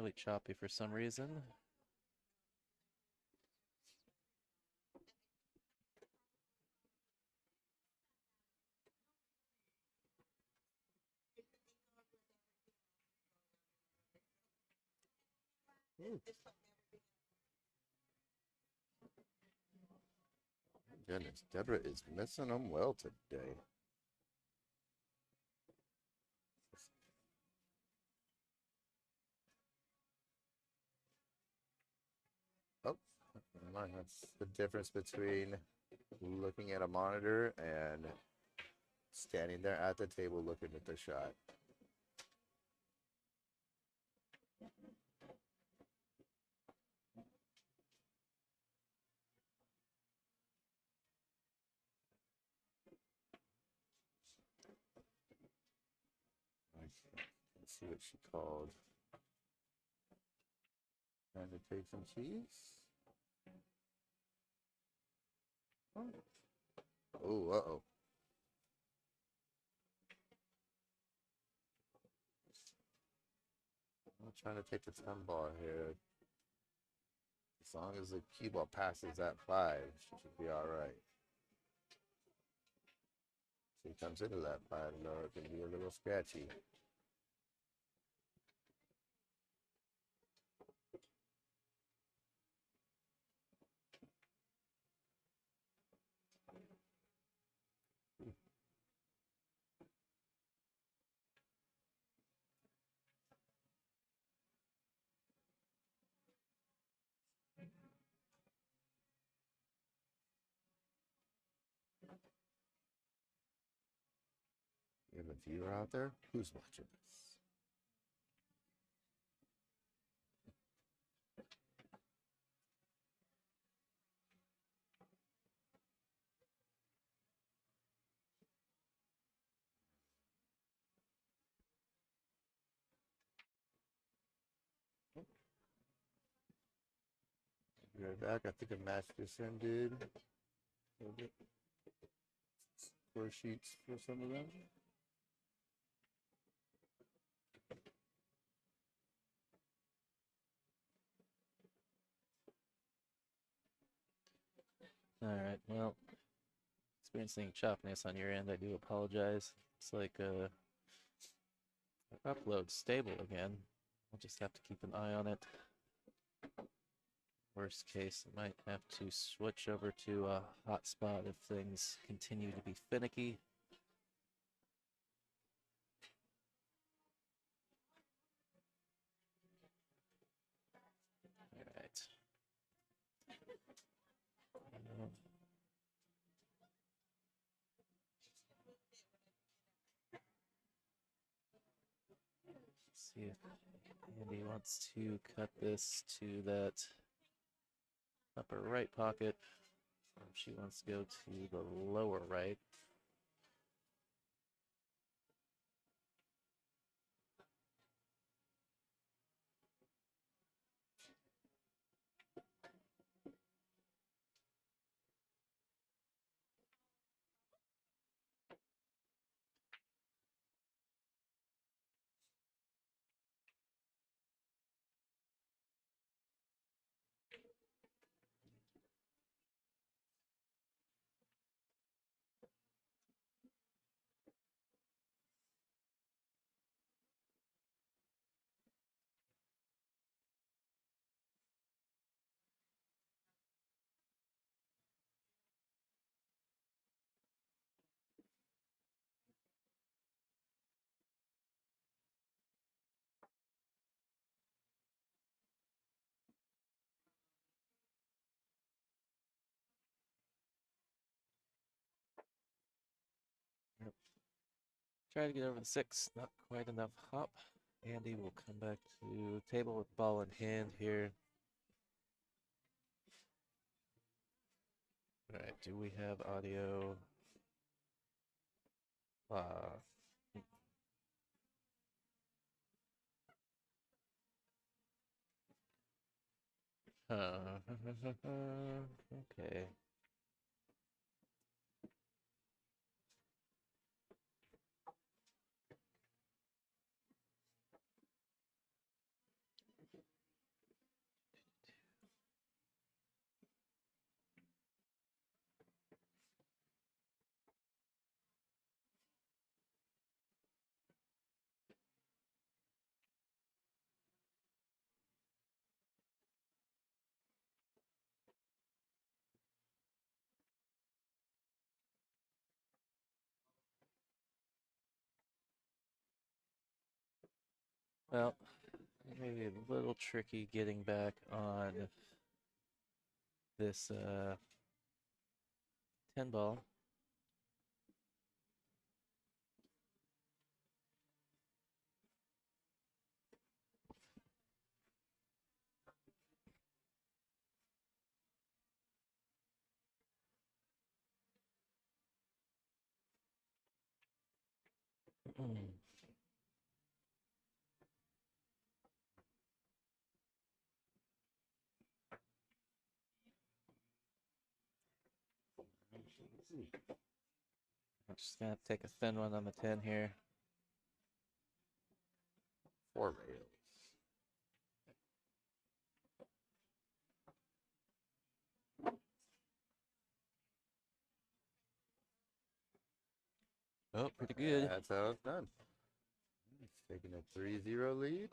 really choppy for some reason. Ooh. Goodness, Deborah is missing them well today. Oh, never mind. That's the difference between looking at a monitor and standing there at the table looking at the shot. Let's see what she called. Trying to take some cheese. Oh, uh-oh. I'm trying to take the 10 ball here. As long as the cue ball passes that 5, she should be all right. She comes into that 5, though, it can be a little scratchy. You have a viewer out there? Who's watching this? Be right back. I think a match just ended. We'll get score sheets for some of them. All right, well, experiencing choppiness on your end. I do apologize. It's like upload stable again. I'll just have to keep an eye on it. Worst case, I might have to switch over to a hotspot if things continue to be finicky. All right. See if Andy wants to cut this to that upper right pocket. Or if she wants to go to the lower right. Yep. Try to get over the 6, not quite enough hop. Andy will come back to table with ball in hand here. All right, do we have audio? Okay. Well, maybe a little tricky getting back on this 10 ball. I'm just gonna take a thin one on the 10 here. 4 rails. Oh, pretty good. That's how it's done. He's taking a 3-0 lead.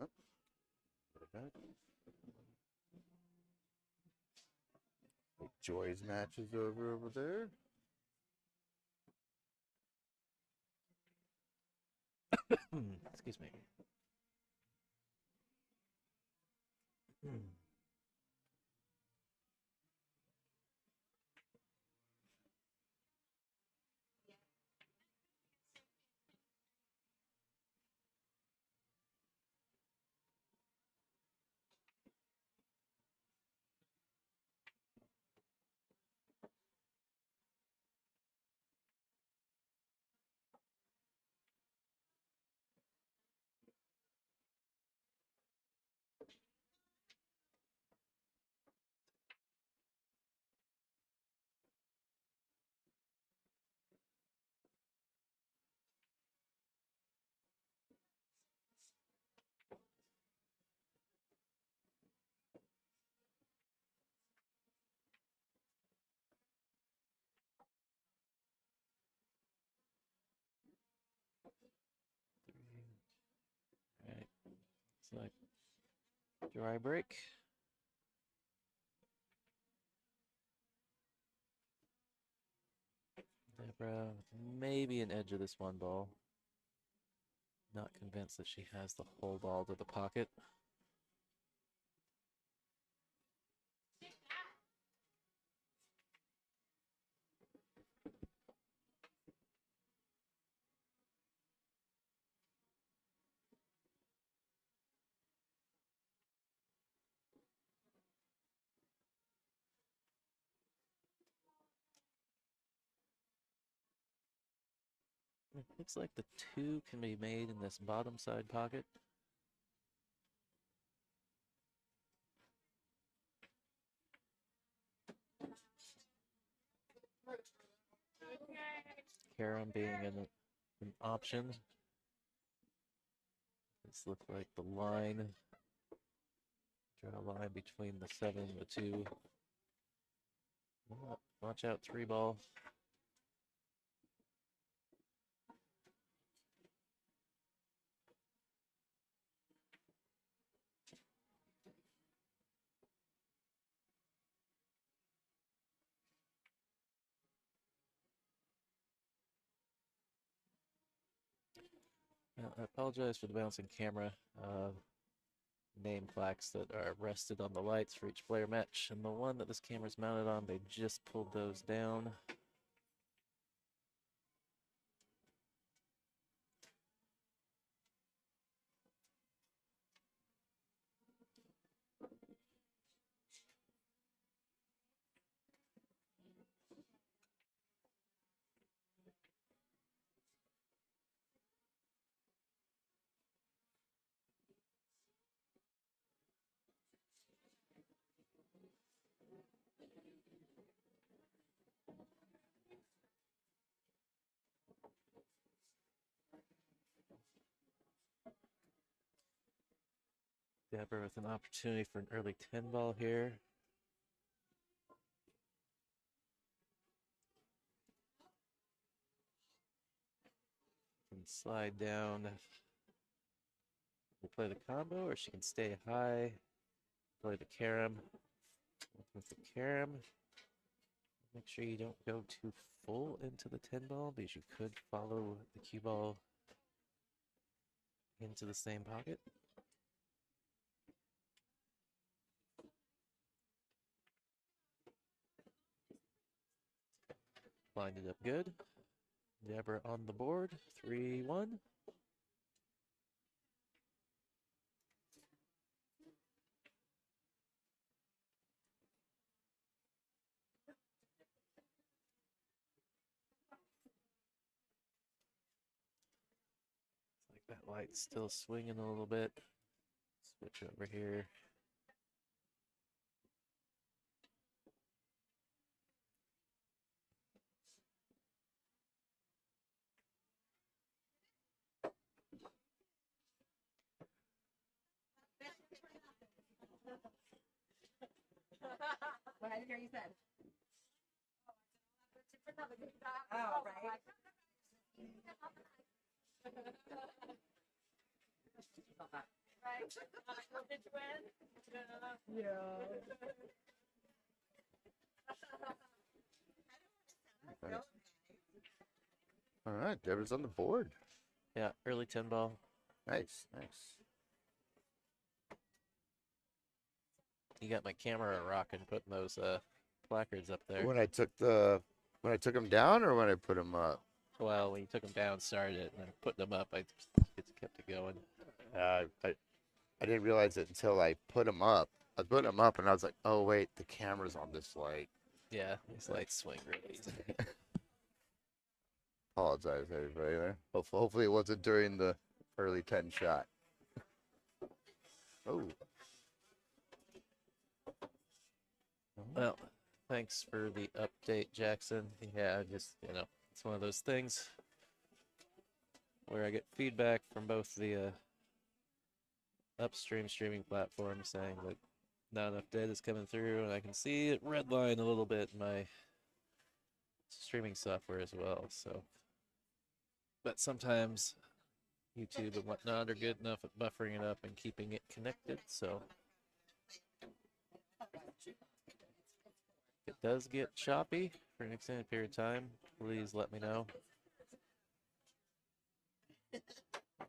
Oh, put it back. Joy's match is over there. Excuse me. All right. It's like dry break. Deborah, maybe an edge of this one ball. Not convinced that she has the whole ball to the pocket. It looks like the 2 can be made in this bottom side pocket. Carom being an option. This looks like the line. Draw a line between the 7 and the 2. Watch out, 3 ball. I apologize for the bouncing camera. Name plaques that are rested on the lights for each player match, and the one that this camera's mounted on, they just pulled those down. Deborah with an opportunity for an early 10 ball here. Can slide down to play the combo, or she can stay high, play the carom. With the carom, make sure you don't go too full into the 10 ball because you could follow the cue ball into the same pocket. Lined it up good. Deborah on the board, 3-1. Like that light's still swinging a little bit. Switch over here. What I didn't hear you said. Oh, right. Yeah. All right, Deborah's on the board. Yeah, early 10 ball. Nice, nice. You got my camera rocking, putting those placards up there. When I took them down, or when I put them up? Well, when you took them down, started it, and then putting them up, I just kept it going. I didn't realize it until I put them up. I was putting them up, and I was like, oh wait, the camera's on this light. Yeah, these lights swing really easy. Apologize, everybody there. Hopefully it wasn't during the early 10 shot. Oh. Well, thanks for the update, Jackson. Yeah, just, it's one of those things where I get feedback from both the upstream streaming platforms saying that not enough data is coming through, and I can see it redline a little bit in my streaming software as well. So, but sometimes YouTube and whatnot are good enough at buffering it up and keeping it connected. So if it does get choppy for an extended period of time, please let me know.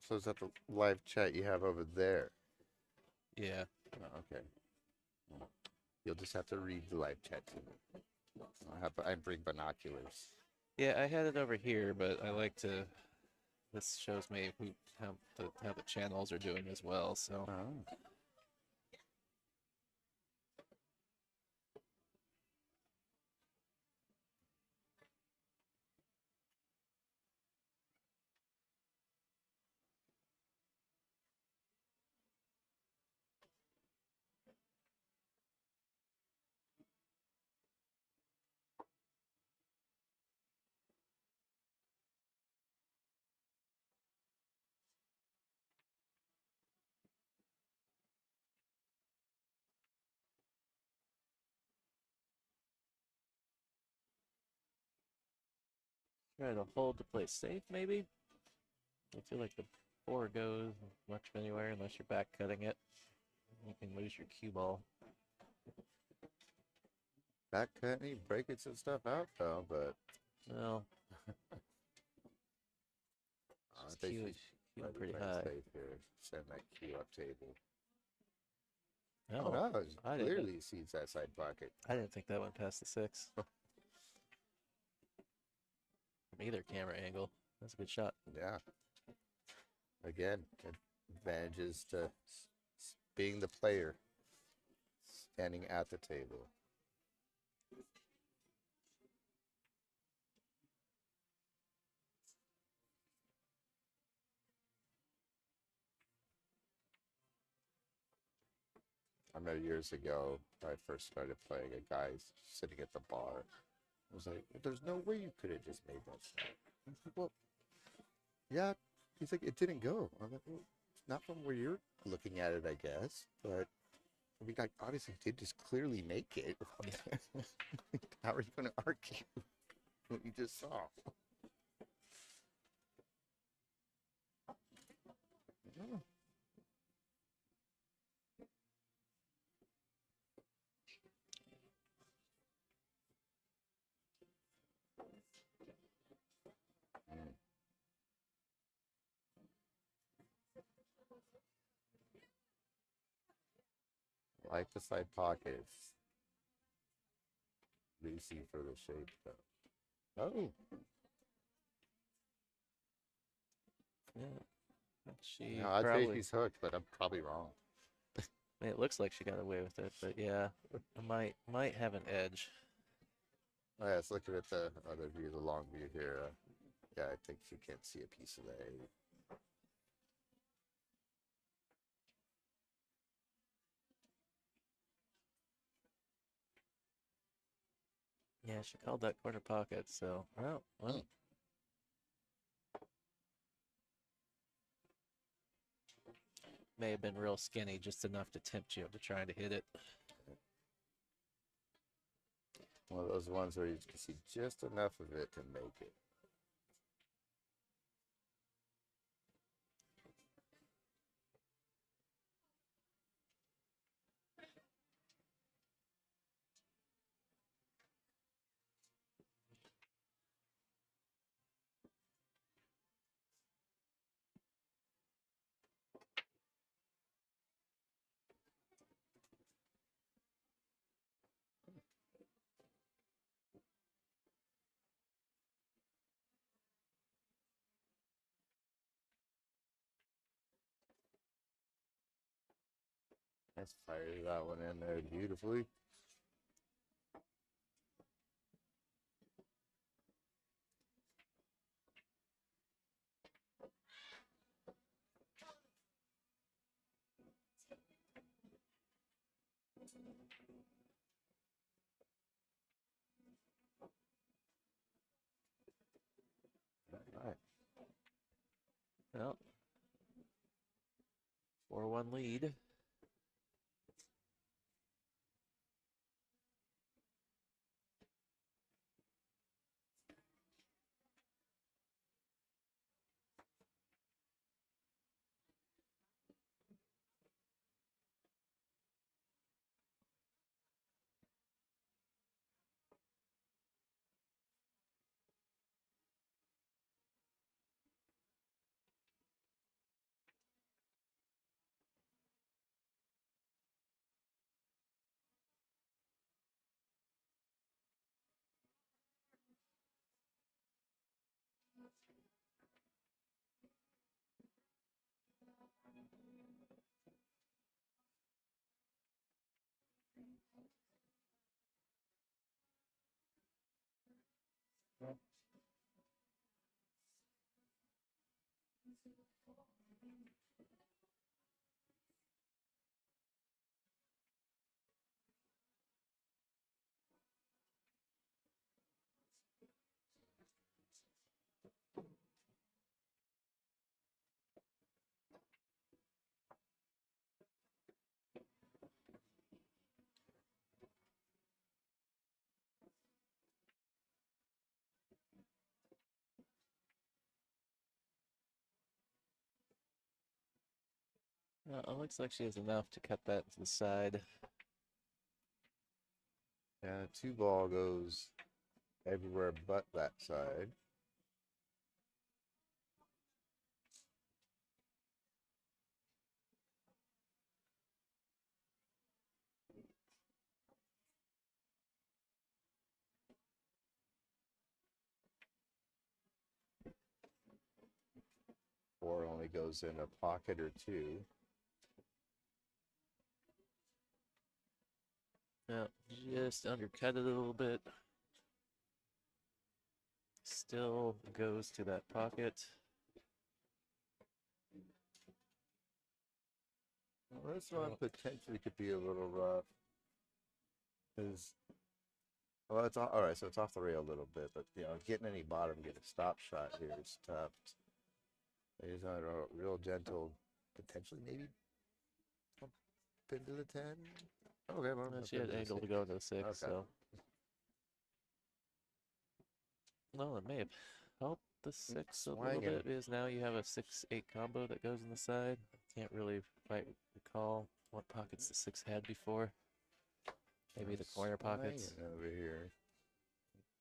So is that the live chat you have over there? Yeah. Oh, okay. You'll just have to read the live chat to me. I bring binoculars. Yeah, I had it over here, but I like to. This shows me how the channels are doing as well. So. Oh. Try to hold to play safe, maybe. I feel like the 4 goes much anywhere unless you're back cutting it. You can lose your cue ball. Back cutting, breaking some stuff out though, but Well, I cue think it pretty high. Here. Send that cue up table. No, no, I clearly sees that side pocket. I didn't think that went past the 6. From either camera angle. That's a good shot. Yeah. Again, advantages to being the player, standing at the table. I remember years ago, when I first started playing, a guy sitting at the bar. I was like, there's no way you could have just made that shot. I was like, well, yeah. He's like, it didn't go. I'm like, well, not from where you're looking at it, I guess. But I mean, I obviously did just clearly make it. How are you going to argue what you just saw? like the side pockets. Loosey for the shape, though. Oh, Yeah. She no, I'd say probably. he's hooked, but I'm probably wrong. I mean, it looks like she got away with it, but yeah, might have an edge. Oh, yeah, it's looking at the other view, the long view here. Yeah, I think she can't see a piece of the egg. Yeah, she called that corner pocket, so well. May have been real skinny, just enough to tempt you into trying to hit it. One of those ones where you can see just enough of it to make it. Let's fire that one in there beautifully. All right. Well, 4-1 lead. It looks like she has enough to cut that to the side. Yeah, 2 ball goes everywhere but that side. Four only goes in a pocket or two. Yeah, just undercut it a little bit. Still goes to that pocket. Well, this one potentially could be a little rough. Well, it's all right. So it's off the rail a little bit, but getting any bottom, get a stop shot here is tough. He's on a real gentle, potentially maybe up into the 10. Okay, well, She had angle to go into the 6, Okay. so. Well, it may have helped the 6 a little swinging. bit because now you have a 6-8 combo that goes in the side. Can't really quite recall what pockets the 6 had before. Maybe the corner pockets. Swinging over here.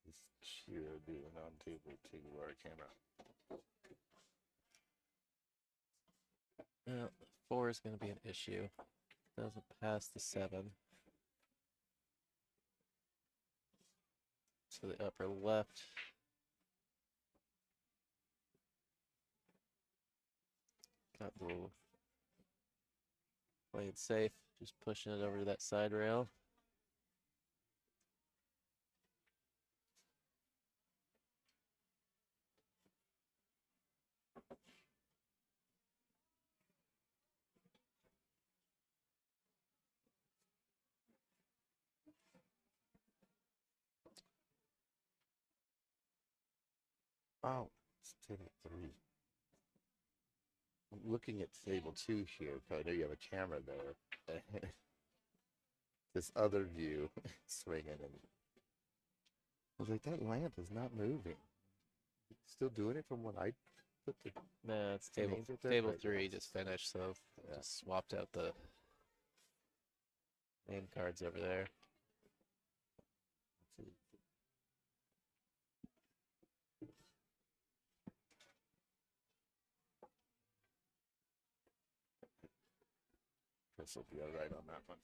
This cheer doing on table 2 our camera. Well, 4 is going to be an issue. Doesn't pass the 7. To the upper left. Got a little play it safe, just pushing it over to that side rail. Oh, it's table 3. I'm looking at table 2 here, because I know you have a camera there. This other view swinging, and I was like, that lamp is not moving. Still doing it from when I put the No, it's table names up there? table Right, 3 yeah. just finished, so Yeah. just swapped out the name cards over there. Chris will be all right on that one.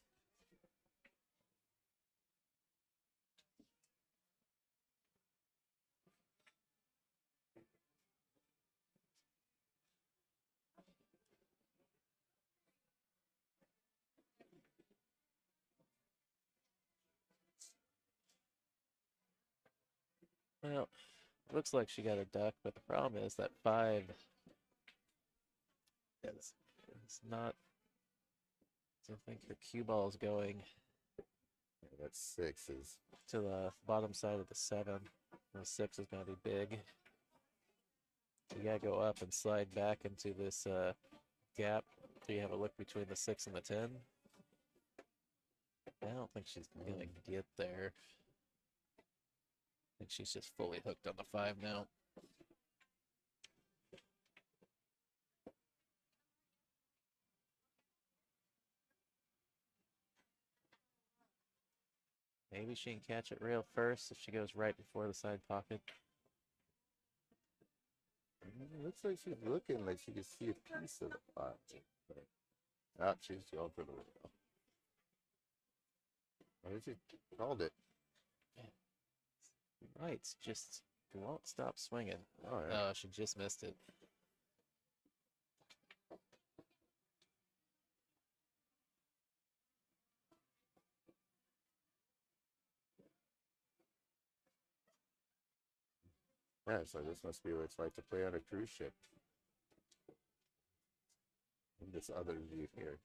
Well, looks like she got a duck, but the problem is that 5 is not. I think her cue ball is going Yeah, that 6 is. to the bottom side of the 7. The 6 is going to be big. You gotta go up and slide back into this gap so you have a look between the 6 and the 10. I don't think she's gonna get there. I think she's just fully hooked on the 5 now. Maybe she can catch it rail first if she goes right before the side pocket. It looks like she's looking like she can see a piece of the pot. Oh, she's going for the rail. Oh, she called it. Right, just won't stop swinging. Oh, yeah. Oh, she just missed it. Yeah, so this must be what it's like to play on a cruise ship. In this other view here.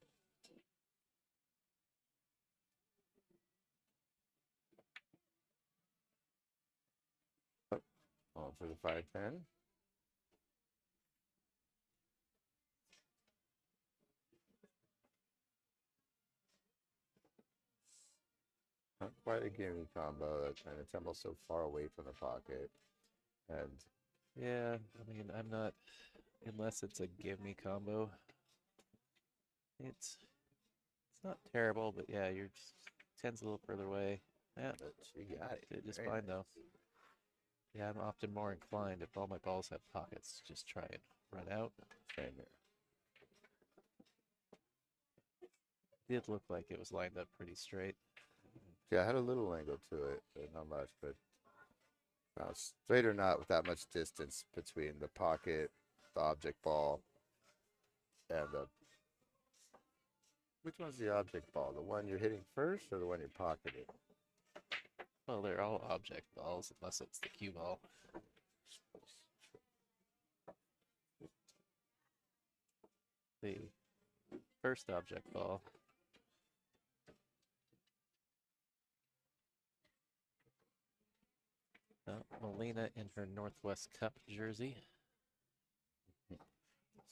Oh, for the 5-10. Not quite a gimme combo. That kind of tumbles so far away from the pocket. And Yeah, I mean, I'm not, unless it's a give me combo. It's not terrible, but yeah, you're just 10's a little further away. Yeah, but she got it. did just Very fine nice. though. Yeah, I'm often more inclined if all my balls have pockets, just try and run out. Same here. Did look like it was lined up pretty straight. Yeah, I had a little angle to it, but not much. But straight or not, with that much distance between the pocket, the object ball, and the. Which one's the object ball? The one you're hitting first, or the one you're pocketing? Well, they're all object balls unless it's the cue ball. The first object ball. Melina in her Northwest Cup jersey.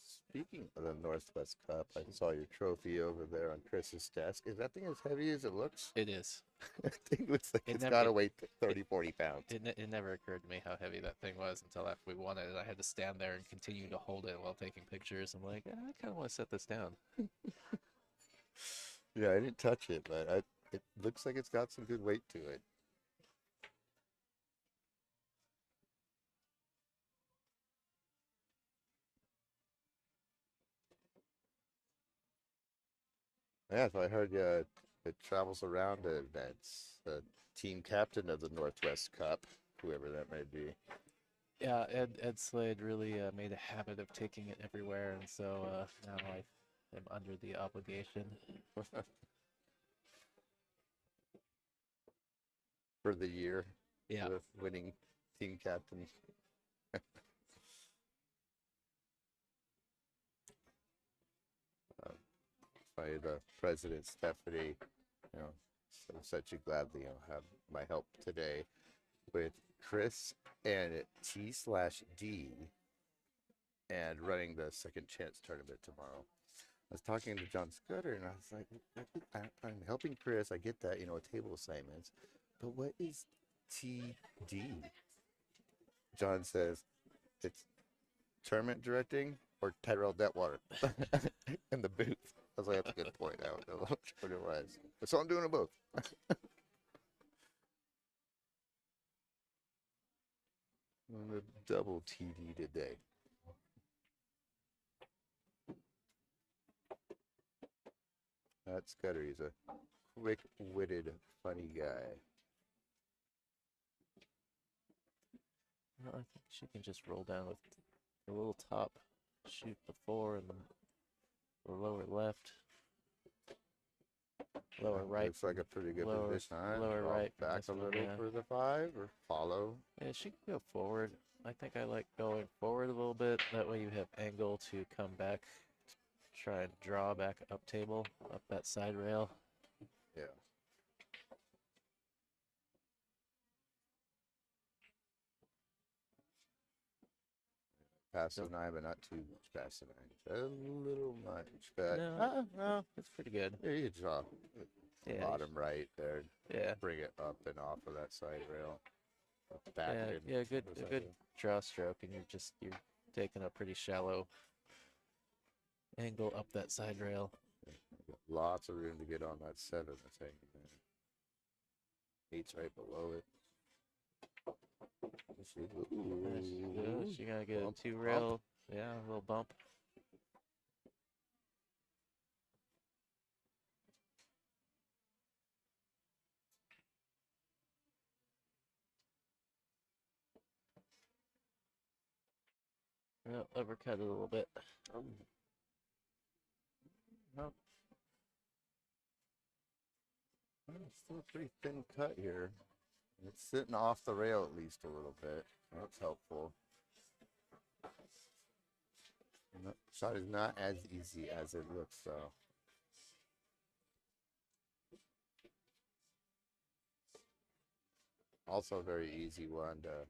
Speaking of the Northwest Cup, I saw your trophy over there on Chris's desk. Is that thing as heavy as it looks? It is. That thing looks like It it's never- got to weigh 30, 40 pounds. It never occurred to me how heavy that thing was until after we won it, and I had to stand there and continue to hold it while taking pictures. I'm like, I kind of want to set this down. Yeah, I didn't touch it, but it looks like it's got some good weight to it. Yeah, so I heard it travels around to events. The team captain of the Northwest Cup, whoever that may be. Yeah, Ed Slade really made a habit of taking it everywhere, and so now I am under the obligation. For the year. Yeah. The winning team captain. By the president, Stephanie, so such a gladly have my help today with Chris and T/D and running the second chance tournament tomorrow. I was talking to John Scudder and I was like, I'm helping Chris. I get that, table assignments, but what is TD? John says it's tournament directing or Tyrell Detwater in the booth. I was like, that's a good point. I don't know what it was. So I'm doing them both. I'm gonna double TD today. That's Scudder. He's a quick-witted, funny guy. Well, I think she can just roll down with the little top, shoot the 4 and the lower left, lower right. Looks like a pretty good lower- position. All right, lower draw right from back this a one, little yeah. for the 5 or follow. Yeah, she can go forward. I think I like going forward a little bit. That way you have angle to come back, try and draw back up table, up that side rail. Yeah. Past the 9, but not too much past the 9. A little much, but No, it's pretty good. yeah, you draw Yeah, bottom right there. yeah, Bring it up and off of that side rail. Back yeah, in yeah. the Good, a side good rail. draw stroke, and you're taking a pretty shallow angle up that side rail. Lots of room to get on that 7. That's hanging there. 8's right below it. She gotta get Bump, a 2 bump. rail. Yeah, a little bump. Well, overcut it a little bit. No. Well, it's still a pretty thin cut here. It's sitting off the rail at least a little bit. That's helpful. And that shot is not as easy as it looks, though. Also a very easy one to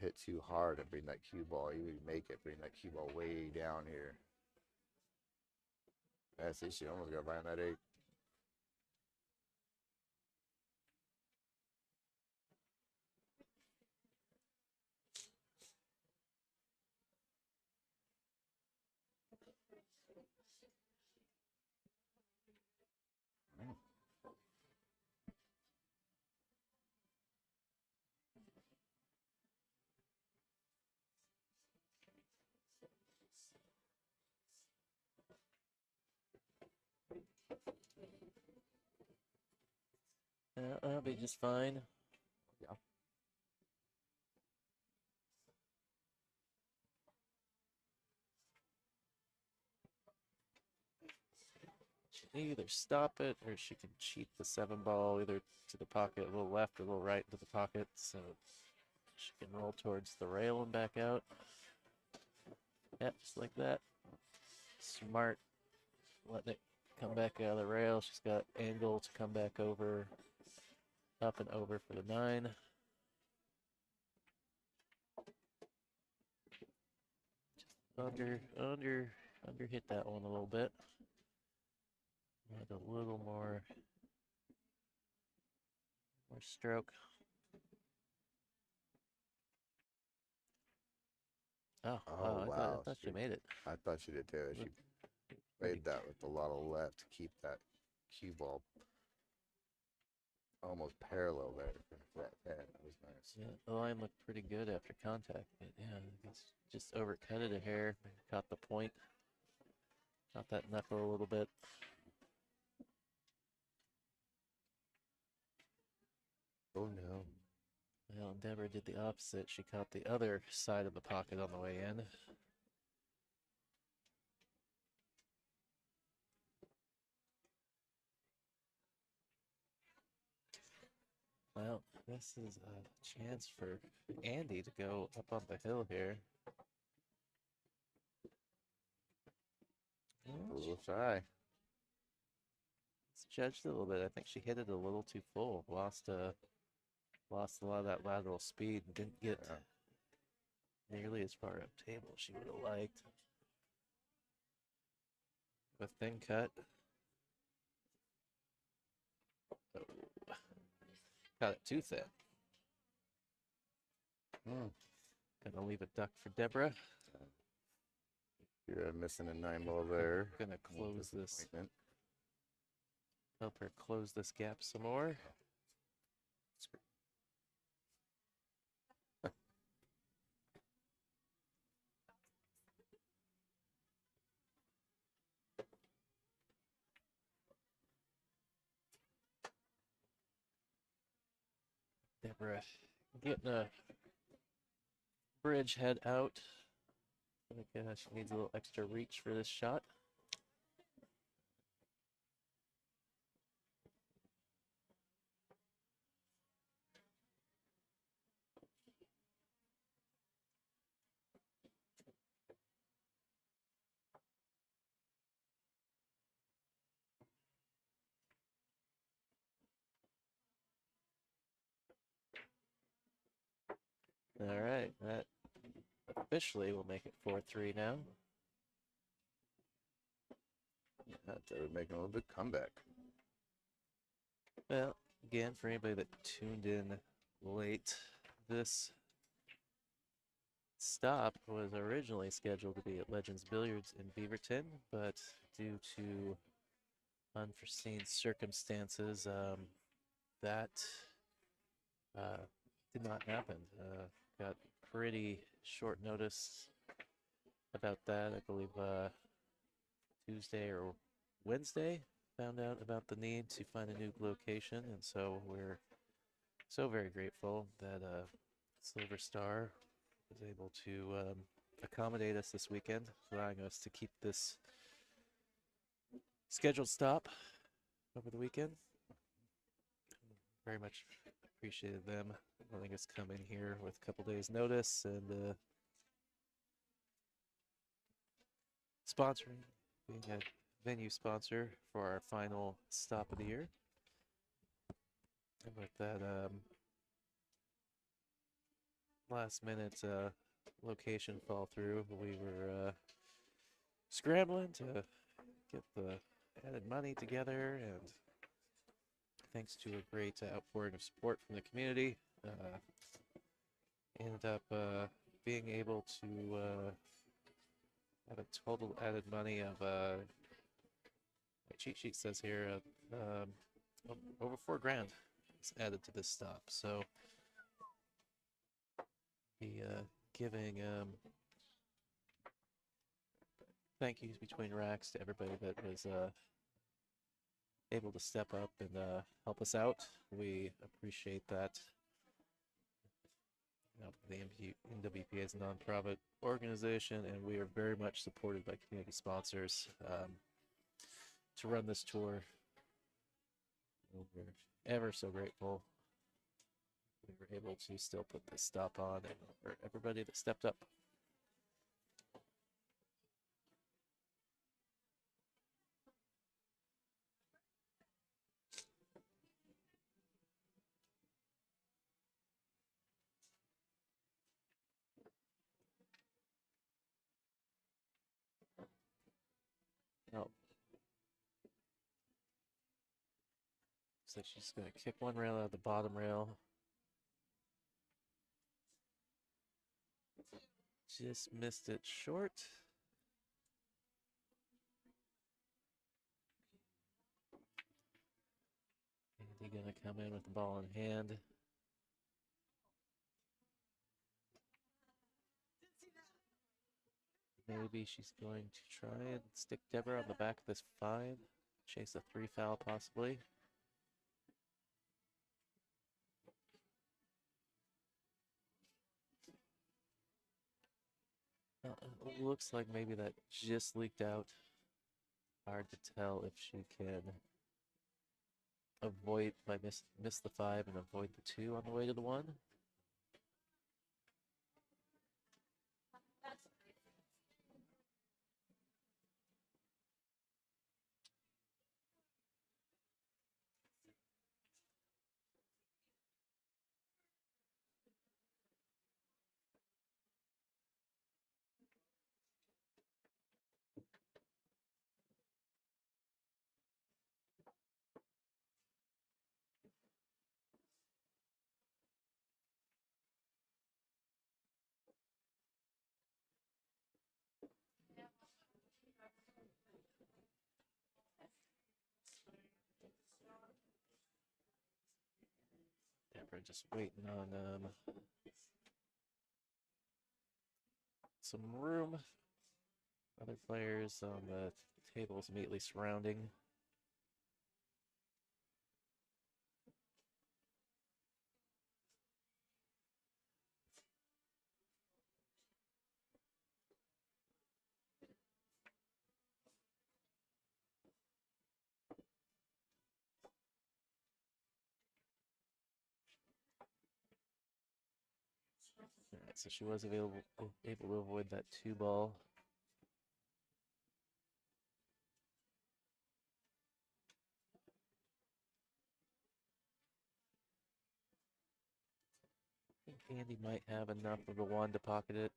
hit too hard and bring that cue ball. You would make it, bring that cue ball way down here. Yeah, see, she almost got by on that 8. That'll be just fine. Yeah. She can either stop it or she can cheat the 7 ball either to the pocket, a little left or a little right into the pocket. So she can roll towards the rail and back out. Yeah, just like that. Smart. Letting it come back out of the rail. She's got angle to come back over, up and over for the 9. Just under hit that one a little bit. Need a little more stroke. Oh, Oh, I wow. thought she made it. I thought she did too. She played that with a lot of left to keep that cue ball almost parallel there. That was nice. Yeah, the line looked pretty good after contact, but yeah, I guess just overcut it a hair, maybe caught the point, caught that knuckle a little bit. Oh no. Well, Deborah did the opposite. She caught the other side of the pocket on the way in. Well, this is a chance for Andy to go up on the hill here. A little shy. It's judged a little bit. I think she hit it a little too full. Lost a lot of that lateral speed and didn't get nearly as far up table as she would have liked. A thin cut. Oh. Got it too thin. Gonna leave a duck for Deborah. You're missing a 9-ball there. Gonna close this. Disappointment. Help her close this gap some more. Deborah getting a bridge head out. I think she needs a little extra reach for this shot. All right, that officially will make it 4-3 now. They were making a little bit comeback. Well, again, for anybody that tuned in late, this stop was originally scheduled to be at Legends Billiards in Beaverton, but due to unforeseen circumstances, that did not happen. Got pretty short notice about that. I believe Tuesday or Wednesday found out about the need to find a new location, and so we're so very grateful that Silver Star was able to accommodate us this weekend, allowing us to keep this scheduled stop over the weekend. Very much appreciated them letting us come in here with a couple days notice and sponsoring, being a venue sponsor for our final stop of the year. And with that last minute location fall through, we were scrambling to get the added money together, and thanks to a great outpouring of support from the community, ended up being able to have a total added money of my cheat sheet says here over $4,000 is added to this stop. So the giving thank yous between racks to everybody that was able to step up and help us out. We appreciate that. You know, the NWPA is a nonprofit organization, and we are very much supported by community sponsors to run this tour. We're ever so grateful we were able to still put this stop on, and for everybody that stepped up. Oh. Looks like she's going to kick one rail out of the bottom rail. Just missed it short. Andy going to come in with the ball in hand. Maybe she's going to try and stick Deborah on the back of this 5. Chase a 3 foul possibly. It looks like maybe that just leaked out. Hard to tell if she can avoid miss the 5 and avoid the 2 on the way to the 1. Deborah just waiting on some room. Other players on the tables immediately surrounding. All right, so she was able to avoid that 2 ball. I think Andy might have enough of the 1 to pocket it.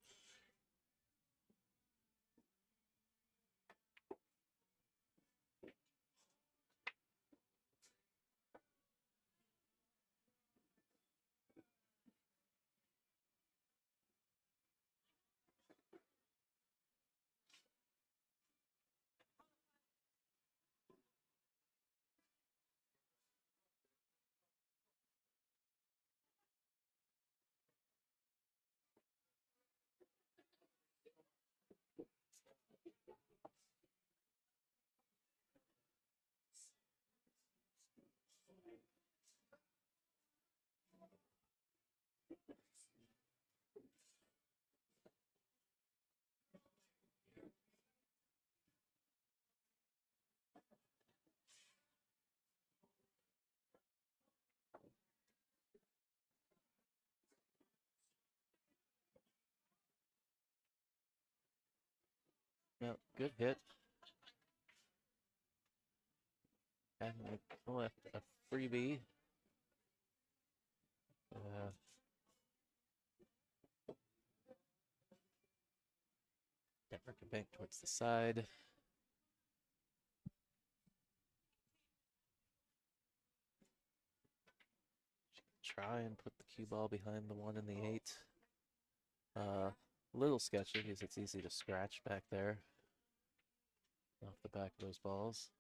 No, good hit. And left a freebie. Denver can bank towards the side. She can try and put the cue ball behind the 1 and the 8. Little sketchy because it's easy to scratch back there off the back of those balls.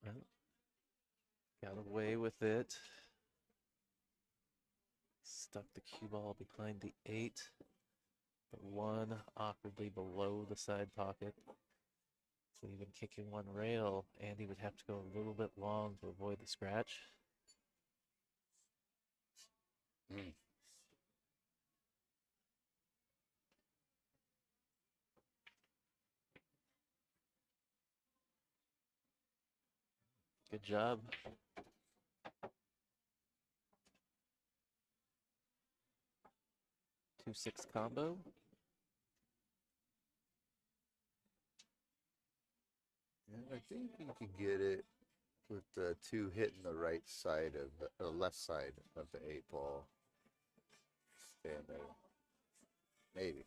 Well, got away with it. Stuck the cue ball behind the 8. The 1 awkwardly below the side pocket. So even kicking 1 rail, Andy would have to go a little bit long to avoid the scratch. Good job. 2-6 combo. And I think you can get it with the 2 hitting the right side of the left side of the 8 ball. Stand there. Maybe.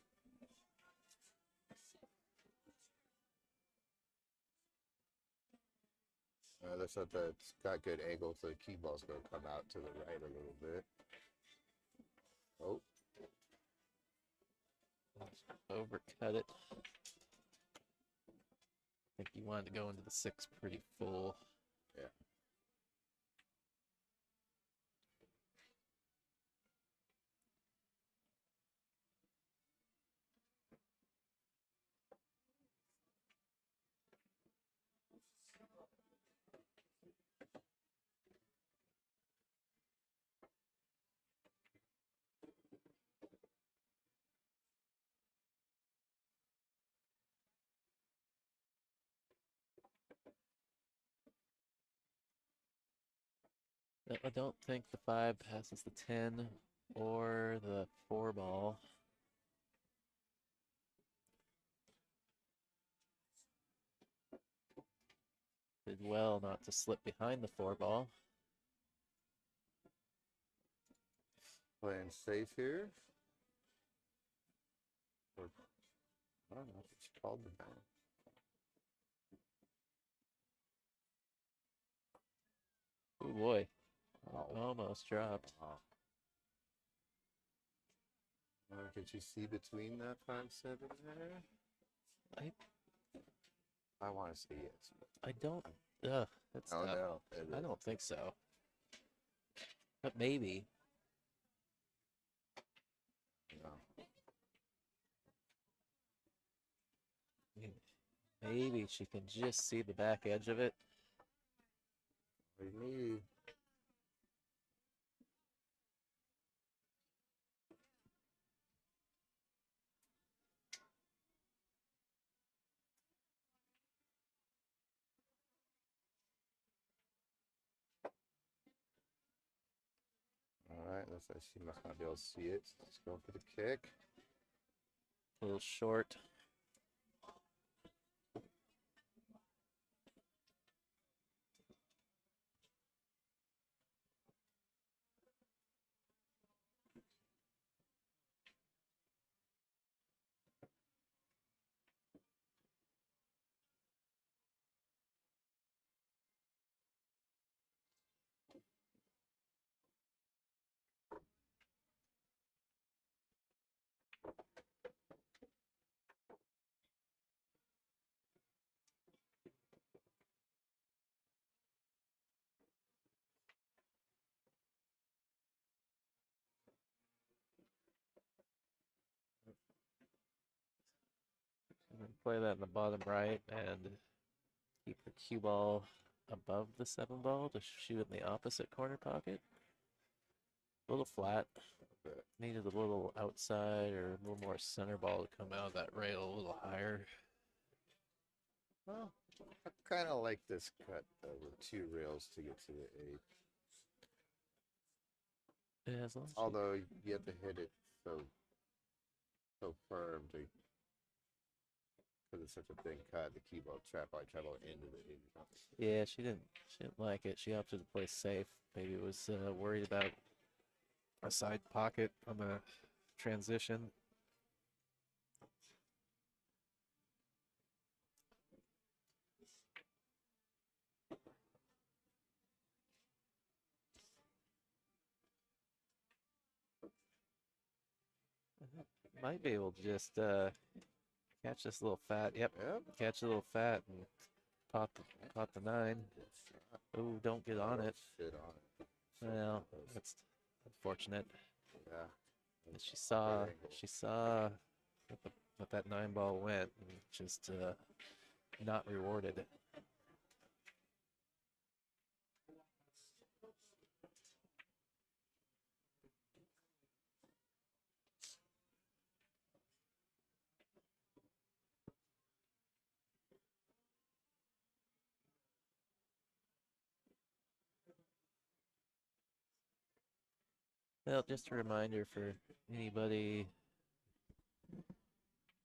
Looks like that's got good angle, so the cue ball's going to come out to the right a little bit. Oh. Overcut it. I think you wanted to go into the 6 pretty full. Yeah. I don't think the 5 passes the 10 or the 4 ball. Did well not to slip behind the 4 ball. Playing safe here. Or, I don't know if she called the down. Oh boy, Oh. almost dropped. Wow. Can you see between that 5-7 there? I want to say yes. I don't. That's Oh tough. no, I don't think so. But maybe. No. Maybe she can just see the back edge of it. We need. All right, looks like she must not be able to see it. Let's go for the kick. A little short. Play that in the bottom right and keep the cue ball above the 7 ball to shoot in the opposite corner pocket. A little flat. Needed a little outside or a little more center ball to come out of that rail a little higher. Well, I kind of like this cut though, with 2 rails to get to the 8. Yeah, as long as Although you have to hit it so firm to, because it's such a thin cut, the key ball travel into the 8. yeah, she didn't like it. She opted to play safe. Maybe was worried about a side pocket on the transition. Might be able to just catch this little fat. Yep, Yep. catch a little fat and pop the 9. Oh, don't get on it. Shit on it. Well, that's unfortunate. Yeah. And she saw what that 9 ball went, and just not rewarded. Well, just a reminder for anybody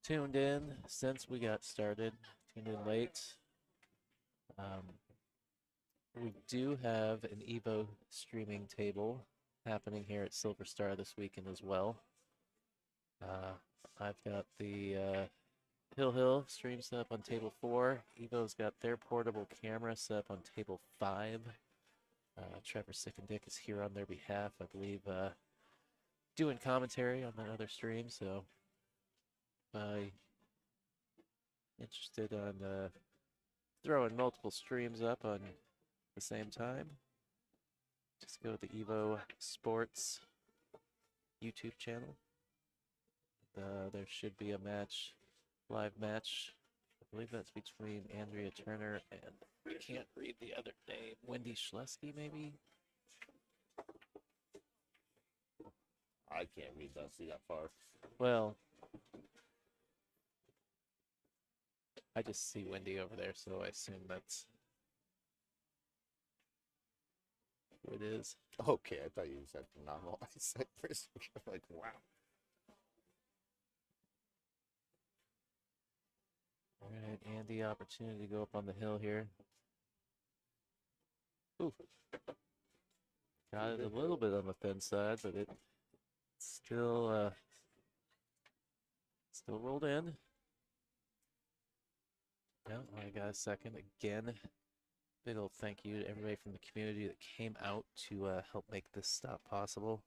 tuned in since we got started, tuned in late. We do have an Evo streaming table happening here at Silver Star this weekend as well. I've got the Hill stream set up on table 4. Evo's got their portable camera set up on table 5. Trevor Sick and Dick is here on their behalf, I believe, doing commentary on that other stream. So, interested on throwing multiple streams up on the same time, just go to the Evo Sports YouTube channel. There should be a match, live match. I believe that's between Andrea Turner and, I can't read the other name, Wendy Schlesky, maybe? I can't read that, see that far. Well, I just see Wendy over there, so I assume that's who it is. Okay, I thought you said phenomenal eyesight for a second. I'm like, wow. All right, Andy, opportunity to go up on the hill here. Ooh. Got it a little bit on the thin side, but it still rolled in. Yeah, I got a second again. Big old thank you to everybody from the community that came out to help make this stop possible.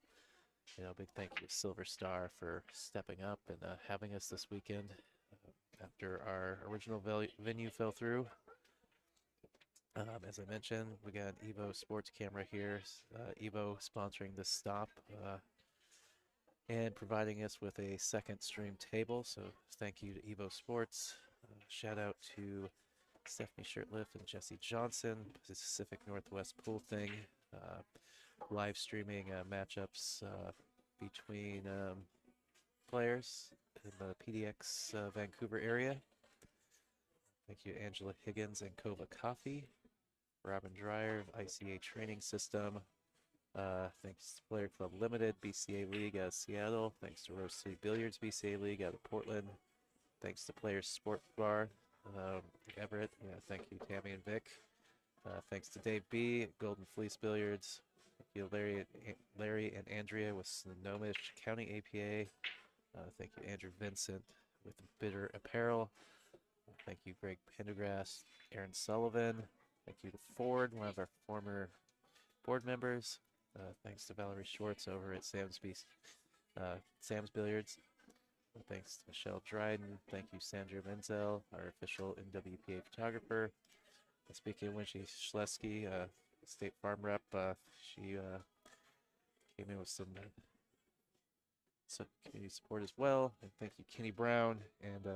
You know, big thank you to Silver Star for stepping up and having us this weekend after our original venue fell through. As I mentioned, we got an Evo sports camera here. Evo sponsoring this stop and providing us with a second stream table. So thank you to Evo Sports. Shout out to Stephanie Shirtliff and Jesse Johnson, Pacific Northwest Pool Thing, live streaming matchups between players in the PDX Vancouver area. Thank you, Angela Higgins and Kova Coffee, Robin Dreyer of ICA Training System. Thanks to Player Club Limited, BCA League out of Seattle. Thanks to Rose City Billiards, BCA League out of Portland. Thanks to Players Sport Bar, Everett. Yeah, thank you, Tammy and Vic. Thanks to Dave B, Golden Fleece Billiards. Thank you, Larry and Andrea with Snohomish County APA. Thank you, Andrew Vincent with Bitter Apparel. Thank you, Greg Pendergrass, Aaron Sullivan. Thank you to Ford, one of our former board members. Thanks to Valerie Schwartz over at Sam's Billiards. Thanks to Michelle Dryden. Thank you, Sandra Menzel, our official NWPA photographer. Speaking of Winchie Schlesky, State Farm Rep, she came in with some community support as well. And thank you, Kenny Brown. And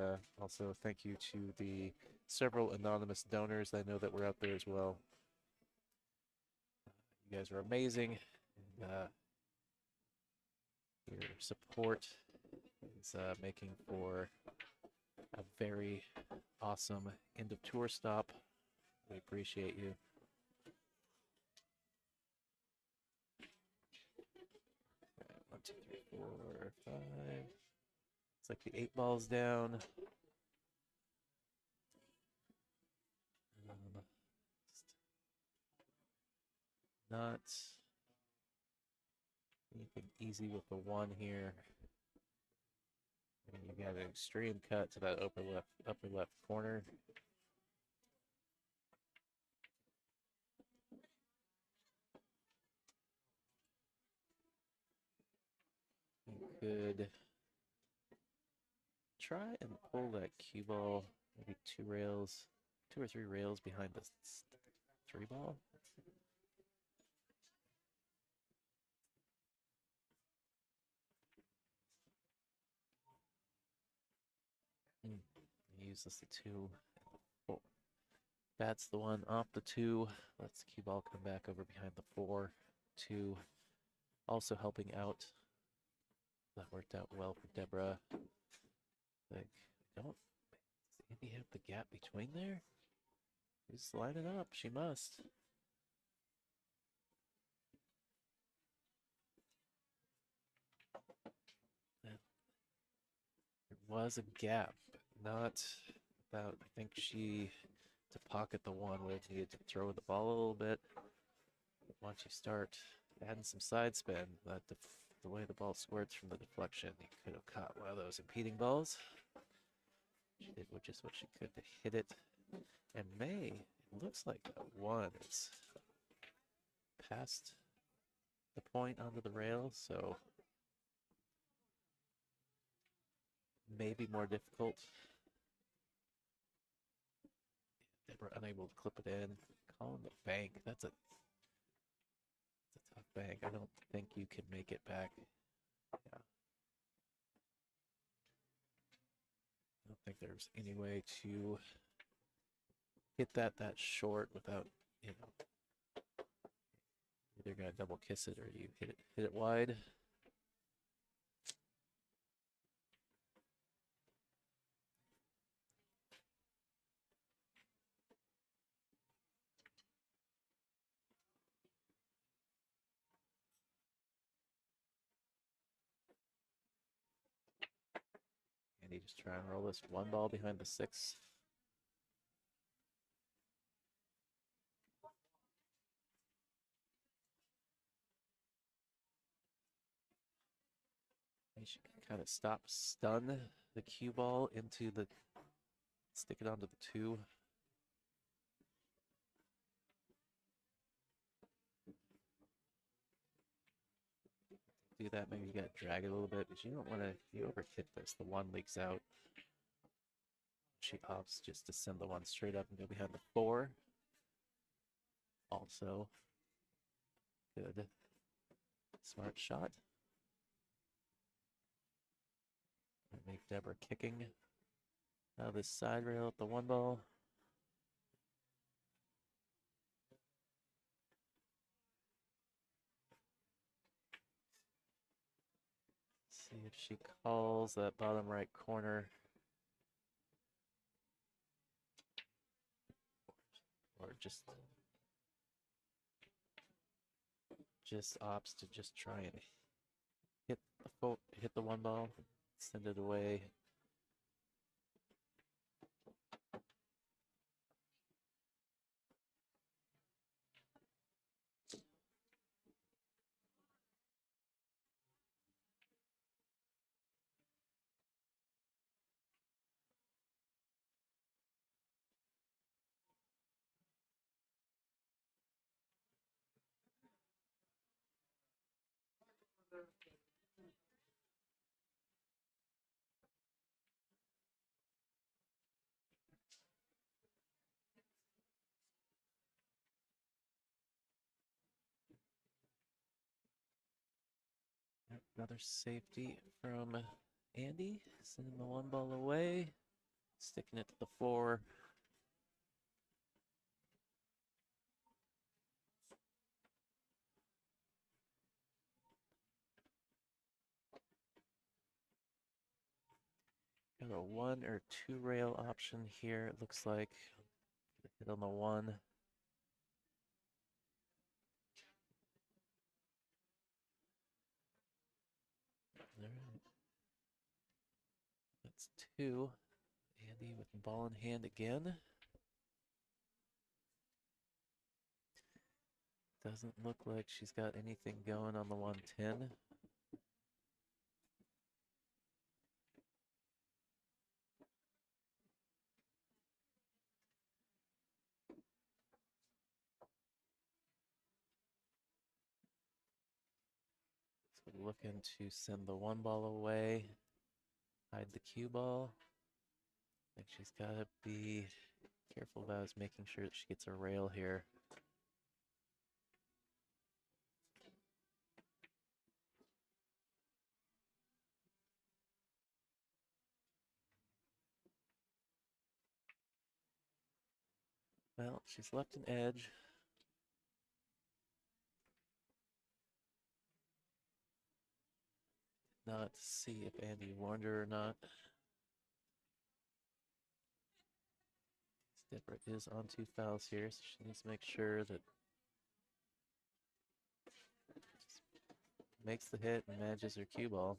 also thank you to the several anonymous donors I know that were out there as well. You guys are amazing. And, your support is making for a very awesome end of tour stop. We appreciate you. Right, 1, 2, 3, 4, 5. It's like the 8 ball's down. Not anything easy with the 1 here. And you got an extreme cut to that upper left corner. You could try and pull that cue ball maybe 2 or 3 rails behind the 3 ball. Use this the 2. Oh, that's the 1 off the 2. Let's cue ball come back over behind the 4. 2. Also helping out. That worked out well for Deborah. Like, don't Andy have the gap between there? Just line it up. She must. There was a gap, but not about. I think she, to pocket the 1, would have needed to throw the ball a little bit. But once you start adding some side spin, the way the ball squirts from the deflection, you could have caught one of those impeding balls. She did just what she could to hit it. And it looks like that 1 is past the point onto the rail, so maybe more difficult. Deborah unable to clip it in. Calling the bank. That's a tough bank. I don't think you can make it back. Yeah. I don't think there's any way to hit that short without, you know, either gonna double kiss it or you hit it wide. Andy just try and roll this one ball behind the 6. You should kind of stun the cue ball into the, stick it onto the 2. Do that, maybe you gotta drag it a little bit, but you don't want to, if you overhit this, the 1 leaks out. She opts just to send the 1 straight up and go behind the 4. Also, good. Smart shot. Make Deborah kicking out of this side rail at the 1 ball. See if she calls that bottom right corner. Or just opts to just try and hit the 1 ball, send it away. Another safety from Andy, sending the 1 ball away, sticking it to the 4. Got a 1 or 2 rail option here, it looks like. Hit on the 1. All right. That's 2. Andy with the ball in hand again. Doesn't look like she's got anything going on the 110. So looking to send the 1 ball away, hide the cue ball. I think she's got to be careful about is making sure that she gets a rail here. Well, she's left an edge. Not to see if Andy warned her or not. Deborah is on 2 fouls here, so she needs to make sure that makes the hit and manages her cue ball.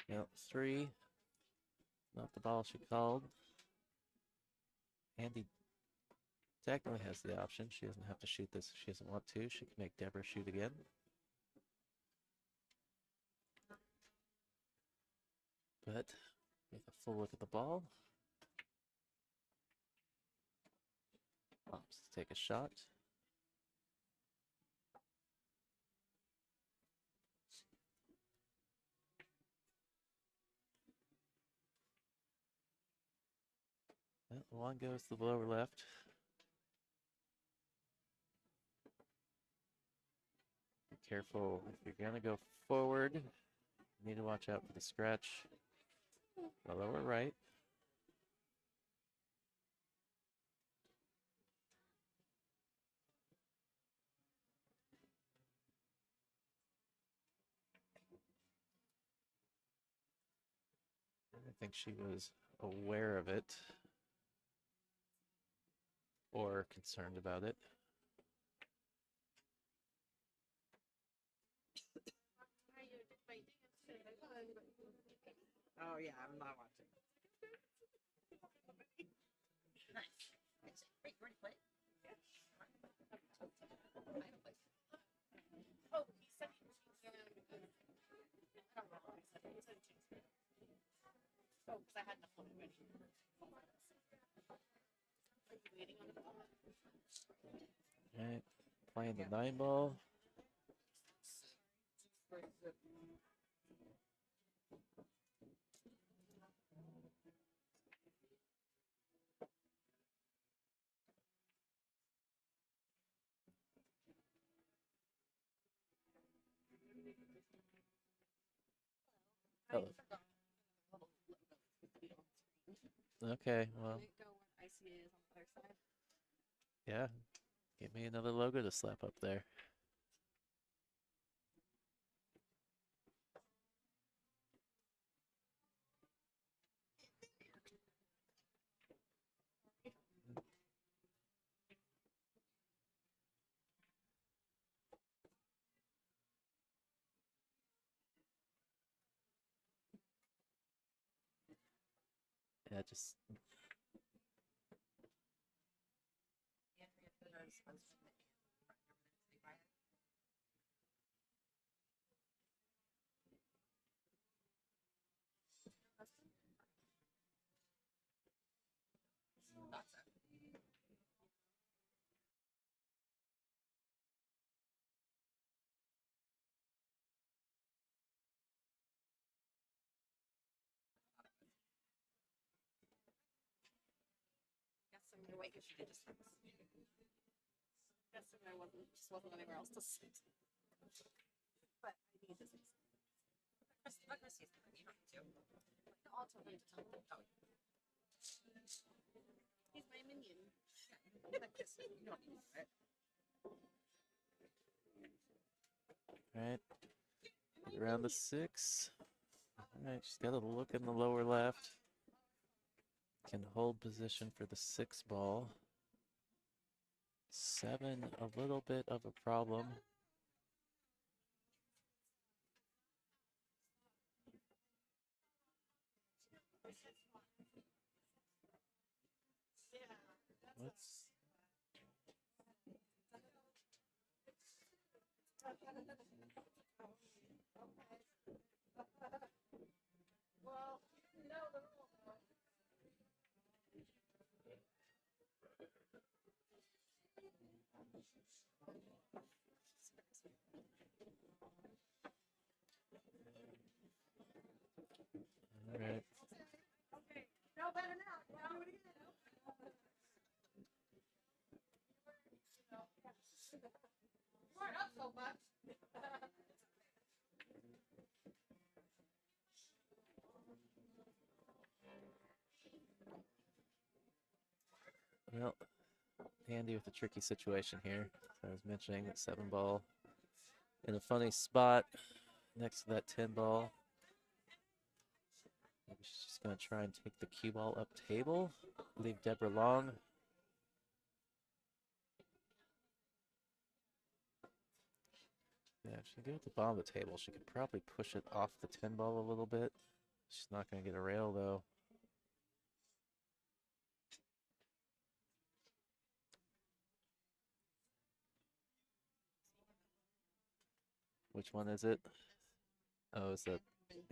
Yep, 3. Not the ball she called. Andy technically has the option. She doesn't have to shoot this if she doesn't want to. She can make Deborah shoot again. But with a full look at the ball, opts to take a shot. Well, the 1 goes to the lower left. Be careful if you're going to go forward. You need to watch out for the scratch. The lower right. I think she was aware of it or concerned about it. Oh yeah, I'm not watching. Nice. Wait, you already played? Yeah. I haven't played. Oh, he said he I don't remember what he said. He said Tuesday. Oh, because I had enough one already. Are you waiting on the ball? Alright, playing the 9 ball. I Oh. forgot the little logo to be on screen. Okay, well, Can it go where ICA is on the other side? yeah. Give me another logo to slap up there. Yeah, just Andrea Fitter's husband and partner by it. Husband? Thought so. Guessing there wait, she did just guessing there wasn't anywhere else to sit. But I need to say something. I'm gonna say something. You don't need to. I'll tell him to tell me. Oh. He's my minion. Like this, you don't need it. alright. Around the 6. Alright, she's got a look in the lower left. Can hold position for the 6 ball. 7, a little bit of a problem. What's Well, you know the rule though. alright? Okay, no better now. Do it again. You weren't up so much. Well, Andy with a tricky situation here. So I was mentioning that 7 ball in a funny spot next to that 10 ball. Maybe she's just going to try and take the cue ball up table. Leave Deborah long. Yeah, if she can go at the bottom of the table, she could probably push it off the 10 ball a little bit. She's not going to get a rail though. Which one is it? Oh, is that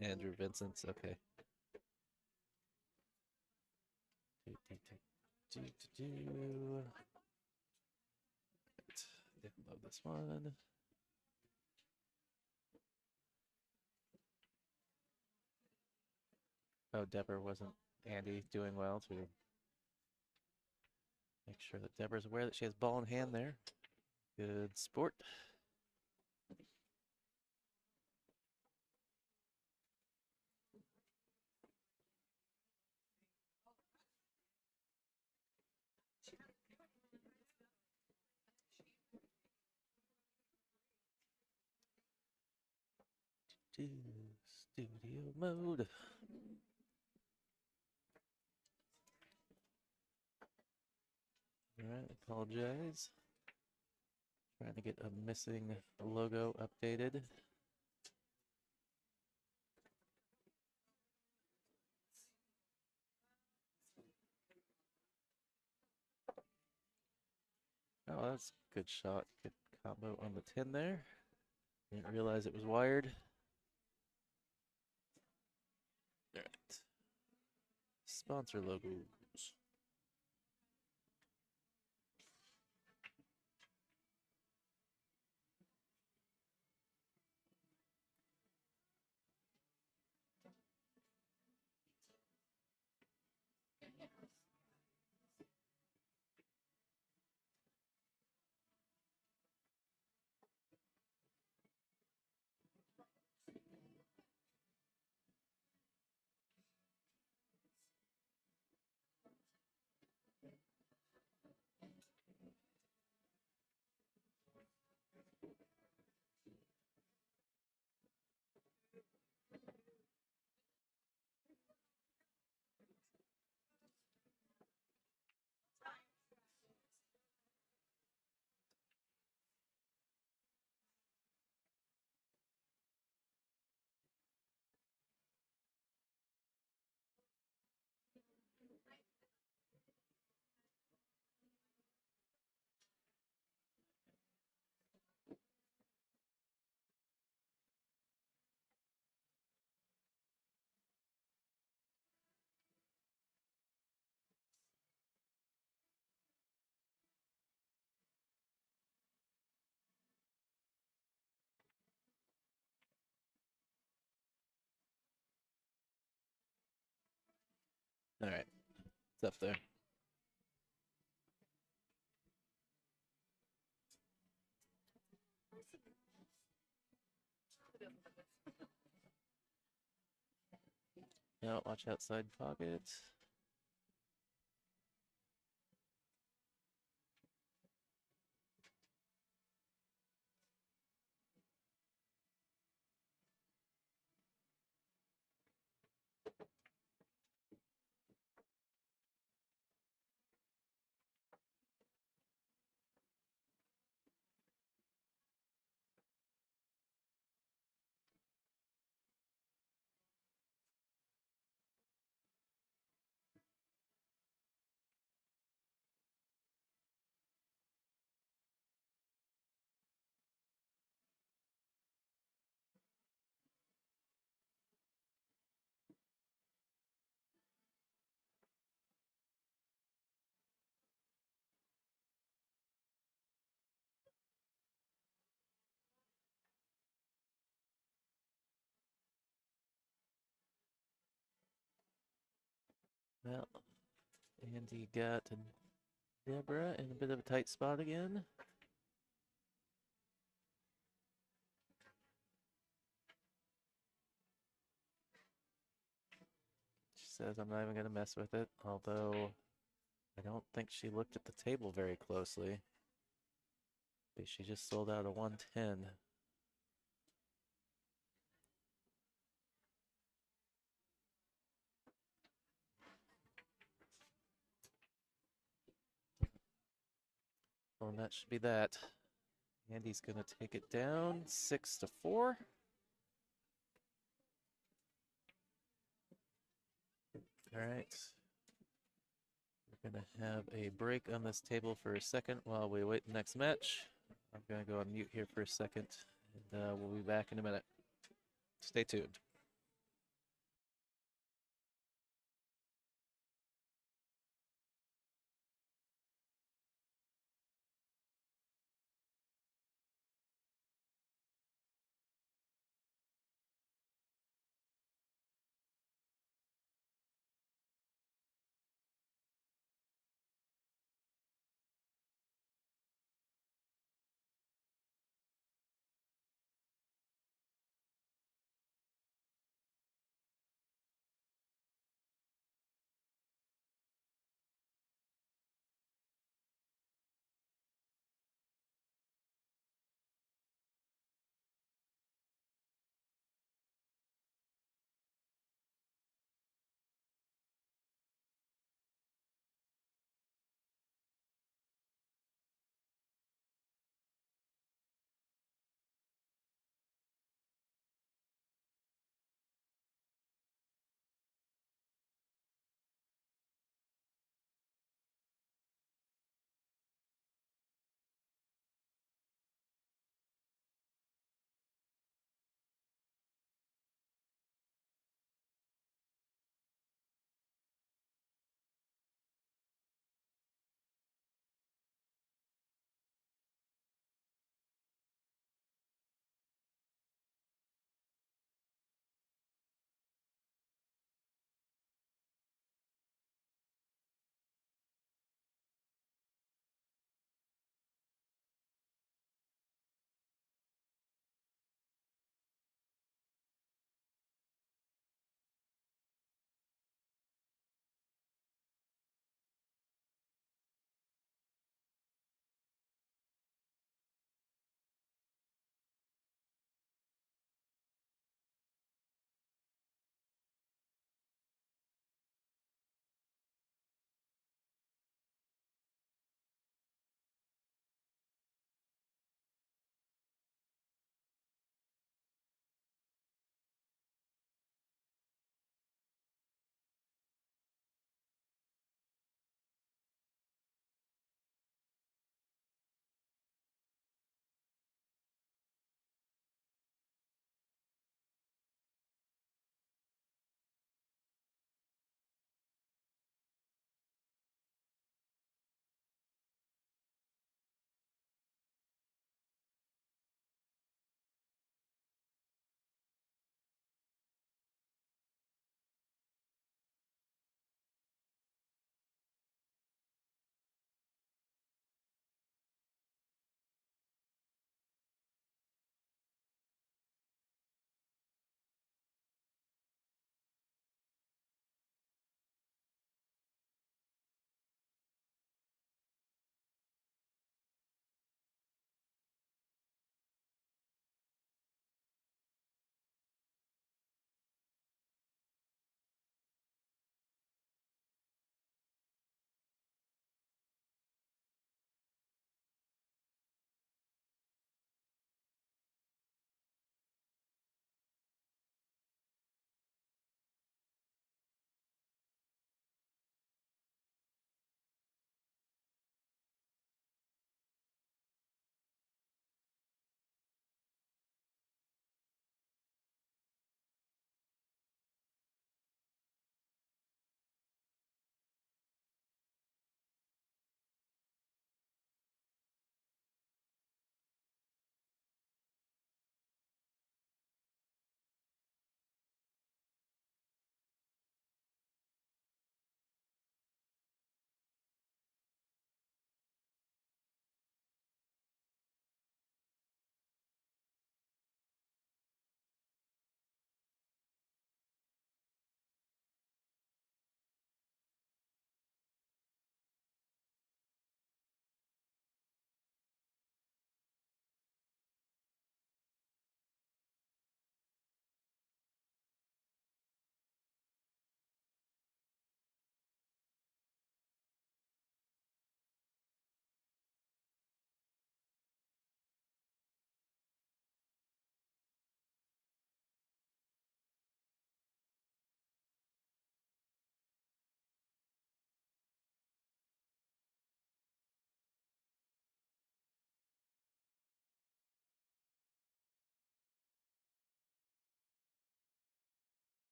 Andrew Vincent's? Okay. Do. Didn't load this one. Oh, Deborah wasn't Andy doing well to make sure that Deborah's aware that she has ball in hand there. Good sport. Studio mode. Alright, apologize. Trying to get a missing logo updated. That's a good shot. Good combo on the 10 there. Didn't realize it was wired. All right. Sponsor logos. All right. It's up there. Now watch outside pocket. Well, Andy got Deborah in a bit of a tight spot again. She says, I'm not even going to mess with it, although I don't think she looked at the table very closely. But she just sold out a 110. Well, and that should be that. Andy's going to take it down 6-4. All right. We're going to have a break on this table for a second while we wait the next match. I'm going to go on mute here for a second, and we'll be back in a minute. Stay tuned.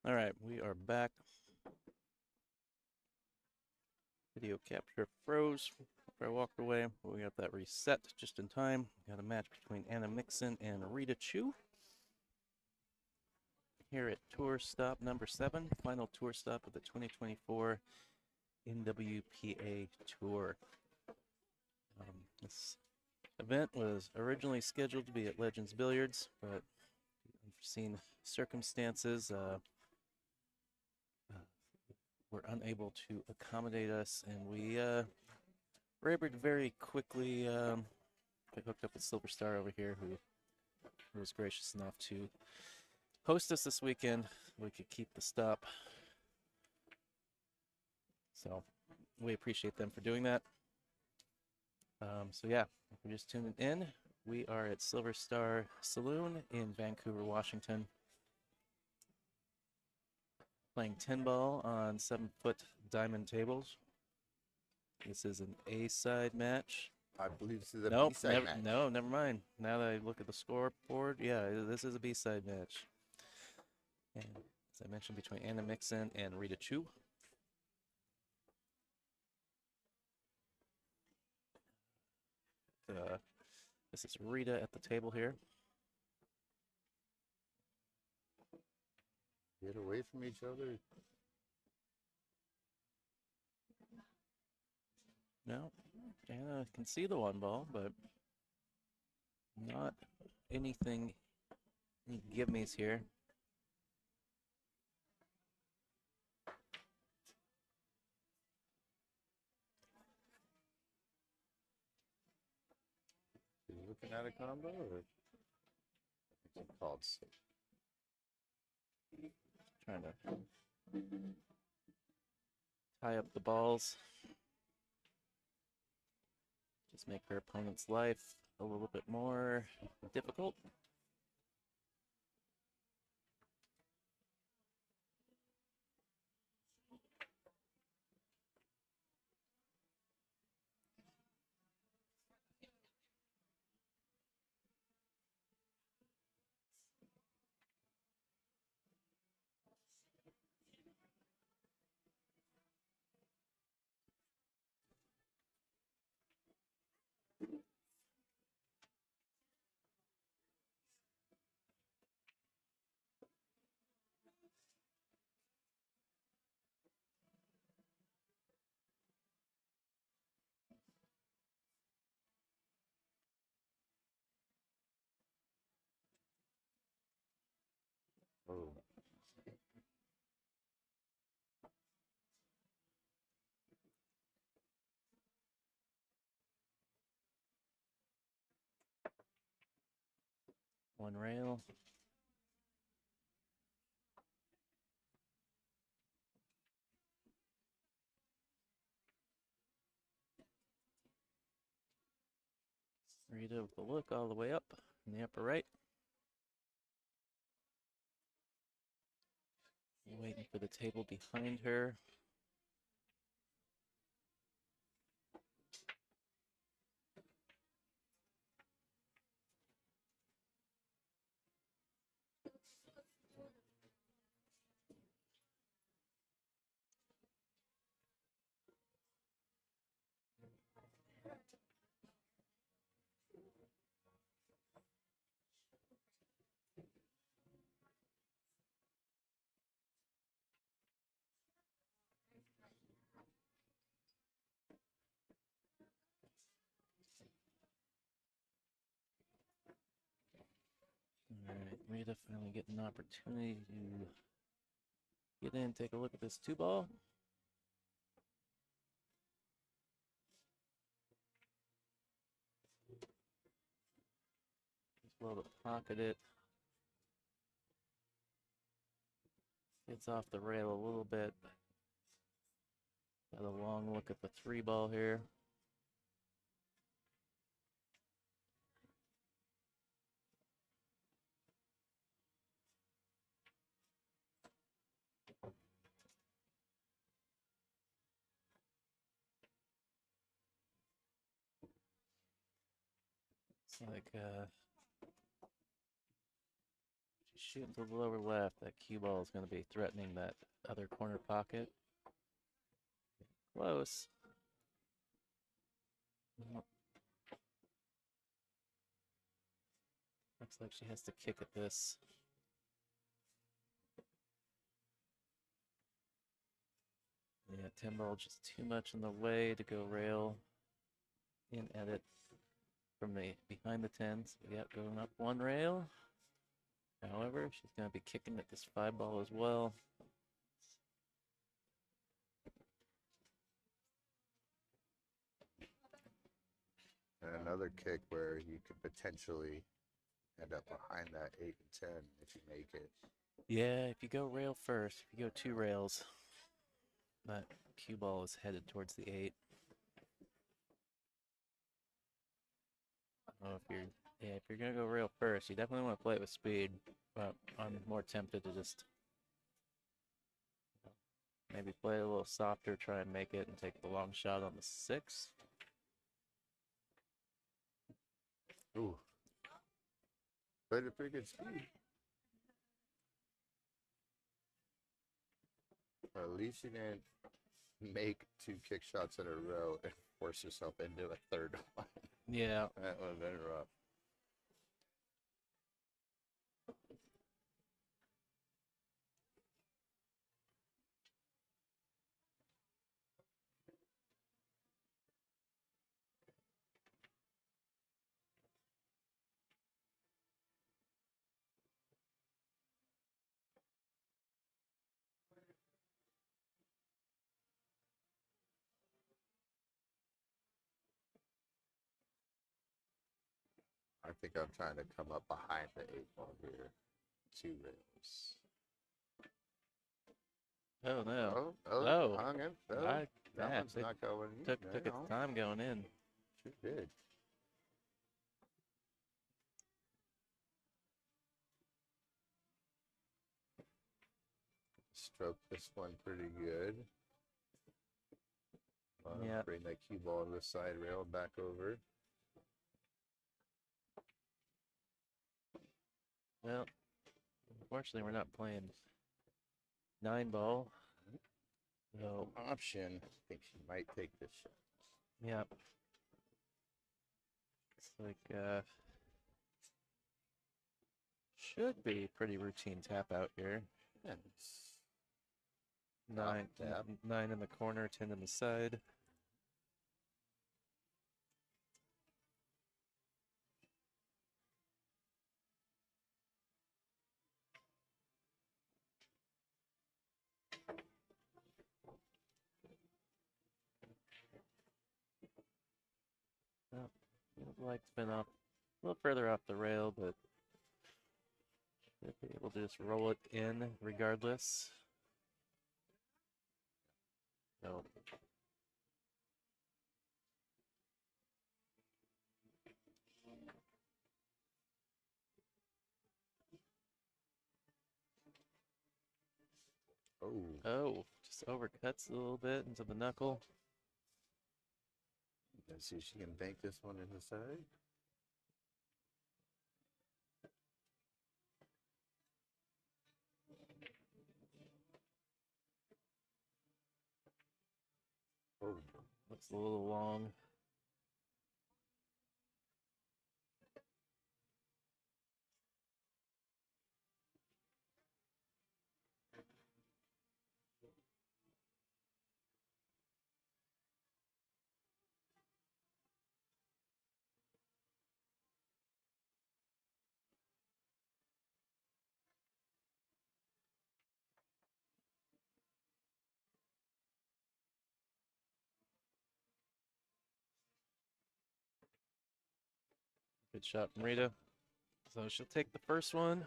All right, we are back. Video capture froze after I walked away, but we got that reset just in time. Got a match between Mixon and Rita Chu here at tour stop number 7, final tour stop of the 2024 NWPA Tour. This event was originally scheduled to be at Legends Billiards, but unforeseen circumstances were unable to accommodate us, and we were able to very quickly get hooked up with Silver Star over here, who was gracious enough to host us this weekend. We could keep the stop, so we appreciate them for doing that. So yeah, if you're just tuning in, we are at Silver Star Saloon in Vancouver, Washington, playing 10 ball on 7-foot diamond tables. This is an A-side match. I believe this is a Nope, B-side match. no, never mind. Now that I look at the scoreboard, yeah, this is a B-side match. And as I mentioned, between Mixon and Rita Chu. This is Rita at the table here. Get away from each other. No, Anna can see the 1 ball, but not anything, any give-me's here. Are you looking at a combo or it's called safe? Trying to tie up the balls. Just make her opponent's life a little bit more difficult. Oh. One rail. Rita with the look all the way up in the upper right. Waiting for the table behind her. All right, Rita finally getting an opportunity to get in, take a look at this 2 ball. As well to pocket it. Gets off the rail a little bit. Got a long look at the 3 ball here. It's like shooting to the lower left. That cue ball is going to be threatening that other corner pocket. Close. Well, looks like she has to kick at this. Yeah, 10 ball just too much in the way to go rail in at it from the behind the 10s. Yeah, going up one rail. However, she's going to be kicking at this 5 ball as well. And another kick where you could potentially end up behind that 8 and 10 if you make it. Yeah, if you go rail first, if you go 2 rails, that cue ball is headed towards the 8. Oh, if you're gonna go rail first, you definitely want to play it with speed. But I'm more tempted to just maybe play it a little softer, try and make it, and take the long shot on the 6. Ooh. Played a pretty good speed. Or at least you didn't make 2 kick shots in a row and force yourself into a third one. Yeah. That would have been rough. I think I'm trying to come up behind the 8 ball here. 2 rails. Oh no. Oh, hung in. Oh, that yeah, one's not going in. Took its time going in. Sure did. Stroke this one pretty good. Yeah. Bring that cue ball to the side rail and back over. Well, unfortunately, we're not playing 9 ball. So, Option. I think she might take this shot. yeah. It's like, should be pretty routine tap out here. Yeah, 9, tap. 9 in the corner, 10 in the side. Oh, feels like it's been off a little further off the rail, but should be able to just roll it in regardless. So, Oh, just overcuts a little bit into the knuckle. let's see if she can bank this one in the side. Oh, Looks a little long. Good shot from Rita. So she'll take the first one.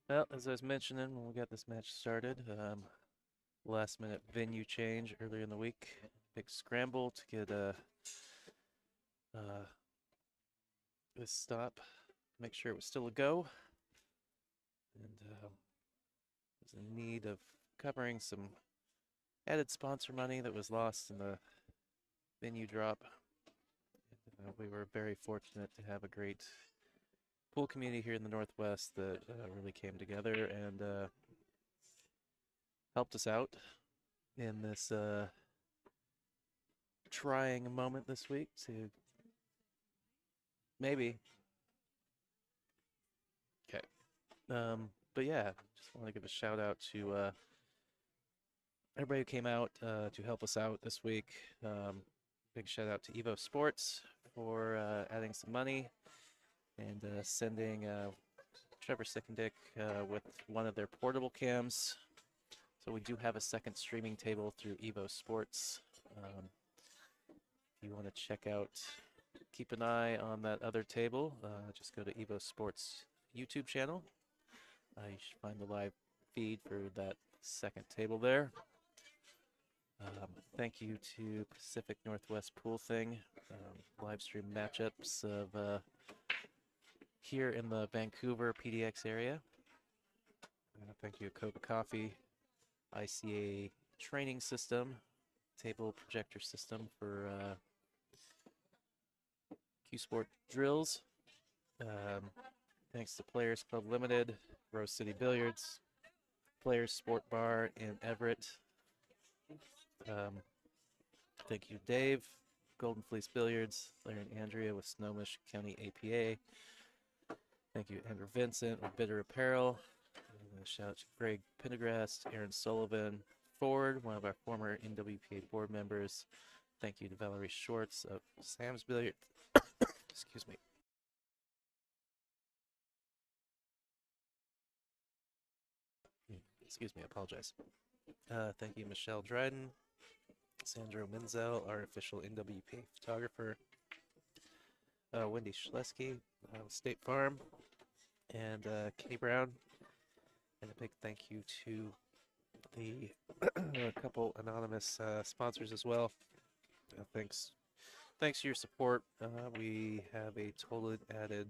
Well, as I was mentioning when we got this match started, last minute venue change earlier in the week. Big scramble to get this stop, make sure it was still a go. And was in need of covering some added sponsor money that was lost in the venue drop. We were very fortunate to have a great pool community here in the Northwest that really came together and helped us out in this trying moment this week to maybe. Okay. But yeah, just want to give a shout out to everybody who came out to help us out this week. Big shout out to Evo Sports for adding some money and sending Trevor Sickendick with one of their portable cams. So we do have a second streaming table through Evo Sports. If you want to check out, keep an eye on that other table, just go to Evo Sports YouTube channel. You should find the live feed for that second table there. Thank you to Pacific Northwest Pool Thing, live stream matchups of here in the Vancouver PDX area. Thank you to Coca Coffee, ICA training system, table projector system for Q Sport drills. Thanks to Players Club Limited, Rose City Billiards, Players Sport Bar in Everett. Thank you, Dave, Golden Fleece Billiards, Larry and Andrea with Snohomish County APA. Thank you, Andrew Vincent with Bitter Apparel. And a shout out to Greg Pendergrast, Aaron Sullivan, Ford, one of our former NWPA board members. Thank you to Valerie Shorts of Sam's Billiard. Excuse me. Excuse me, I apologize. Thank you, Michelle Dryden, Sandro Menzel, our official NWPA photographer, Wendy Schlesky, State Farm, and Kenny Brown. And a big thank you to the a couple anonymous sponsors as well. Thanks to your support. We have a total added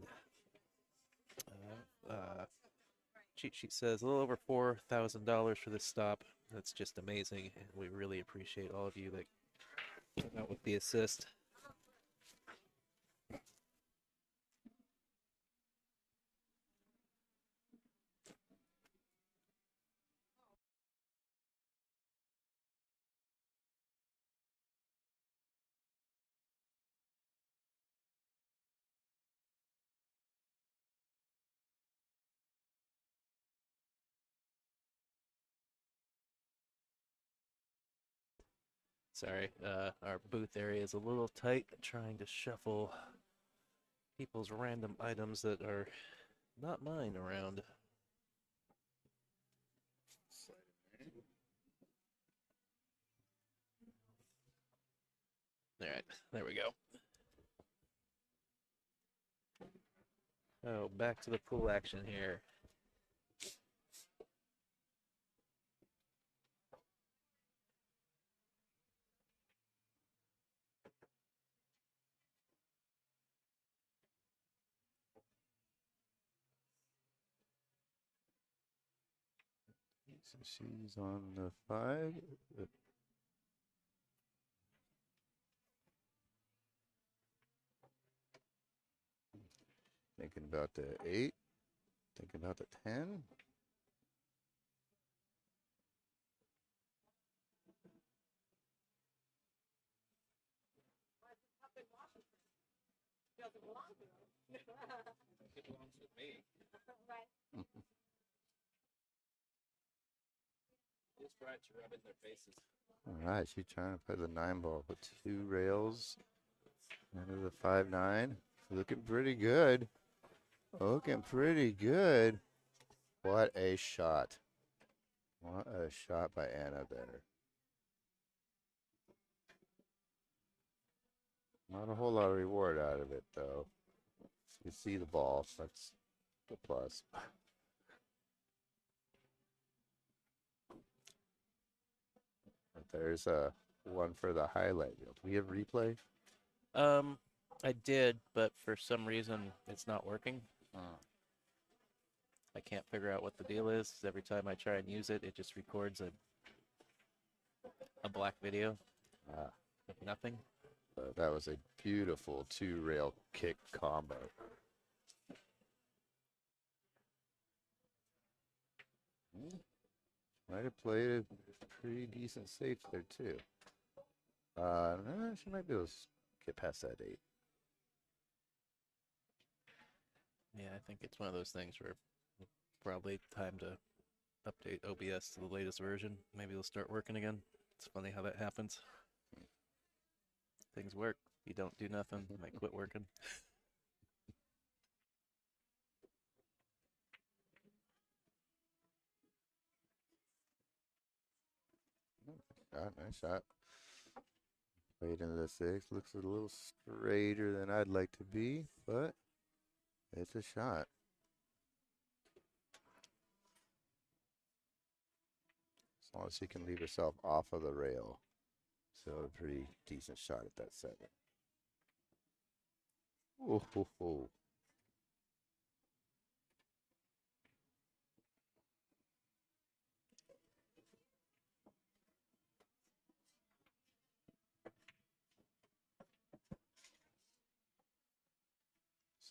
cheat sheet says a little over $4,000 for this stop. That's just amazing, and we really appreciate all of you that came out with the assist. Sorry, our booth area is a little tight, trying to shuffle people's random items that are not mine around. All right, there we go. Oh, back to the pool action here. So she's on the 5. Thinking about the 8. Thinking about the 10. It belongs with me. Just try to rub it in their faces. All right, she's trying to play the 9 ball with 2 rails into the 5-9. Looking pretty good. Looking pretty good. What a shot. What a shot by Anna there. Not a whole lot of reward out of it, though. You see the ball. That's the plus. But there's a one for the highlight reel. Do we have replay? I did, but for some reason it's not working. I can't figure out what the deal is. 'Cause every time I try and use it, it just records a a black video Ah, with nothing. that was a beautiful 2-rail kick combo. Might have played a pretty decent safe there too. She might be able to get past that 8. Yeah, I think it's one of those things where probably time to update OBS to the latest version. Maybe it'll start working again. It's funny how that happens. Things work. You don't do nothing, they quit working. Nice shot. Played into the 6. Looks a little straighter than I'd like to be, but it's a shot. As long as she can leave herself off of the rail. So a pretty decent shot at that 7. Oh, ho, ho.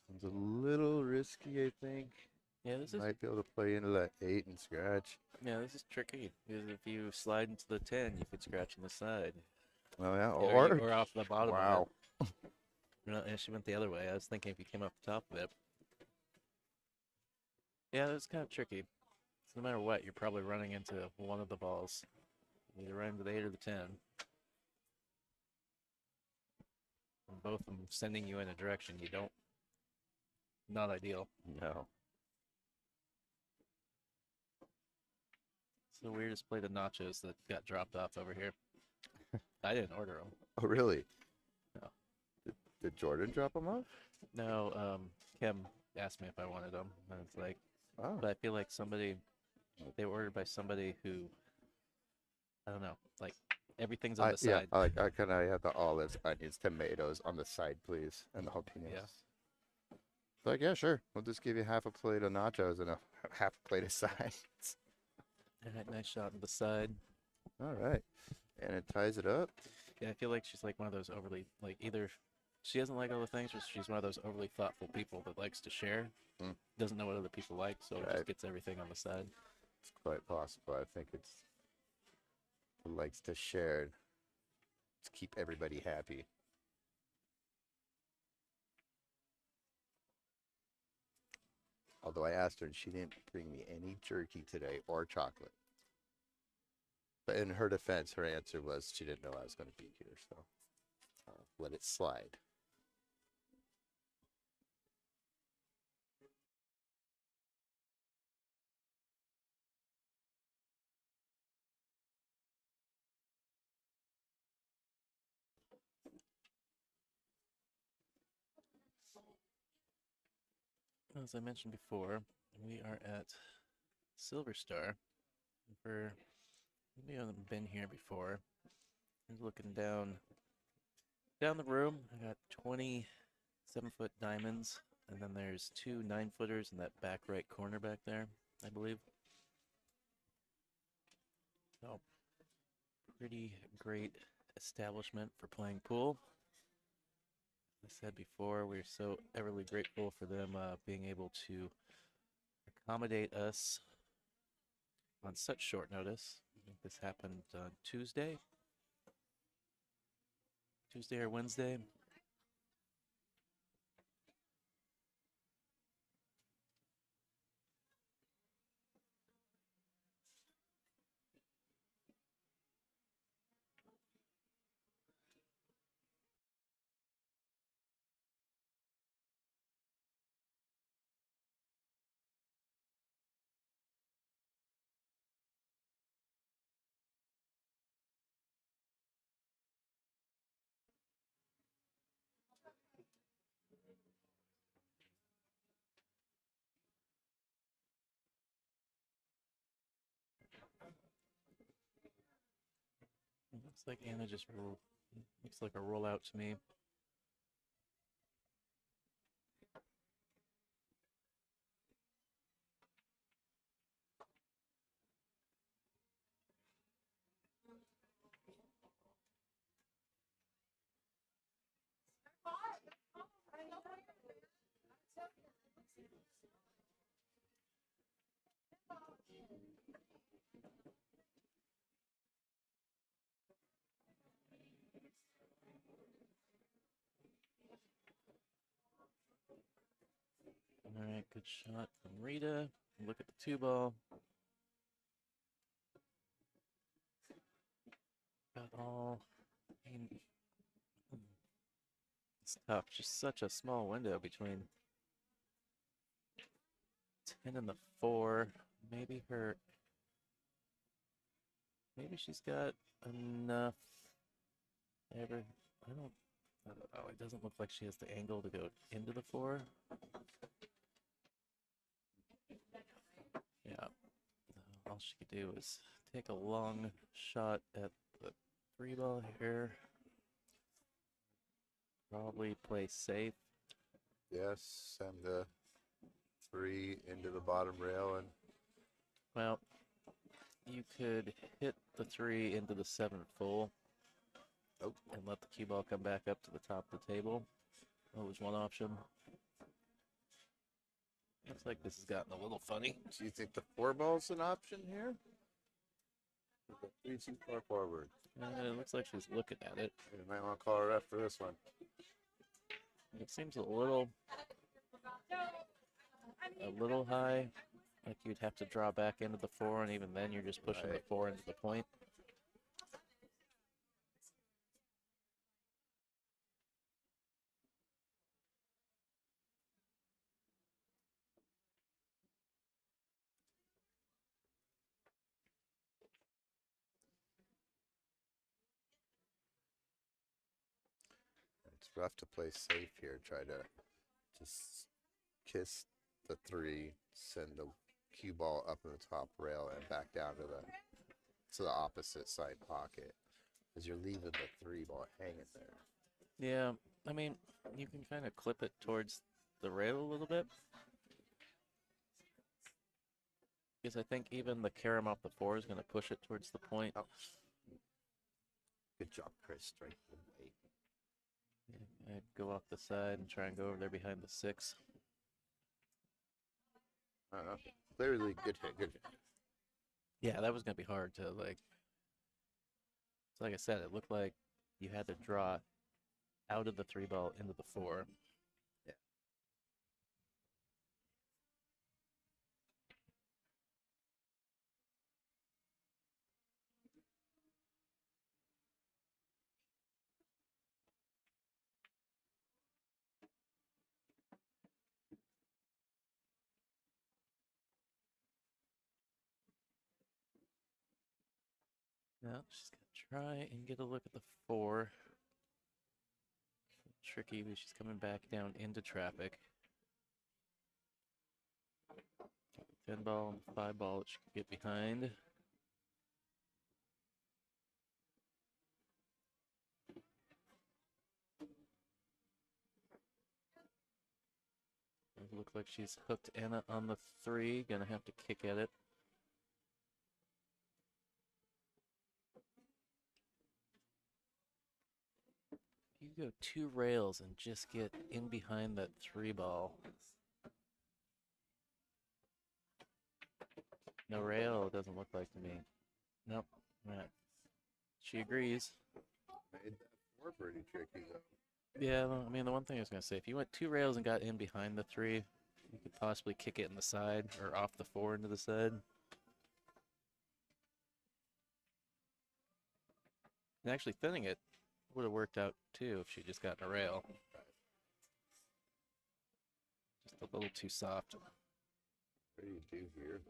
Sounds a little risky, I think. Yeah, this is Might be able to play into that 8 and scratch. this is tricky because if you slide into the 10, you could scratch on the side. Oh, yeah. Or off the bottom wow. of it. No, and she went the other way. I was thinking if you came off the top of it. Yeah, that's kind of tricky. So no matter what, you're probably running into one of the balls. Either run into the 8 or the 10. And both of them sending you in a direction you don't. Not ideal. No. It's the weirdest plate of nachos that got dropped off over here. I didn't order them. Oh, really? No. Did Jordan drop them off? No, Kim asked me if I wanted them. And it's like, Oh. but I feel like they were ordered by somebody who, I don't know, like everything's on the side. Yeah, I kind of have the olives, onions, tomatoes on the side, please, and the jalapenos. Yeah. Like, yeah, sure. We'll just give you half a plate of nachos and a half a plate of sides. All right, nice shot on the side. All right. And it ties it up. Yeah, I feel like she's like one of those overly, like either she doesn't like all the things, or she's one of those overly thoughtful people that likes to share. Doesn't know what other people like, so just gets everything on the side. It's quite possible. I think it likes to share to keep everybody happy. Although I asked her and she didn't bring me any jerky today or chocolate. But in her defense, her answer was she didn't know I was going to be here, so let it slide. As I mentioned before, we are at Silver Star. For we haven't been here before. I'm looking down the room. I got 20 7-foot diamonds, and then there's 2 9-footers in that back right corner back there, I believe. So, pretty great establishment for playing pool. As I said before, we're so everly grateful for them being able to accommodate us on such short notice. I think this happened on Tuesday or Wednesday. It looks like Anna just looks like a rollout to me. All right, good shot from Rita. Look at the 2 ball. Got all. It's tough. Just such a small window between 10 and the 4. Maybe she's got enough. I don't know. It doesn't look like she has the angle to go into the 4. Yeah. All she could do is take a long shot at the 3 ball here. Probably play safe. Yes, send the 3 into the bottom rail and Well, you could hit the 3 into the 7 full. Oh. And let the cue ball come back up to the top of the table. That was one option. Looks like this has gotten a little funny. do you think the 4 ball's an option here? The 3 too far forward. It looks like she's looking at it. You might want to call her ref for this one. It seems a little high. Like you'd have to draw back into the 4, and even then you're just pushing the Right. 4 into the point. It's rough to play safe here. Try to just kiss the 3, send the cue ball up in the top rail and back down to the opposite side pocket, because you're leaving the 3 ball hanging there. Yeah, I mean, you can kind of clip it towards the rail a little bit. Because I think even the carom off the 4 is going to push it towards the point. Oh. Good job, Chris. Strike the 8. Yeah, I'd go off the side and try and go over there behind the 6. Clearly, good hit. Good hit. Yeah, that was going to be hard to, like... So like I said, it looked like you had to draw out of the 3 ball into the 4. Yeah. Now she's going to try and get a look at the 4. Tricky, but she's coming back down into traffic. 10 ball and 5 ball that she could get behind. It looks like she's hooked Anna on the 3. Gonna have to kick at it. You go 2 rails and just get in behind that 3 ball. No rail, it doesn't look like to me. Nope. Right. She agrees. Made that 4 pretty tricky, though. Yeah, well, I mean, the one thing I was going to say, if you went 2 rails and got in behind the 3, you could possibly kick it in the side or off the 4 into the side. And actually thinning it would have worked out too if she just got in a rail. Just a little too soft. What do you do here?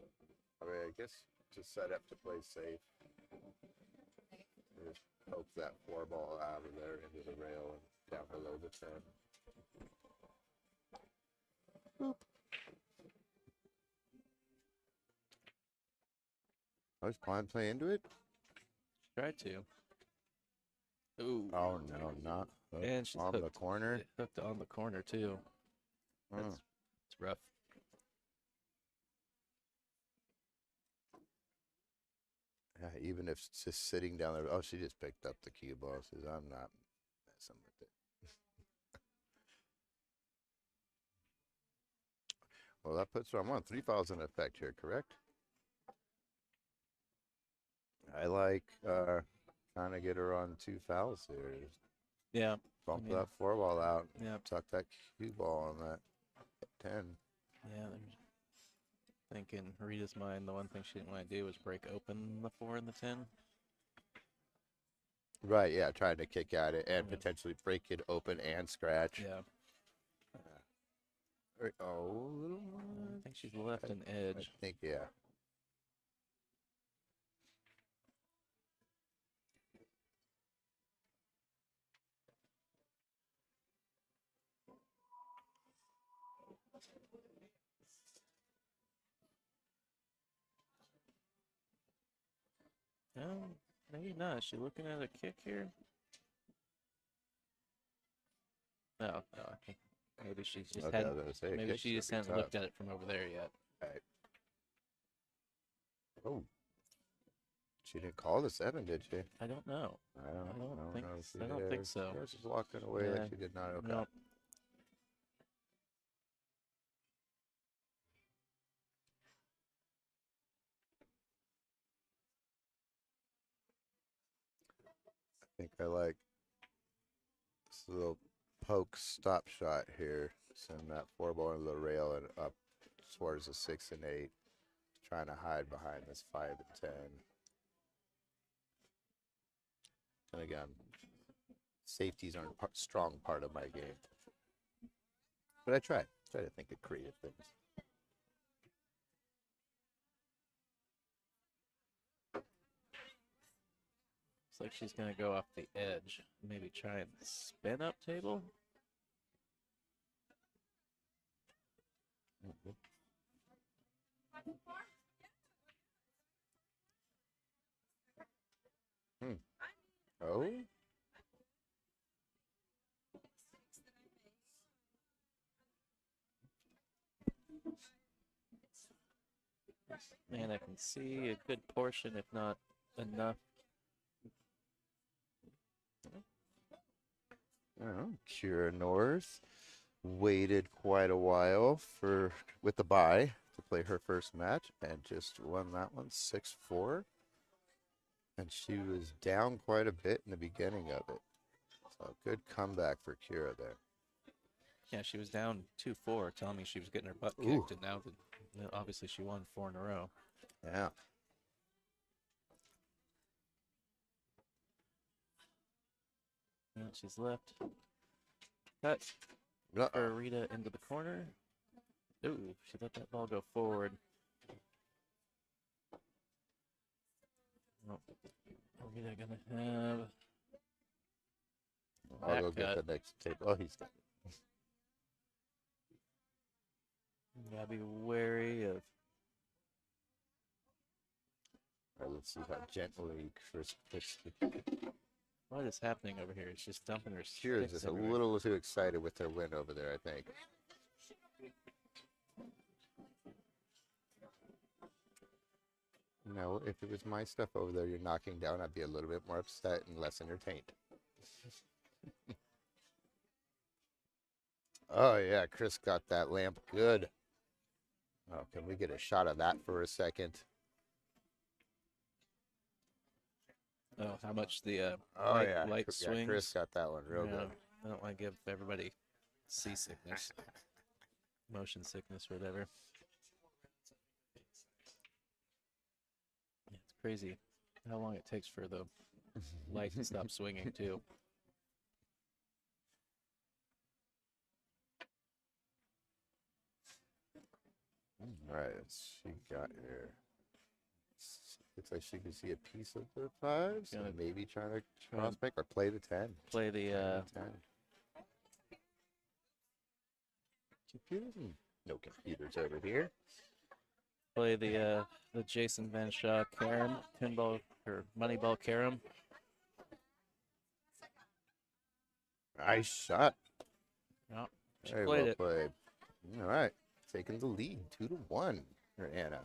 I mean, I guess just set up to play safe. Just poke that 4 ball out of there into the rail and down below the 10. Boop. I was trying to play into it. Tried to. Ooh. Oh no, not hooked And she's on hooked. the corner. Hooked on the corner too. Oh. It's rough. Yeah, even if it's just sitting down there. Oh, she just picked up the cue ball. Says, I'm not messing with it. Well, that puts her on 1. 3 fouls in effect here, correct? I like trying to get her on 2 fouls here. Yeah. Bump I mean, that 4 ball out. Yeah. Tuck that cue ball on that 10. Yeah, I think in Rita's mind, the one thing she didn't want to do was break open the 4 and the 10. Right, yeah, trying to kick at it and Yeah. potentially break it open and scratch. Yeah, Oh, a little more. I think she's left an edge. I think, yeah. No, maybe not. Is she looking at a kick here? No, no. I think maybe she's just Okay, I hadn't. was gonna say, Maybe kicks she would just be hadn't tough. looked at it from over there yet. Right. Oh. She didn't call the 7, did she? I don't know. I don't think know if s- she I don't think did. so. Yeah, she's walking away Yeah, like she did not. Okay. Nope. I think I like this little poke stop shot here. Send that 4 ball into the rail and up towards the 6 and 8. Trying to hide behind this 5 and 10. And again, safeties aren't a strong part of my game. But I try to think of creative things. Looks like she's gonna go off the edge. Maybe try and spin up table. Oh? And I can see a good portion, if not enough. Oh, Kira North waited quite a while with the bye to play her first match and just won that one 6-4. And she was down quite a bit in the beginning of it. So good comeback for Kira there. Yeah, she was down 2-4, telling me she was getting her butt kicked, Ooh. and now obviously she won 4 in a row. Yeah. And she's left. Cut for Rita into the corner. Ooh, she let that ball go forward. Oh, Rita gonna have. I'll go back get cut. the next tape. Oh, he's got it. You gotta be wary of. All right, let's see how gently Chris puts the What is happening over here? It's just dumping her Kira's sticks just a everywhere. little too excited with her win over there, I think. No, if it was my stuff over there you're knocking down, I'd be a little bit more upset and less entertained. Oh, yeah, Chris got that lamp good. Oh, can we get a shot of that for a second? Oh, how much the Oh, light, yeah. light Yeah, swings. Chris got that one real Yeah, good. I don't want to give everybody seasickness, motion sickness, or whatever. Yeah, it's crazy how long it takes for the light to stop swinging, too. All right, what's she got here? Looks like she can see a piece of the 5, so Gonna maybe trying to try cross back or play the 10. Play the 10. Computers? No computers over here. the Jason Van Shaw carom, pinball or moneyball carom. Nice shot. Yeah, she Very played well it. played. All right, taking the lead 2-1 for Anna.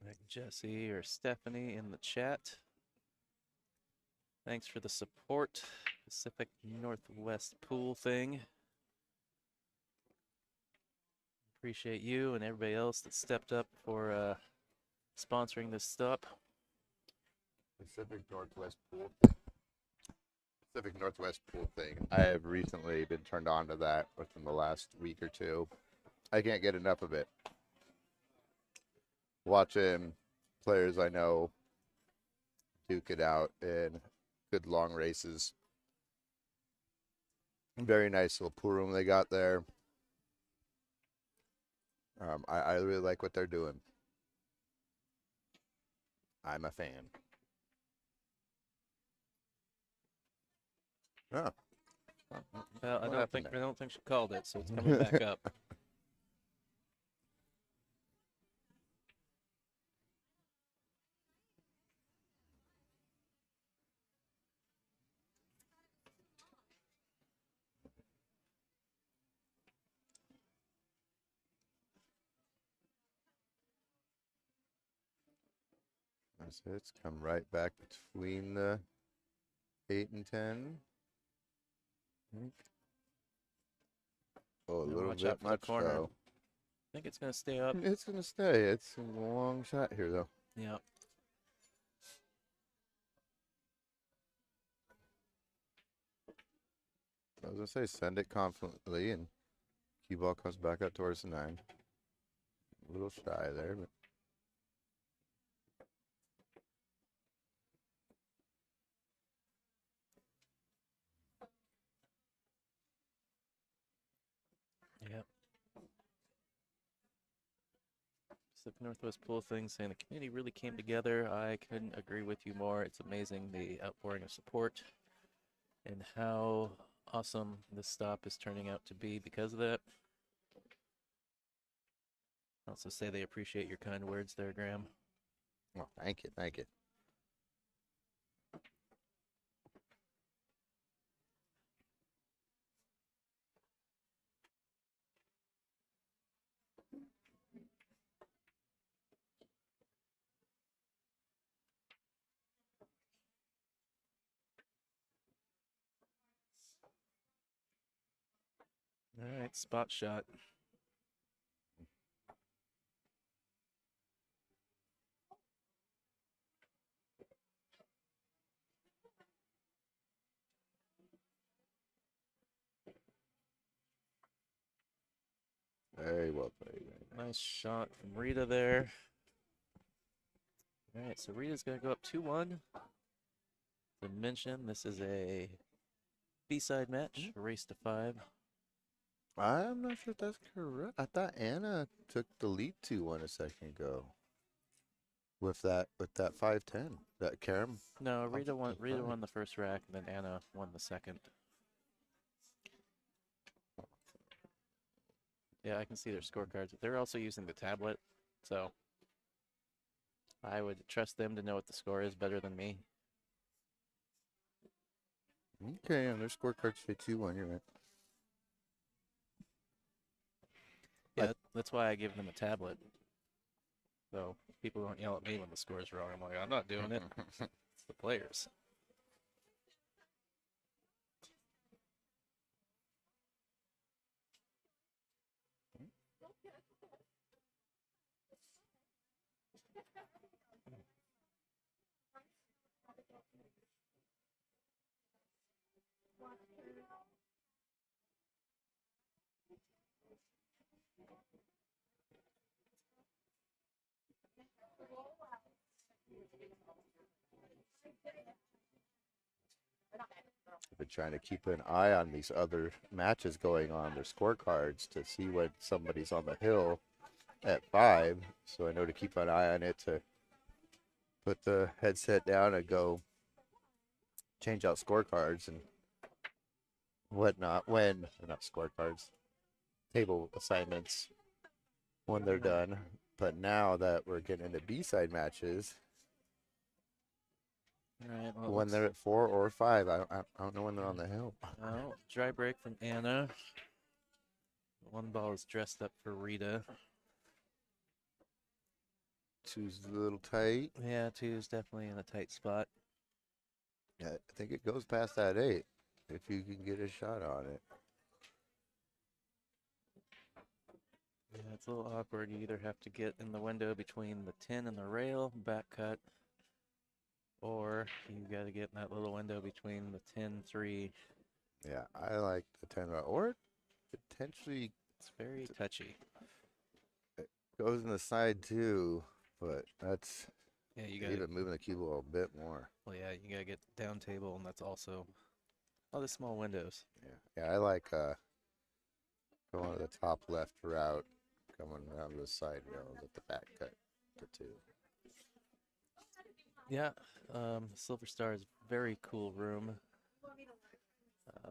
Like Jesse or Stephanie in the chat. Thanks for the support. Pacific Northwest pool thing. Appreciate you and everybody else that stepped up for sponsoring this stop. Pacific Northwest pool thing. I have recently been turned on to that within the last week or two. I can't get enough of it. Watching players I know duke it out in good long races. Very nice little pool room they got there. I really like what they're doing. I'm a fan. Oh. Well, I What don't happened think she called it, so it's coming back up. So it's come right back between the 8 and 10. Oh, a Yeah, little watch out bit for the much corner. though. I think it's gonna stay up. It's gonna stay. It's a long shot here though. Yeah. I was gonna say send it confidently, and cue ball comes back up towards the 9. A little shy there, but Yep. Pacific Northwest Pool thing saying the community really came together. I couldn't agree with you more. It's amazing the outpouring of support and how awesome this stop is turning out to be because of that. I also say they appreciate your kind words there, Graham. well, thank you, thank you. All right, spot shot. Very well played. Very nice. Nice shot from Rita there. All right, so Rita's going to go up 2-1. To mention, this is a B-side match, a race to 5. I'm not sure if that's correct. I thought Anna took the lead 2-1 a second ago. With that 5-10, that Karam. No, Rita the won five. the first rack, and then Anna won the second. Yeah, I can see their scorecards. They're also using the tablet, so I would trust them to know what the score is better than me. Okay, and their scorecards say 2-1. You're right. Yeah, that's why I give them a tablet. So people don't yell at me when the score is wrong. I'm like, I'm not doing it. It's the players. I've been trying to keep an eye on these other matches going on, their scorecards, to see when somebody's on the hill at 5. So I know to keep an eye on it, to put the headset down and go change out scorecards and whatnot when, or not scorecards, table assignments when they're done. But now that we're getting into B-side matches, All right. Well, when they're at 4 or 5, I don't know when they're on the hill. oh, dry break from Anna. One ball is dressed up for Rita. 2's a little tight. Yeah, 2 is definitely in a tight spot. Yeah, I think it goes past that 8 if you can get a shot on it. Yeah, it's a little awkward. You either have to get in the window between the tin and the rail, back cut, or you got to get in that little window between the tin 3. Yeah, I like the 10 rod, or potentially It's very touchy. goes in the side too, but that's Yeah, you got to, even moving the cube a little bit more. well, yeah, you got to get down table, and that's also all the small windows. Yeah, I like going to the top left route, coming around the side rails at the back cut to 2. Yeah, Silver Star is a very cool room. Uh,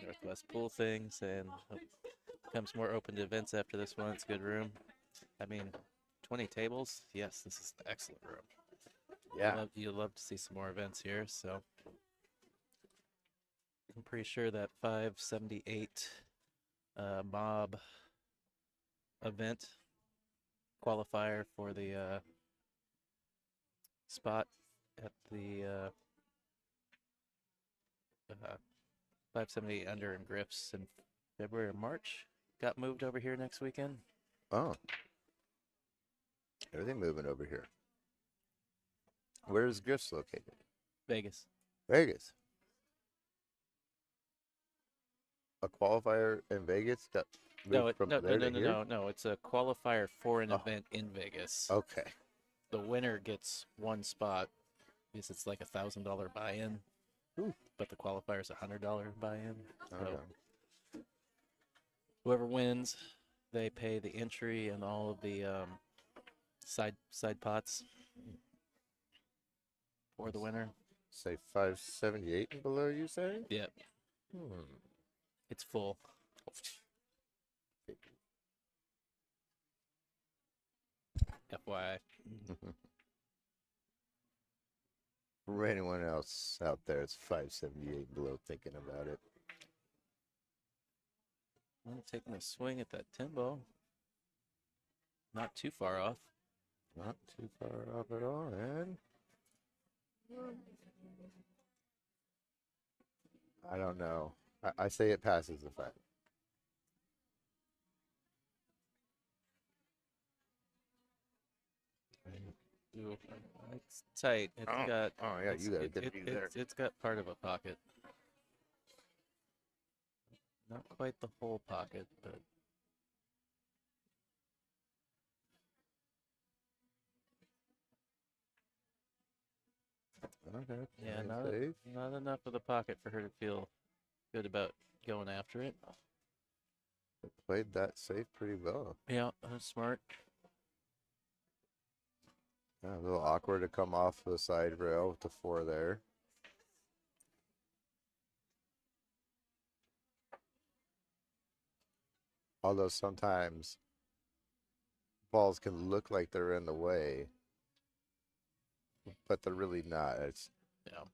Northwest Pool things, and becomes more open to events after this one. It's a good room. I mean, 20 tables. Yes, this is an excellent room. Yeah. You'd love to see some more events here. So I'm pretty sure that 578 mob event qualifier for the spot at the 578 under in Griffs in February or March got moved over here next weekend. Oh. Everything moving over here. Where is Griff's located? Vegas. Vegas. A qualifier in Vegas got moved from there to here? No. It's a qualifier for an Oh. event in Vegas. Okay. The winner gets one spot because it's like $1,000 buy-in. Ooh. But the qualifier is $100 buy-in. So Okay. whoever wins, they pay the entry and all of the side pots for the winner. Say 578 and below, you say? Yep, it's full. FYI. For anyone else out there, it's 578 and below thinking about it. I'm taking a swing at that 10 ball. Not too far off. Not too far off at all, and I don't know. I say it passes the 5. Ooh, it's tight. It's got. Oh yeah, it's, you got a it, good it, view there. it's got part of a pocket. Not quite the whole pocket, but Okay. yeah, safe. not enough of the pocket for her to feel good about going after it. It played that safe pretty well. Yeah, smart. Yeah, a little awkward to come off the side rail with the 4 there. Although sometimes balls can look like they're in the way, but they're really not. It's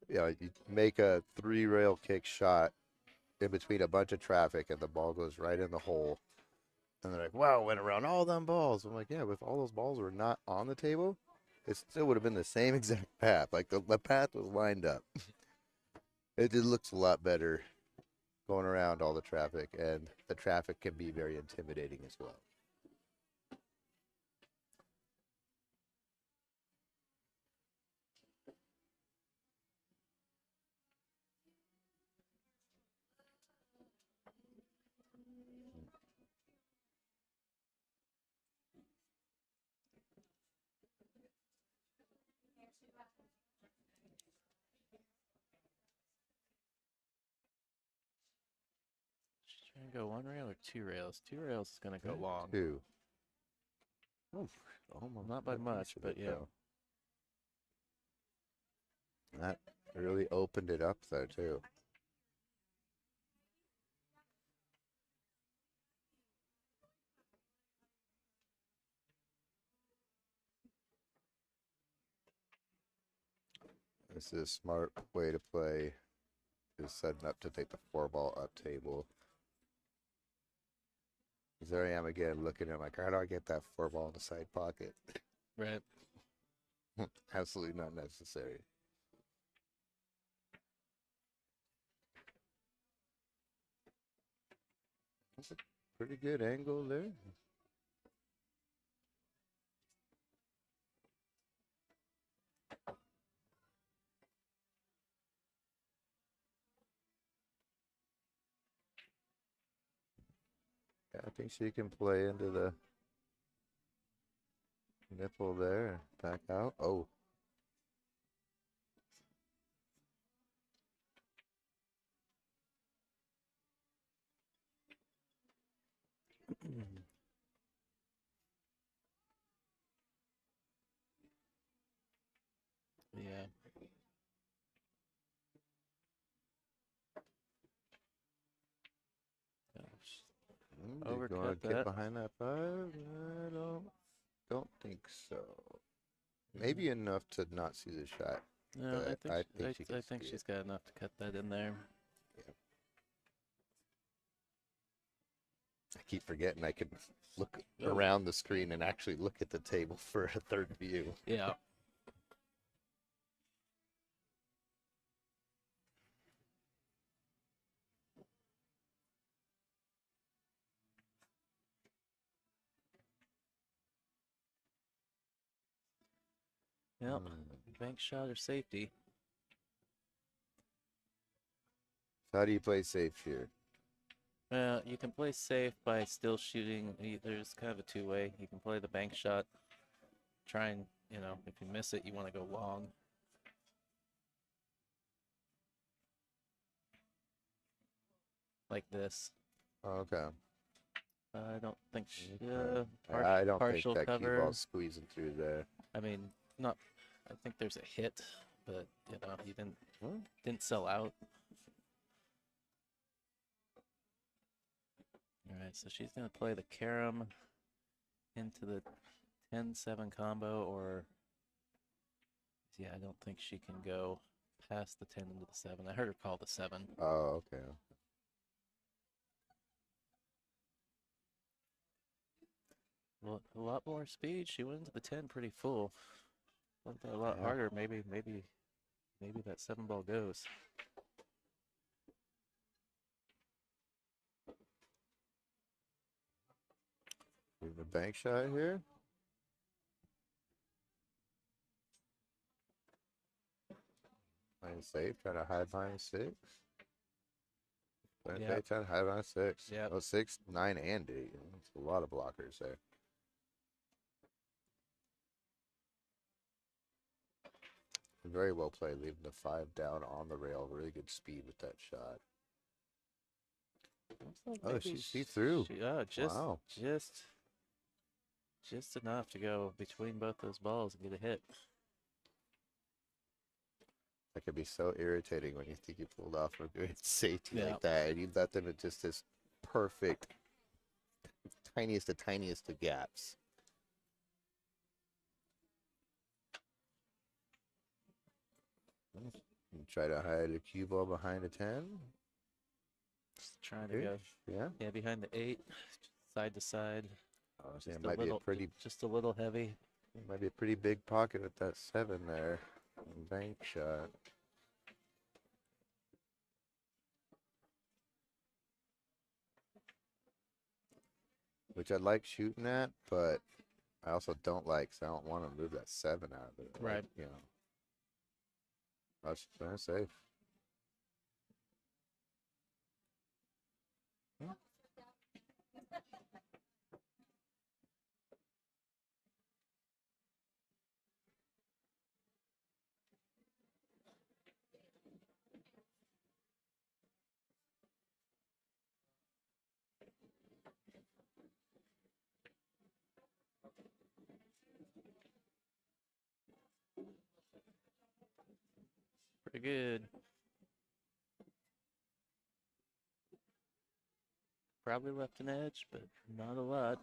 you make a 3 rail kick shot in between a bunch of traffic and the ball goes right in the hole. And they're like, wow, went around all them balls. I'm like, yeah, if all those balls were not on the table, it still would have been the same exact path. Like the path was lined up. It just looks a lot better going around all the traffic, and the traffic can be very intimidating as well. She's trying to go 1 rail or 2 rails? 2 rails is going to go long. 2. Oof, almost Not by a piece much, of but it, yeah. though. That really opened it up, though, too. This is a smart way to play, is setting up to take the 4 ball up table. Because there I am again looking at like, how do I get that 4 ball in the side pocket? Right. Absolutely not necessary. That's a pretty good angle there. I think she can play into the nipple there. Back out. Oh. Yeah. Gosh. Do you Overcut want to get that. behind that 5? I don't think so. Maybe enough to not see the shot. No, But I think she I can think see she's it. got enough to cut that in there. I keep forgetting I could look Oh. around the screen and actually look at the table for a third view. Yeah. Yep. Bank shot or safety. So how do you play safe here? You can play safe by still shooting. There's kind of a two-way. You can play the bank shot. Try and, if you miss it, you want to go long. Like this. Okay. I don't think I don't think partial that cue cover. ball's squeezing through there. I mean, not. I think there's a hit, but he didn't sell out. All right, so she's gonna play the carom into the 10-7 combo, or yeah, I don't think she can go past the 10 into the 7. I heard her call the 7. Oh, okay. Well, a lot more speed. She went into the 10 pretty full. Went there a lot harder. Maybe that 7 ball goes. We have a bank shot here. Playing safe, trying to hide behind 6. Playing safe, trying to hide behind 6. Yep. Oh, 6, 9, and 8. That's a lot of blockers there. Very well played, leaving the 5 down on the rail. Really good speed with that shot. Oh, she through. Wow. Wow. Just enough to go between both those balls and get a hit. That could be so irritating when you think you pulled off a good safety Yeah. like that, and you let them at just this perfect, tiniest of gaps. And try to hide a cue ball behind a 10. Just trying to go. Yeah. Behind the 8, side to side. Oh, so Just it might be a pretty, just a little heavy. it might be a pretty big pocket with that 7 there. Bank shot. Which I like shooting at, but I also don't like, because I don't want to move that 7 out of it. Right. Like, I was playing safe. Pretty good. Probably left an edge, but not a lot.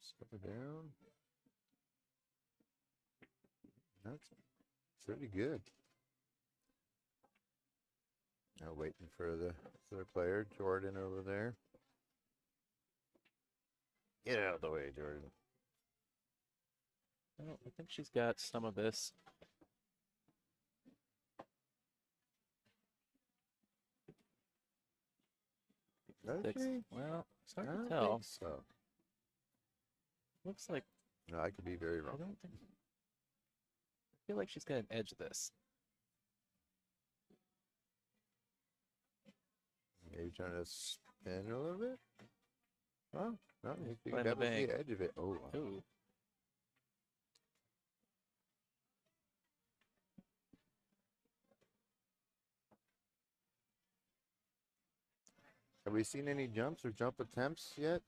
Step it down. That's pretty good. Now waiting for the other player, Jordan, over there. Get out of the way, Jordan. Well, I think she's got some of this. Does Six. she? Well, it's I hard to don't tell. think so. Looks like No, I could be very I wrong. don't think. I feel like she's got an edge of this. Maybe trying to spin a little bit. Oh, no, you can Playing the definitely see bank. the edge of it. Oh, wow. Ooh. Have we seen any jumps or jump attempts yet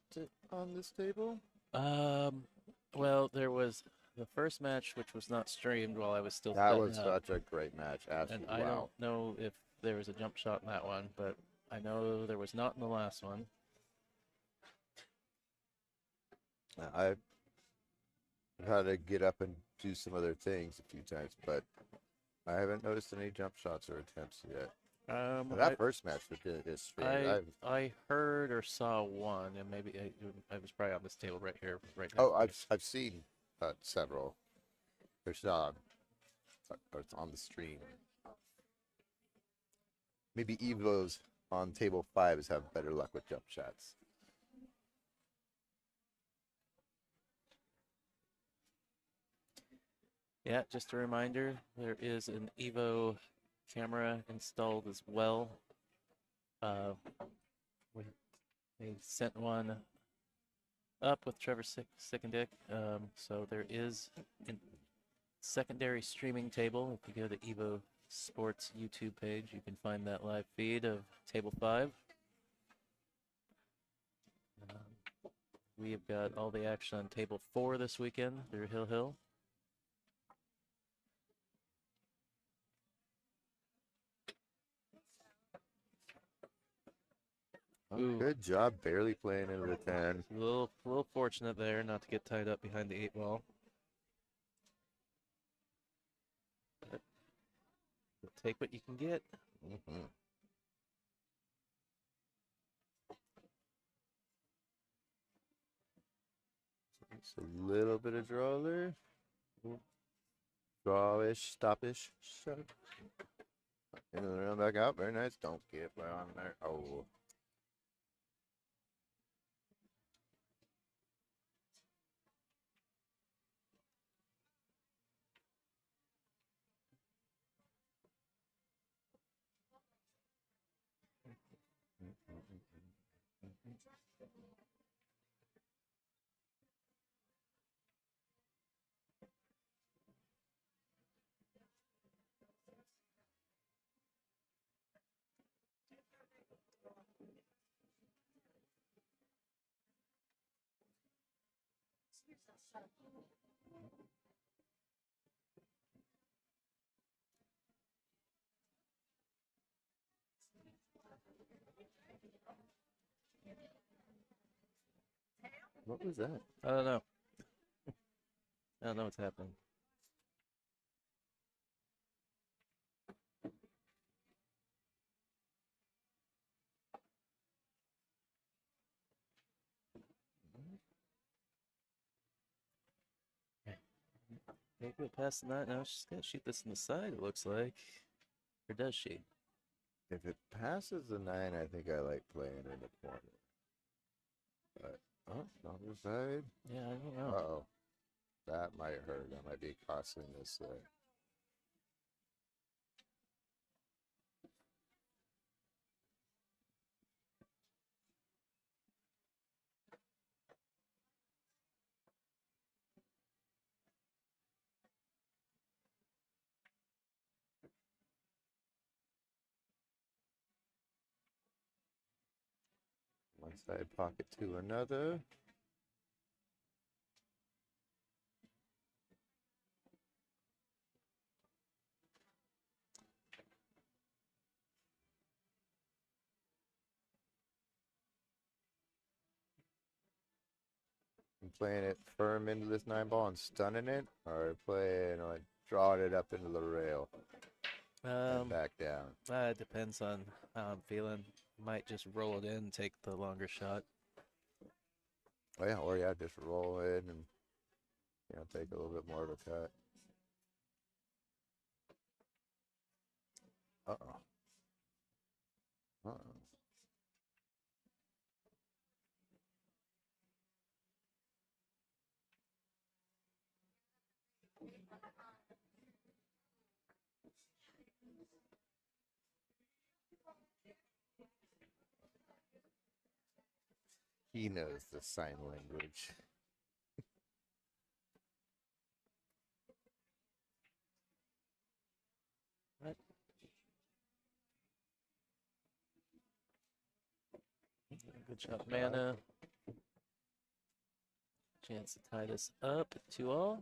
on this table? Well, there was the first match, which was not streamed while I was still That setting was up, such a great match. and Absolutely. I Wow. don't know if there was a jump shot in that one, but I know there was not in the last one. I've had to get up and do some other things a few times, but I haven't noticed any jump shots or attempts yet. That first match was just straight. I heard or saw one, and maybe I was probably on this table right here, right now. Oh, I've seen several. There's it's on the stream. Maybe Evos on table 5s have better luck with jump shots. Yeah, just a reminder, there is an Evo camera installed as well. They sent one up with Trevor Sick and Dick, so there is a secondary streaming table. If you go to Evo Sports YouTube page, you can find that live feed of Table 5. We have got all the action on Table 4 this weekend through Hill Hill. Oh, good job, barely playing into the 10. A little fortunate there not to get tied up behind the 8 ball. But you'll take what you can get. Mm-hmm. It's a little bit of draw there. Drawish, stopish, shove. Into the round back out. Very nice. Don't get right on there. Oh. What was that? I don't know. I don't know what's happening. Maybe we'll pass the 9. No, she's going to shoot this in the side, it looks like. Or does she? If it passes the 9, I think I like playing in the corner. But, oh, other side. Yeah, I don't know. Uh-oh. That might hurt. That might be costing this. One side pocket to another. I'm playing it firm into this 9 ball and stunning it, or playing like drawing it up into the rail and back down. It depends on how I'm feeling. Might just roll it in and take the longer shot. Oh yeah, or yeah, just roll in and Yeah, take a little bit more of a cut. Uh-oh. Uh-oh. He knows the sign language. What? Good shot, mana. Chance to tie this up 2-all.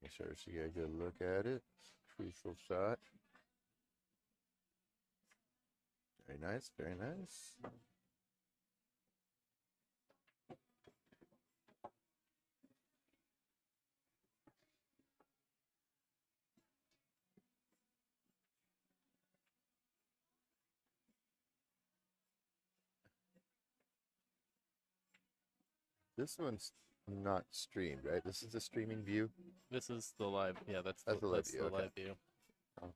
Make sure she get a good look at it. Crucial shot. Very nice, very nice. This one's not streamed, right? This is the streaming view. This is the live. Yeah, that's the live that's view, the okay. live view. Oh.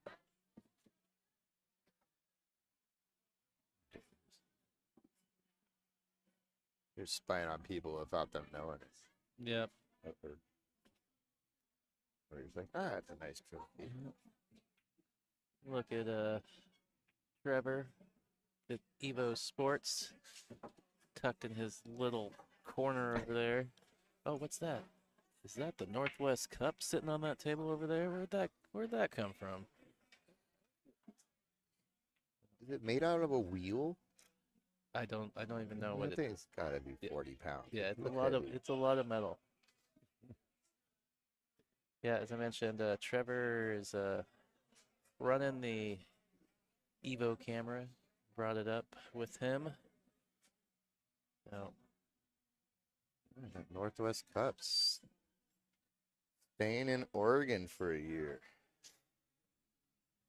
You're spying on people without them knowing it. Yep. Or you're like, ah, that's a nice trophy. Look at Trevor at Evo Sports, tucked in his little corner over there. Oh, what's that? Is that the Northwest Cup sitting on that table over there? Where'd that come from? Is it made out of a wheel? I don't even know I what it. think it's gotta be 40 pounds. Yeah, It looked heavy. it's a lot of metal. Yeah, as I mentioned, Trevor is running the Evo camera. Brought it up with him. So, Northwest Cups. Staying in Oregon for a year.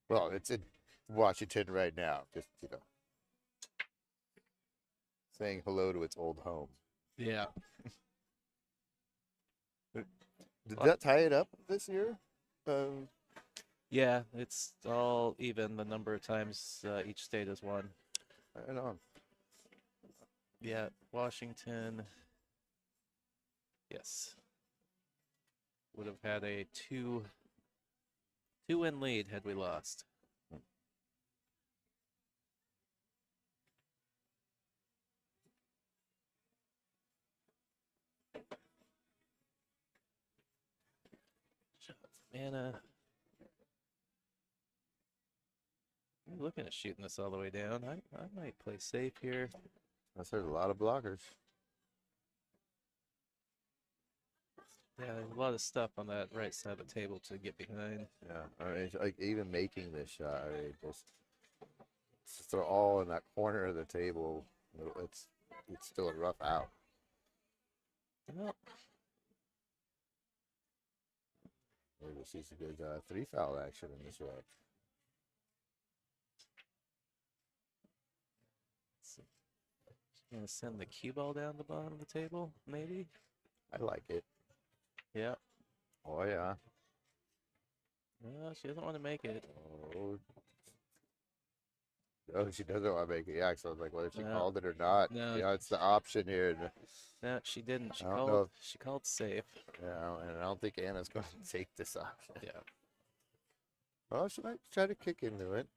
Well, it's in Washington right now. Just, saying hello to its old home. yeah. Did that tie it up this year? Yeah, it's all even the number of times each state has won. Right on. Yeah, Washington. Yes. Would have had a two-win lead had we lost. Mana. I'm looking at shooting this all the way down. I might play safe here. There's a lot of blockers. Yeah, there's a lot of stuff on that right side of the table to get behind. Yeah, I mean, like even making this shot, I mean, just they're all in that corner of the table. It's still a rough out. Well, Maybe we'll see some good 3-foul action in this way. gonna send the cue ball down the bottom of the table, maybe. I like it. Yeah. Oh yeah. No, she doesn't want to make it. Oh. Oh, she doesn't want to make it. Yeah, so I was like, whether she No. called it or not. No. You know, it's the option here. No, she didn't. I don't know She called safe. Yeah, and I don't think Anna's going to take this option. Yeah. Well, she might try to kick into it.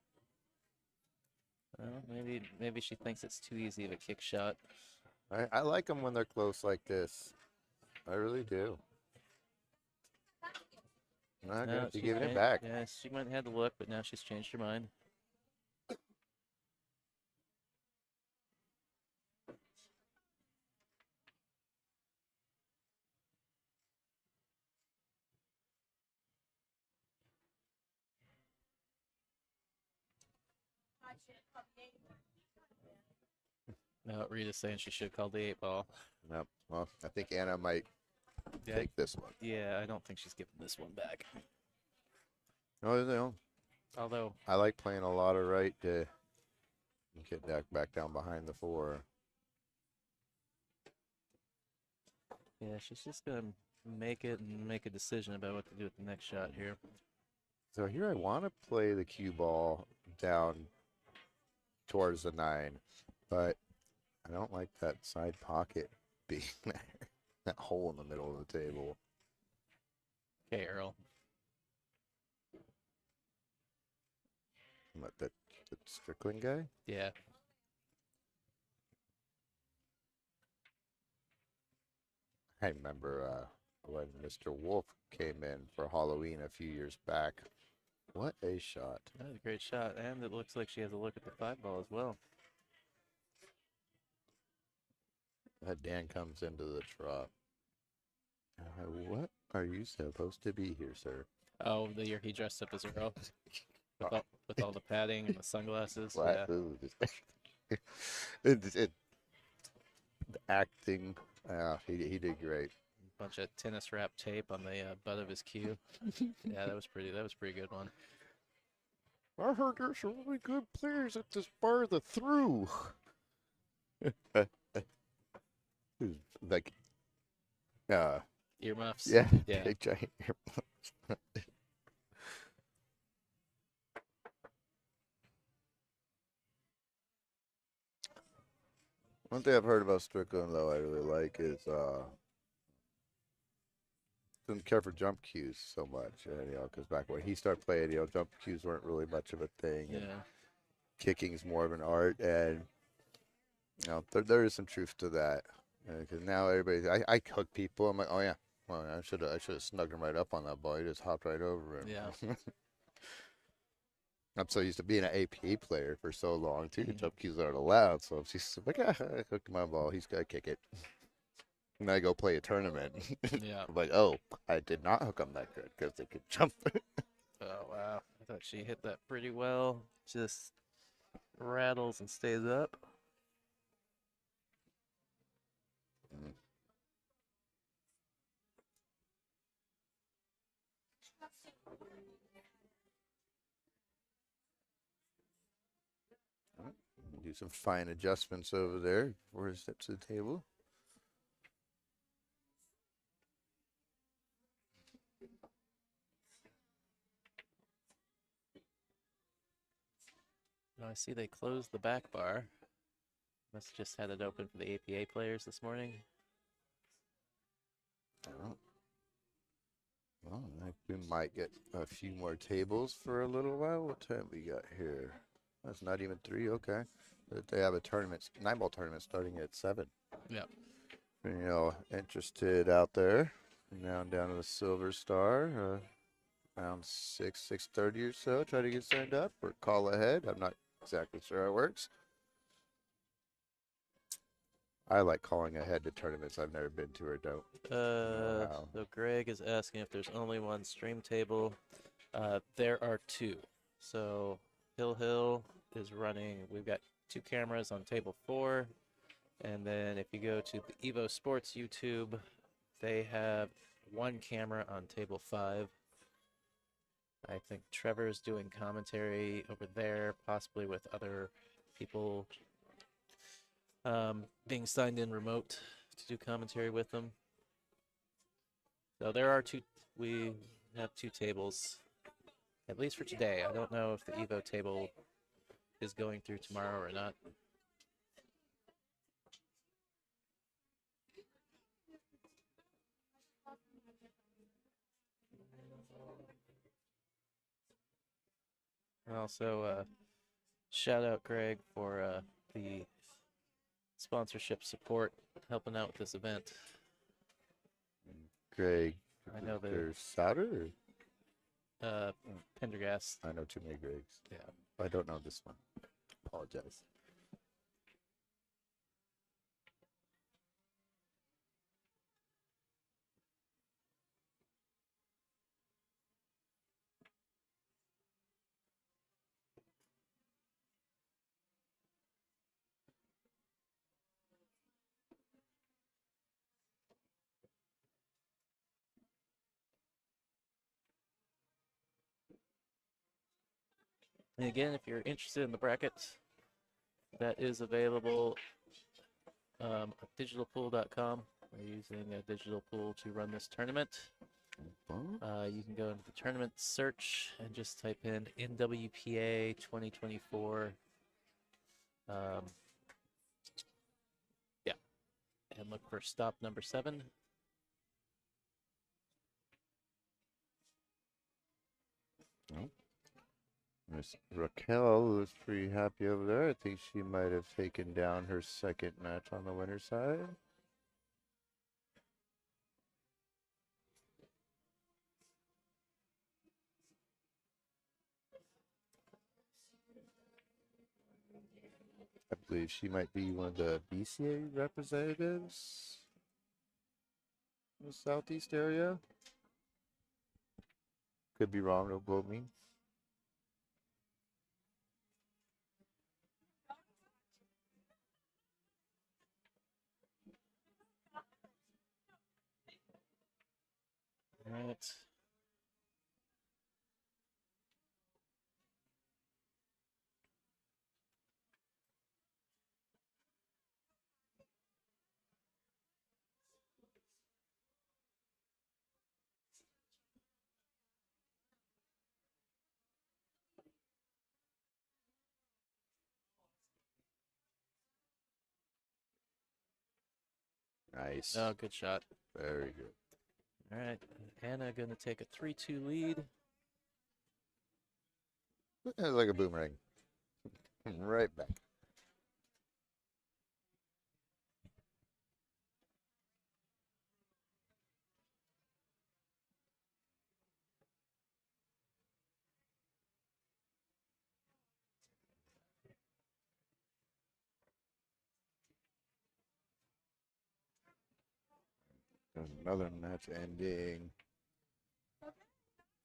Well, maybe she thinks it's too easy of a kick shot. I like them when they're close like this. I really do. Not No, good. You're she's giving it changed- back. Yeah, she might have had to look, but now she's changed her mind. No, Rita's saying she should call the 8-ball. Yep. Well, I think Anna might Yeah, take this one. yeah, I don't think she's giving this one back. No, no. Although, I like playing a lot of right to get back down behind the 4. yeah, she's just gonna make it and make a decision about what to do with the next shot here. So here I want to play the cue ball down towards the 9, but I don't like that side pocket being there. That hole in the middle of the table. Okay, Earl. What, that Strickland guy? Yeah. I remember when Mr. Wolf came in for Halloween a few years back. What a shot. That was a great shot, and it looks like she has a look at the 5 ball as well. That Dan comes into the drop. What are you supposed to be here, sir? Oh, the year he dressed up as Earl with all the padding and the sunglasses. Yeah. The acting, he did great. Bunch of tennis wrap tape on the butt of his cue. Yeah, that was pretty good one. I heard there's some really good players at this bar, the Through. Like, Earmuffs. yeah, Yeah. big giant earmuffs. One thing I've heard about Strickland, though, I really like is didn't care for jump cues so much, because back when he started playing, jump cues weren't really much of a thing. Yeah. And kicking's more of an art, and there is some truth to that. Because now everybody, I hook people. I'm like, oh yeah, well, I should have snugged him right up on that ball. He just hopped right over him. Yeah. I'm so used to being an APA player for so long too. Jump cues aren't allowed, so she's like, I hooked my ball. He's gotta kick it. And I go play a tournament. Yeah. I'm like, oh, I did not hook them that good because they could jump. Oh wow. I thought she hit that pretty well. Just rattles and stays up. Do some fine adjustments over there before he steps to the table. I see they closed the back bar. Must have just had it open for the APA players this morning. Oh. Well, we might get a few more tables for a little while. What time we got here? That's not even 3. Okay. But they have a tournament, 9-ball tournament starting at 7. Yep. Interested out there. Now down to the Silver Star. Around 6:30 or so. Try to get signed up or call ahead. I'm not exactly sure how it works. I like calling ahead to tournaments I've never been to or don't. Wow. So Greg is asking if there's only one stream table. There are 2. So Hill is running. We've got 2 cameras on table 4. And then if you go to the Evo Sports YouTube, they have 1 camera on table 5. I think Trevor's doing commentary over there, possibly with other people being signed in remote to do commentary with them. So there are 2. We have 2 tables, at least for today. I don't know if the Evo table is going through tomorrow or not. And also, shout out Greg for the sponsorship support, helping out with this event. Greg, I know that there's Souter? Pendergast. I know too many Gregs. Yeah. I don't know this one. Apologize. And again, if you're interested in the bracket, that is available at digitalpool.com. We're using a digital pool to run this tournament. You can go into the tournament search and just type in NWPA 2024. Yeah, and look for stop number 7. Miss Raquel was pretty happy over there. I think she might have taken down her second match on the winner's side. I believe she might be one of the BCA representatives in the Southeast area. Could be wrong, don't quote me. All right. Nice. Oh, good shot. Very good. All right. Anna going to take a 3-2 lead. It's like a boomerang. Right back. Another match ending.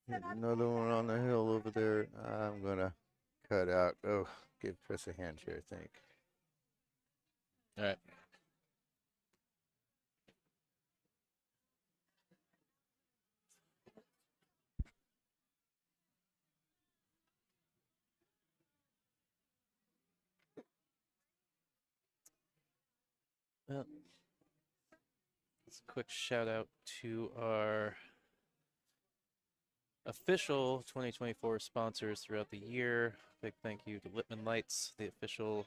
Another one on the hill over there. I'm going to cut out. Oh, give Chris a hand here, I think. All right. Well, let's a quick shout out to our official 2024 sponsors throughout the year. Big thank you to Lippman Lights, the official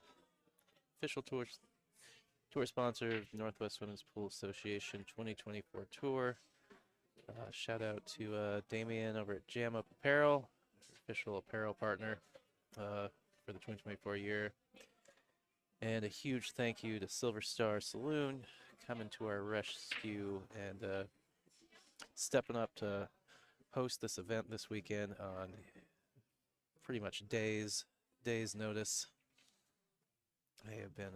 tour sponsor of the Northwest Women's Pool Association 2024 tour. Shout out to Damien over at Jam Up Apparel, official apparel partner for the 2024 year. And a huge thank you to Silver Star Saloon coming to our rescue and stepping up to host this event this weekend on pretty much days notice. They have been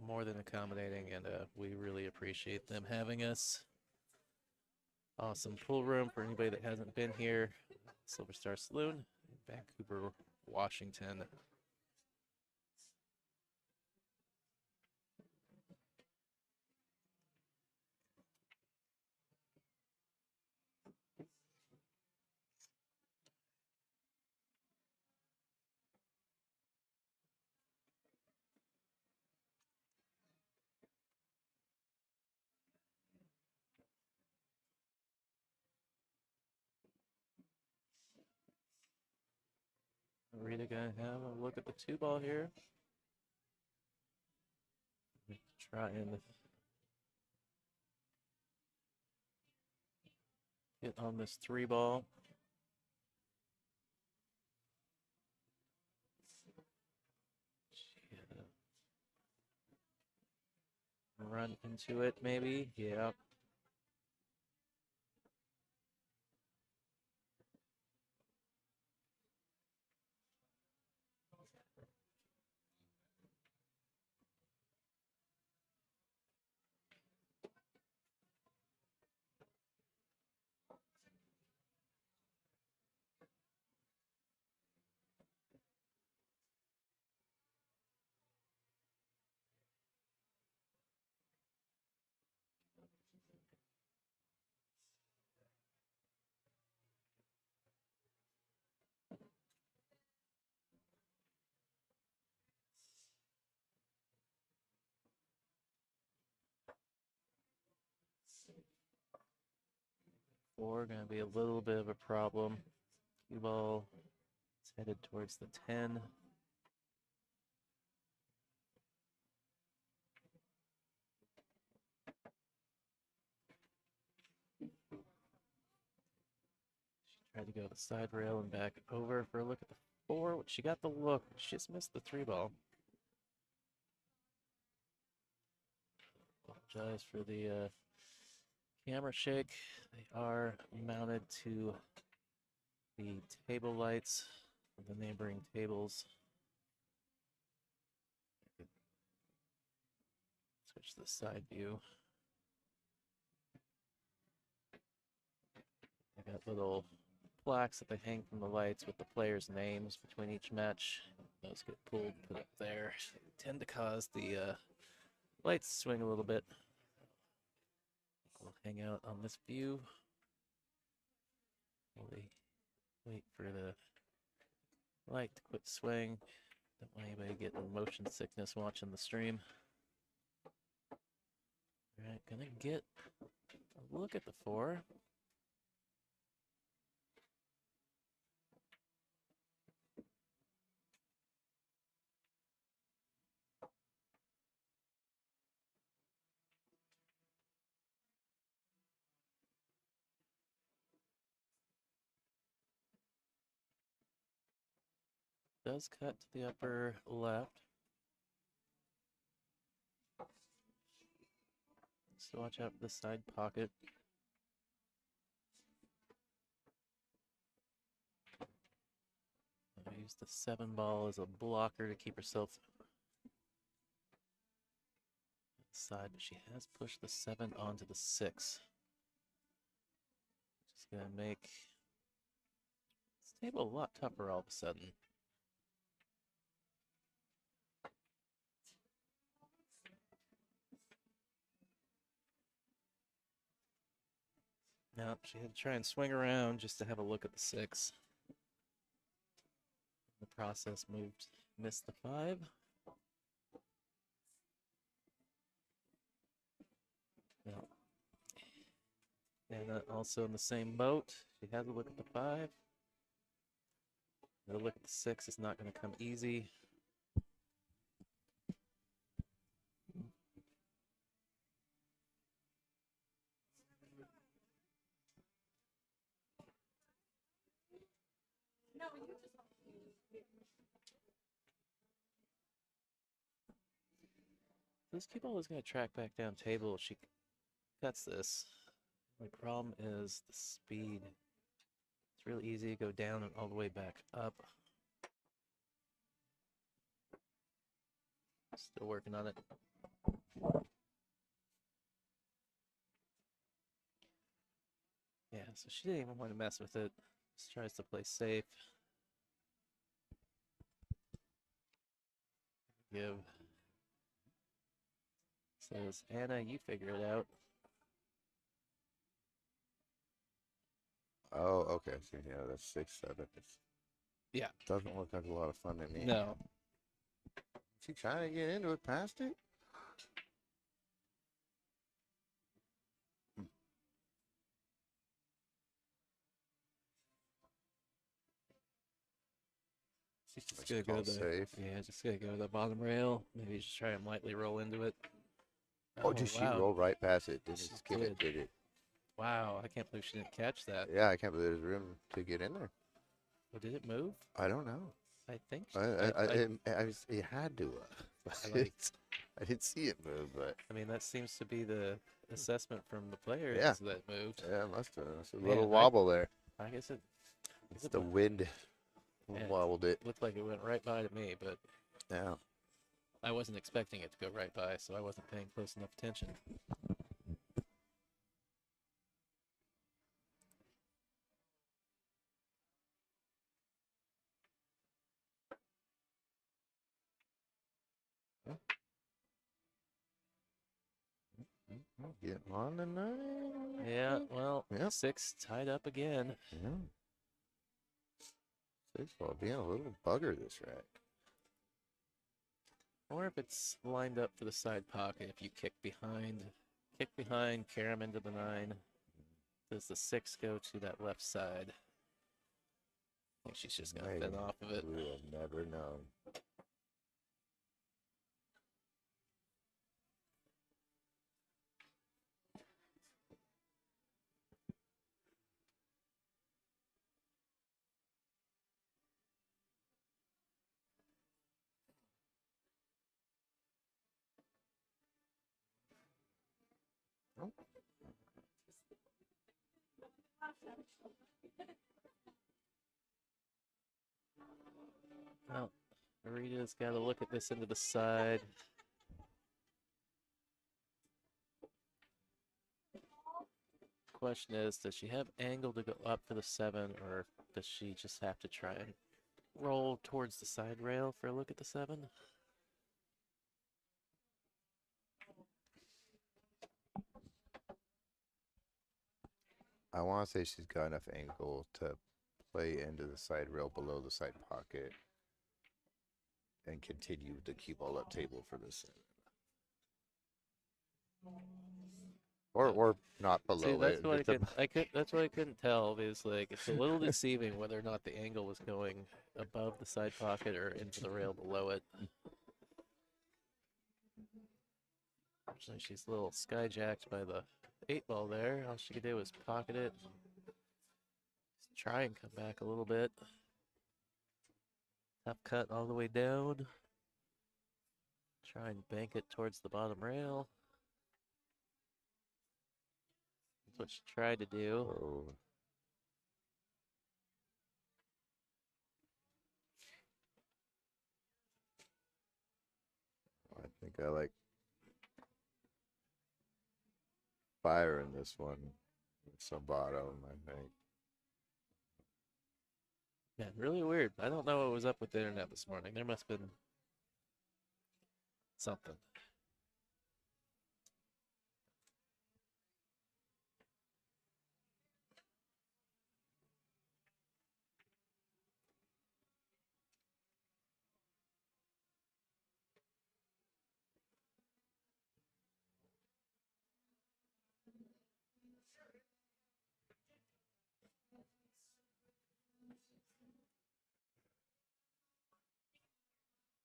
more than accommodating, and we really appreciate them having us. Awesome pool room for anybody that hasn't been here. Silver Star Saloon, Vancouver, Washington. Rita gonna have a look at the 2-ball here. Try and get on this 3-ball. Run into it, maybe. Yeah. 4 going to be a little bit of a problem. Cue ball is headed towards the 10. She tried to go to the side rail and back over for a look at the 4. She got the look. She just missed the 3 ball. Apologize for the camera shake. They are mounted to the table lights of the neighboring tables. Switch to the side view. They got little plaques that they hang from the lights with the players' names between each match. Those get pulled, put up there. They tend to cause the lights to swing a little bit. We'll hang out on this view. Wait for the light to quit swing. Don't want anybody getting motion sickness watching the stream. All right, gonna get a look at the 4. Does cut to the upper left. So watch out for the side pocket. Use the 7 ball as a blocker to keep herself side, but she has pushed the 7 onto the 6. Which is going to make this table a lot tougher all of a sudden. Now she had to try and swing around just to have a look at the 6. The process missed the 5. Yeah. And also in the same boat, she had to look at the 5. The look at the 6 is not going to come easy. This cue ball is going to track back down table if she cuts this. The problem is the speed. It's really easy to go down and all the way back up. Still working on it. Yeah, so she didn't even want to mess with it. Just tries to play safe. Give. Says, Anna, you figure it out. Oh, okay. So yeah, that's 6, 7. Yeah. Doesn't look like a lot of fun to me. No. She trying to get into it past it? She's just gonna go the safe. Yeah, just gonna go to the bottom rail. Maybe just try and lightly roll into it. Oh, did she wow. roll right past it? Didn't She skip it, did it? Wow, I can't believe she didn't catch that. Yeah, I can't believe there's room to get in there. Well, did it move? I don't know. I think it had to. I didn't see it move, but I mean, that seems to be the assessment from the players Yeah. that moved. yeah, it must have. It's a Man, little wobble there. I guess it It's the wind Yeah. wobbled it. looked like it went right by to me, but Yeah. I wasn't expecting it to go right by, so I wasn't paying close enough attention. Getting on the 9. Yeah, well, Yep. 6 tied up again. Yeah. 6 ball being a little bugger this rack. Or if it's lined up for the side pocket, if you kick behind, carry him into the 9. Does the 6 go to that left side? I think she's just gonna Maybe. thin off of it. We will never know. Well, Marita's got to look at this into the side. Question is, does she have angle to go up for the 7, or does she just have to try and roll towards the side rail for a look at the 7? I want to say she's got enough angle to play into the side rail below the side pocket and continue the cue ball up table for the 7. Or not below See, that's it. what just that's what I couldn't tell. Is like it's a little deceiving whether or not the angle was going above the side pocket or into the rail below it. Actually, she's a little skyjacked by the 8 ball there. All she could do was pocket it. Just try and come back a little bit. Top cut all the way down. Try and bank it towards the bottom rail. That's what she tried to do. Oh. I think I like fire in this one. Some bottom, I think. Yeah, really weird. I don't know what was up with the internet this morning. There must have been something.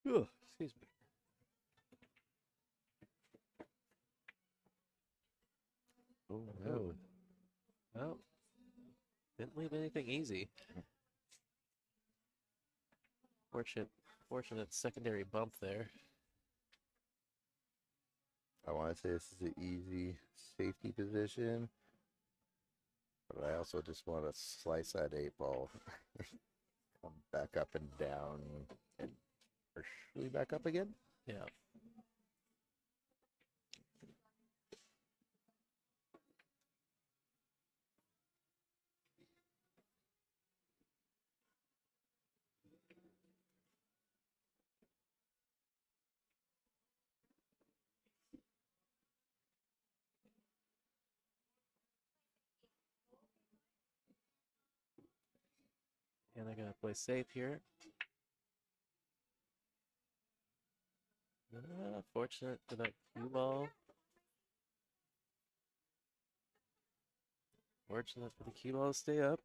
Ugh, excuse me. Oh Oh. Well, didn't leave anything easy. Fortunate secondary bump there. I want to say this is an easy safety position, but I also just want to slice that 8 ball, come back up and down, and partially back up again. Yeah. And they're going to play safe here. Fortunate for that cue ball. Fortunate for the cue ball to stay up.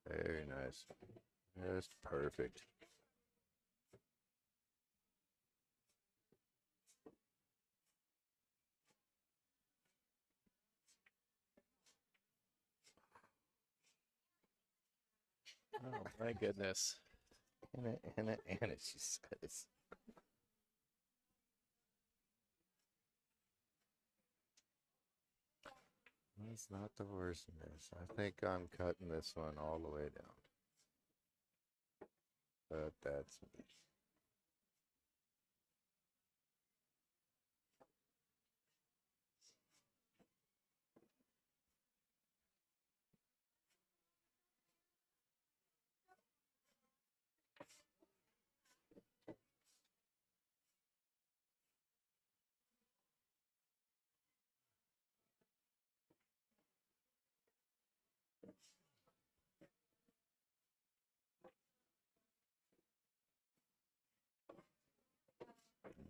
Very nice. Just perfect. Oh my goodness. Anna, she says. That's not the worst miss. I think I'm cutting this one all the way down. But that's me.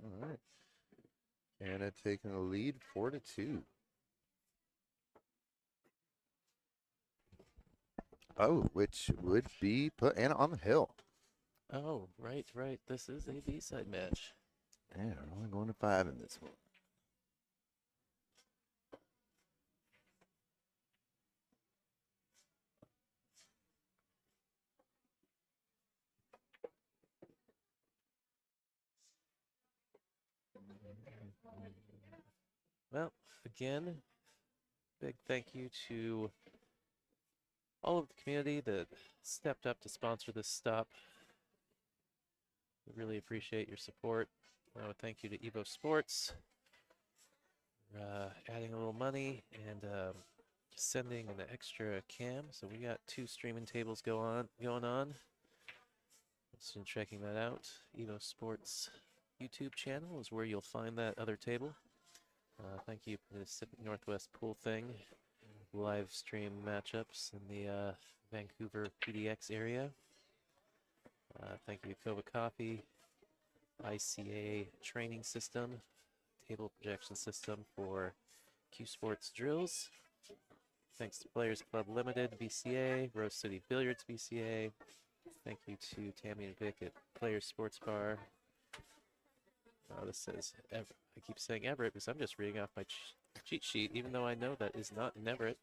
All right. Anna taking the lead 4-2. Oh, which would be put Anna on the hill. Oh, right, right. This is a B-side match. Yeah, we're only going to 5 in this one. Well, again, big thank you to all of the community that stepped up to sponsor this stop. We really appreciate your support. Thank you to Evo Sports for adding a little money and sending an extra cam. So we got 2 streaming tables going on. So checking that out. Evo Sports YouTube channel is where you'll find that other table. Thank you for the Pacific Northwest pool thing. Live stream matchups in the Vancouver PDX area. Thank you to Kova Coffee, ICA training system, table projection system for Q Sports drills. Thanks to Players Club Limited, BCA, Rose City Billiards, BCA. Thank you to Tammy and Vic at Players Sports Bar. This says, I keep saying Everett because I'm just reading off my cheat sheet, even though I know that is not in Everett.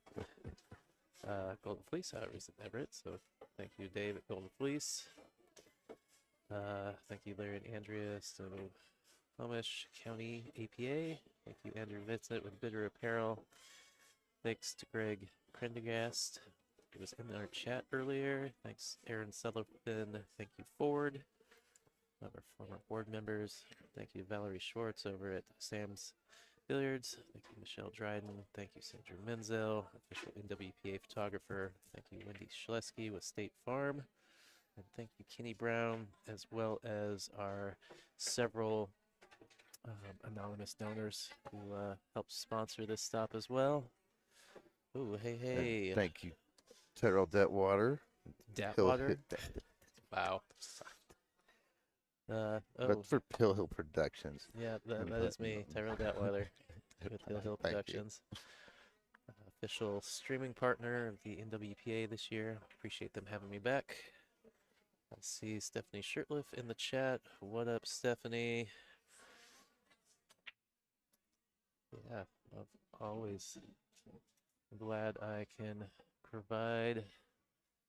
Golden Fleece, however, is in Everett, so thank you, Dave at Golden Fleece. Thank you, Larry and Andrea, Snohomish County APA. Thank you, Andrew Vincent with Bitter Apparel. Thanks to Greg Prendergast, who was in our chat earlier. Thanks, Aaron Sutherland. Thank you, Ford, one of our former board members. Thank you, Valerie Schwartz over at Sam's Billiards. Thank you, Michelle Dryden. Thank you, Sandra Menzel, official NWPA photographer. Thank you, Wendy Schleski with State Farm. And thank you, Kenny Brown, as well as our several anonymous donors who helped sponsor this stop as well. Ooh, hey. And thank you, Terrell Detwater. Datwater. Wow. But for Pill Hill Productions. Yeah, that is me, Tyrell Datweiler with Hill Hill Productions. Official streaming partner of the NWPA this year. Appreciate them having me back. I see Stephanie Shirtliff in the chat. What up, Stephanie? Yeah, always glad I can provide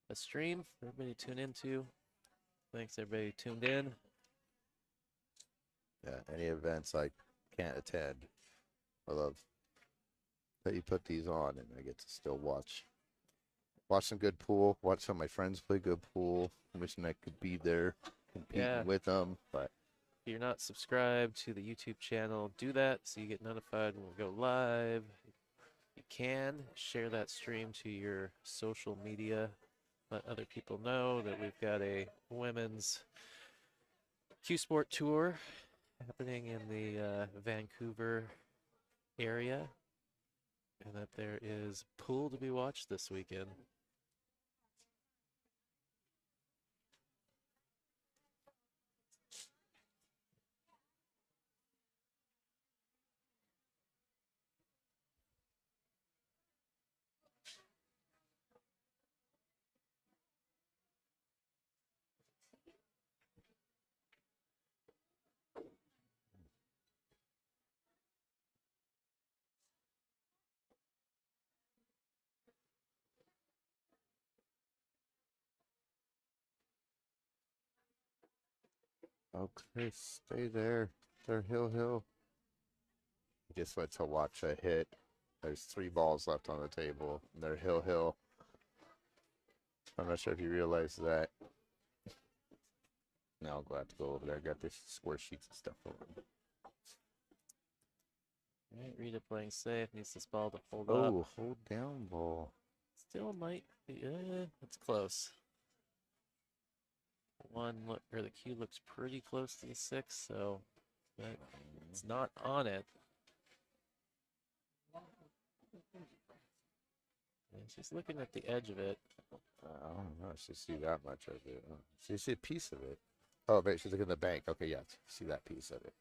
a stream for everybody to tune into. Thanks, everybody tuned in. Yeah, any events I can't attend, I love that you put these on and I get to still watch some good pool, watch some of my friends play good pool. I'm wishing I could be there competing with them, but if you're not subscribed to the YouTube channel, do that so you get notified when we go live. You can share that stream to your social media. Let other people know that we've got a women's Q Sport tour happening in the Vancouver area, and that there is pool to be watched this weekend. Okay, stay there. They're hill. He just went to watch a hit. There's 3 balls left on the table. And they're hill. I'm not sure if you realize that. Now I'll go have to go over there. I got this score sheets and stuff over. All right, Rita playing safe. Needs this ball to hold up. Oh, hold down ball. Still might be. It's close. Or the cue looks pretty close to the 6, so but it's not on it. And she's looking at the edge of it. I don't know. She see that much of it. She see a piece of it. Oh, but she's looking at the bank. Okay, yeah, see that piece of it.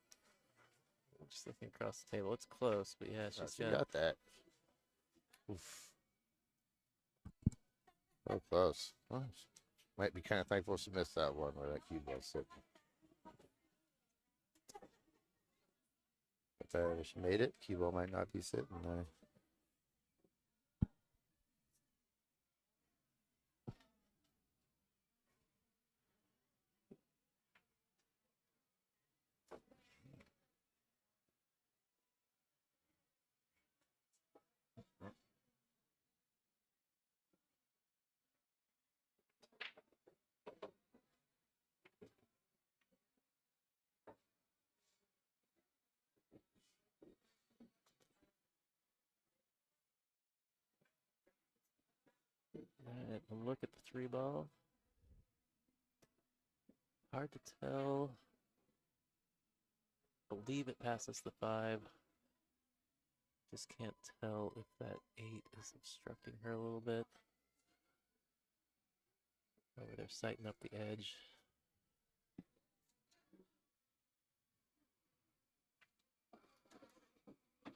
Just looking across the table. It's close, but yeah, She got that. Oof. So close. Oh, might be kind of thankful she missed that one where that cue ball sitting. But if she made it, cue ball might not be sitting there. All right, look at the 3 ball. Hard to tell. Believe it passes the 5. Just can't tell if that 8 is obstructing her a little bit. Over there, sighting up the edge.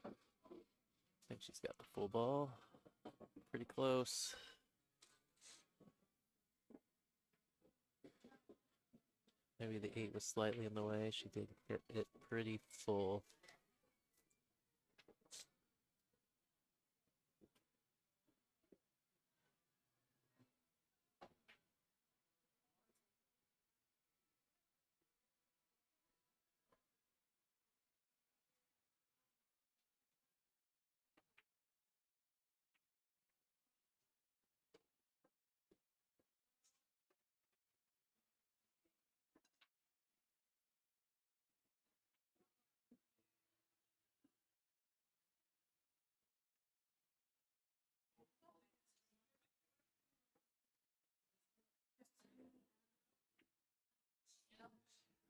I think she's got the full ball. Pretty close. Maybe the 8 was slightly in the way. She did hit it pretty full.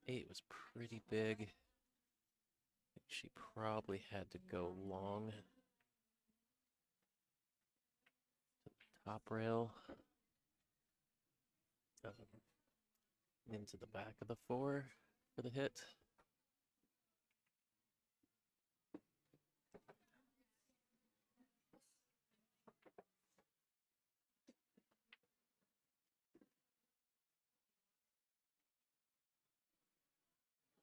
Eight was pretty big. I think she probably had to go long to the top rail. Into the back of the 4 for the hit.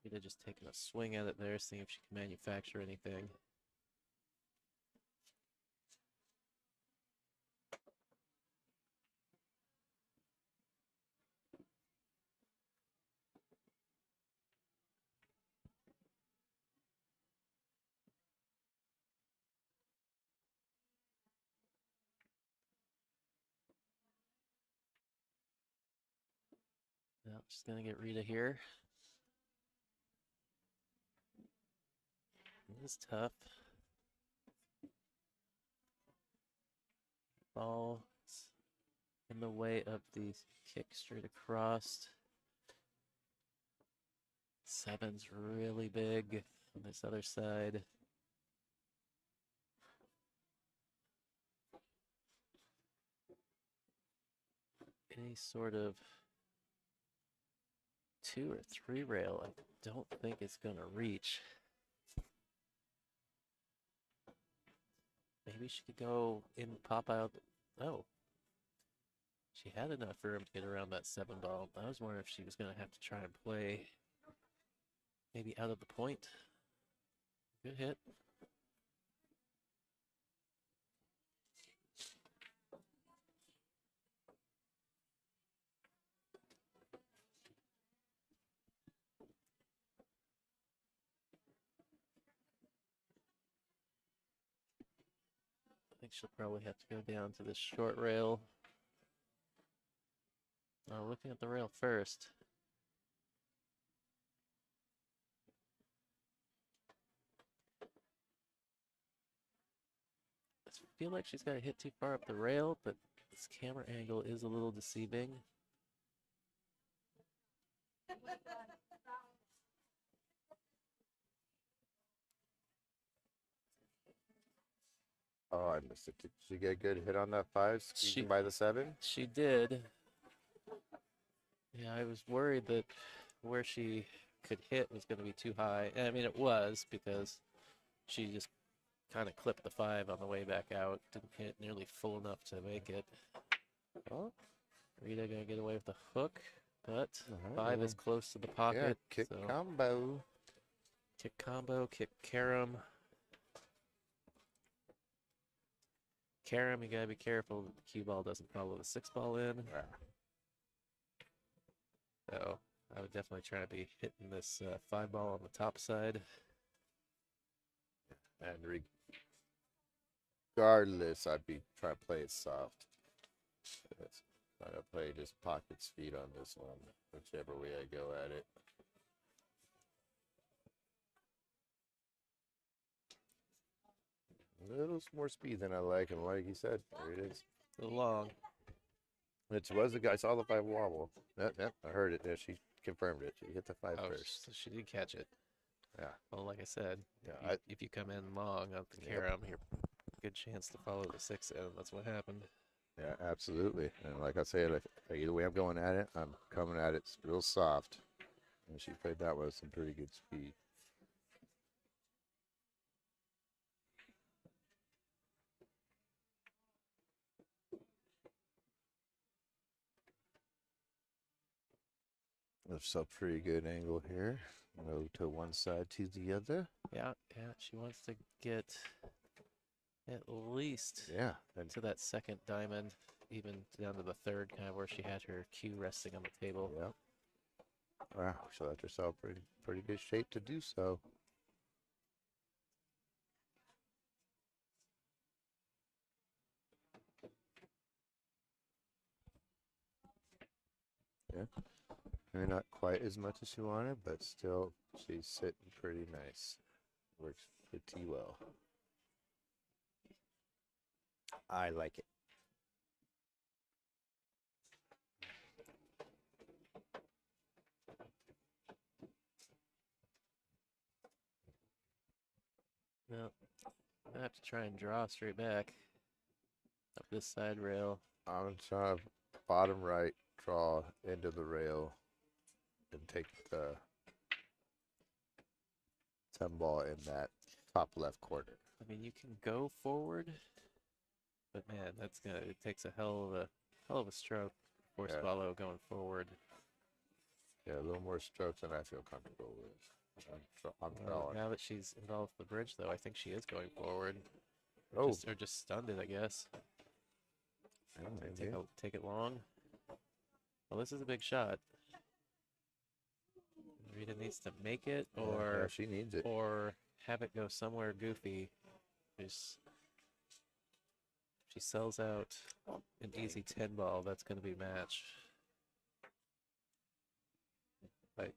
Could have just taken a swing at it there, seeing if she can manufacture anything. Now, just gonna get Rita here. This is tough. Ball in the way of the kick straight across. 7's really big on this other side. Any sort of 2 or 3 rail, I don't think it's gonna reach. Maybe she could go in, pop out. Oh. She had enough room to get around that 7 ball. I was wondering if she was going to have to try and play maybe out of the point. Good hit. think she'll probably have to go down to the short rail. Looking at the rail first. I feel like she's got to hit too far up the rail, but this camera angle is a little deceiving. Oh, I missed it. Did she get a good hit on that 5, squeezing by the 7? She did. Yeah, I was worried that where she could hit was going to be too high. And I mean, it was, because she just kind of clipped the 5 on the way back out. Didn't hit nearly full enough to make it. Oh, Rita going to get away with the hook, but alright, 5 is close to the pocket. yeah, kick so combo. kick combo, kick carom. Carom, you got to be careful that the cue ball doesn't follow the 6 ball in. Yeah. So I would definitely try to be hitting this 5 ball on the top side. And regardless, I'd be trying to play it soft. Yes. Try to play just pocket speed on this one, whichever way I go at it. A little more speed than I like, and like you said, there it is. A little long. It was the guy. I saw the 5 wobble. Yep, I heard it. Yeah, she confirmed it. She hit the 5 Oh, first. so she did catch it. Yeah. Well, like I said, Yeah, if you come in long on the Yep. carom, you're good chance to follow the 6 in. That's what happened. Yeah, absolutely. And like I said, either way I'm going at it, I'm coming at it real soft. And she played that with some pretty good speed. That's a pretty good angle here. Go to one side to the other. Yeah, she wants to get at least Yeah. And to that second diamond, even down to the 3rd, kind of where she had her cue resting on the table. yeah. Wow, she left herself pretty good shape to do so. Yeah. Maybe not quite as much as she wanted, but still she's sitting pretty nice. Works pretty well. I like it. Well, I have to try and draw straight back up this side rail. I'm trying to bottom right, draw into the rail, and take the 10 ball in that top left corner. I mean, you can go forward, but man, it takes a hell of a stroke for Yeah. Swallow going forward. Yeah, a little more strokes than I feel comfortable with. I'm Well, drawing. now that she's involved with the bridge, though, I think she is going forward. Oh. Or just stunned it, I guess. Yeah, Take, maybe. take it long. Well, this is a big shot. Rita needs to make it, Yeah, she needs it. or have it go somewhere goofy. Just if she sells out an easy 10 ball, that's going to be match. I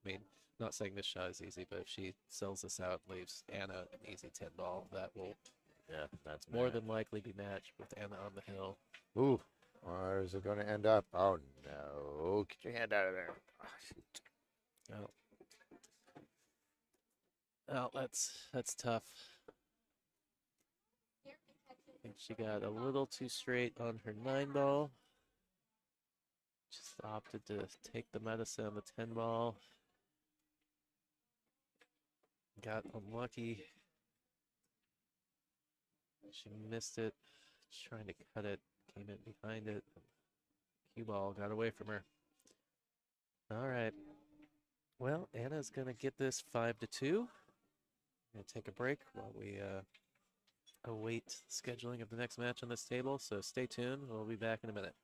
mean, not saying this shot is easy, but if she sells this out and leaves Anna an easy 10 ball, that will Yeah, that's more than likely be matched with Anna on the hill. Ooh, where is it going to end up? Oh no! Get your hand out of there. Oh, shoot. Oh. Well, that's tough. I think she got a little too straight on her 9 ball. Just opted to take the medicine on the 10 ball. Got unlucky. She missed it. Just trying to cut it. Came in behind it. Cue ball got away from her. All right. Well, Anna's going to get this 5-2. Going to take a break while we await scheduling of the next match on this table. So stay tuned. We'll be back in a minute.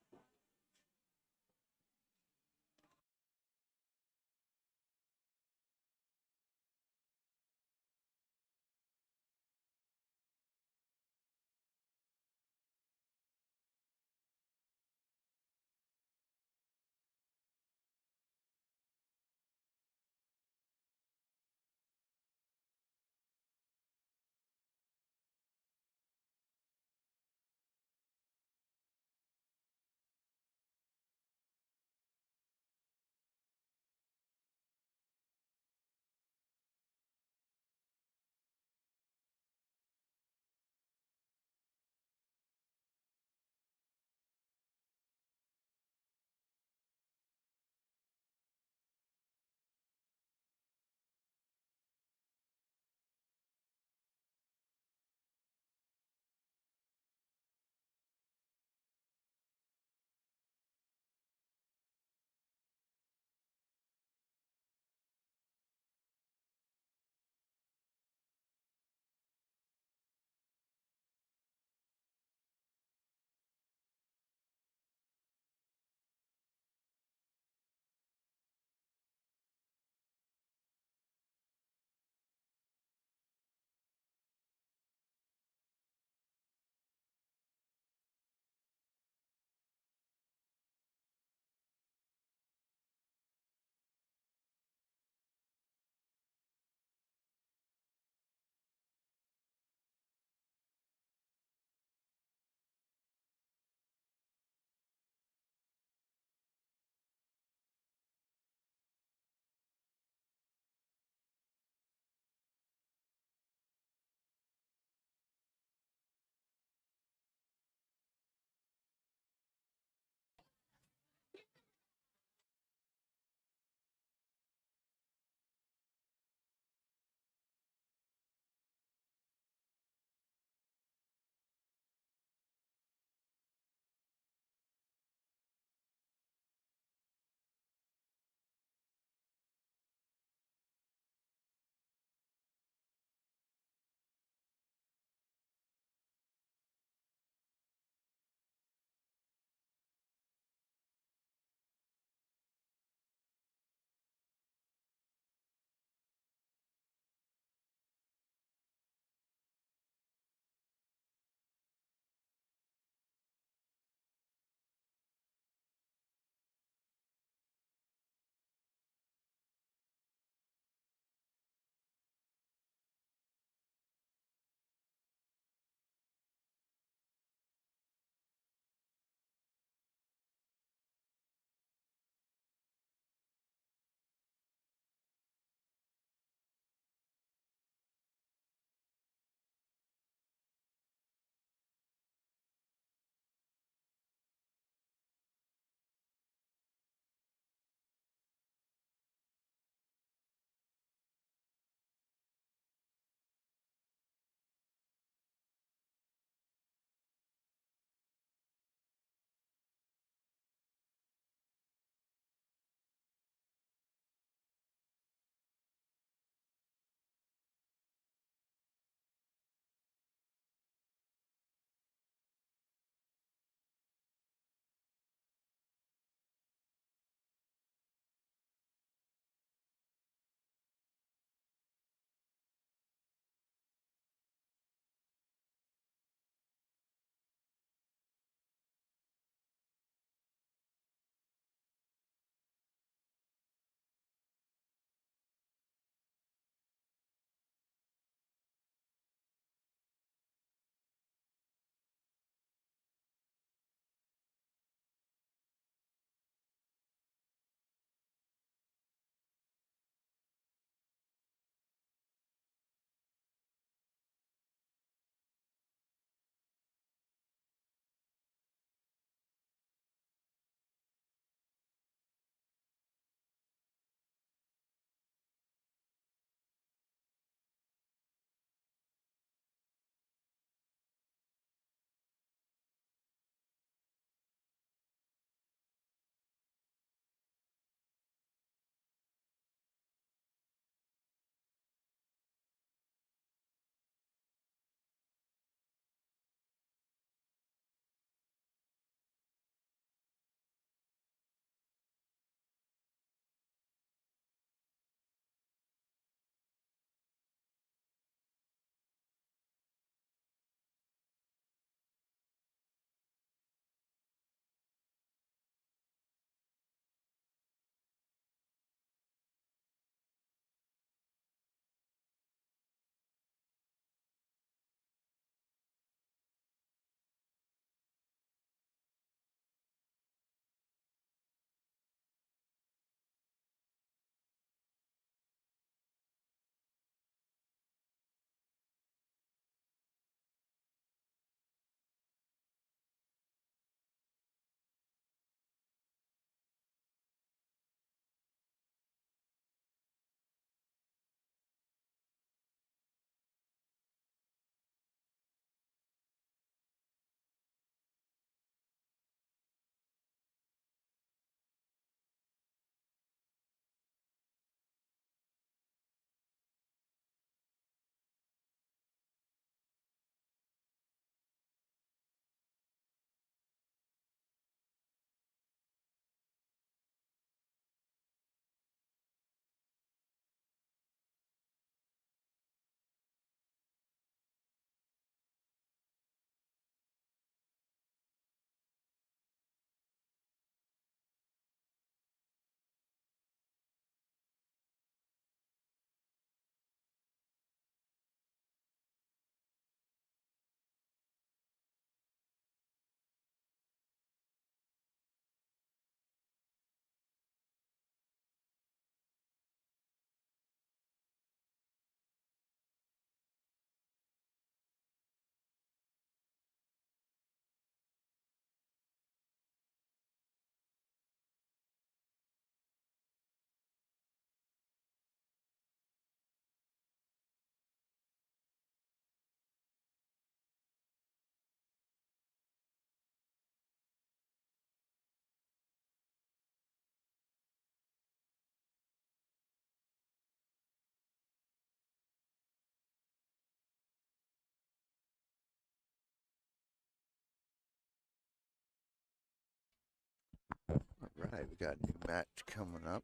right, we got a new match coming up.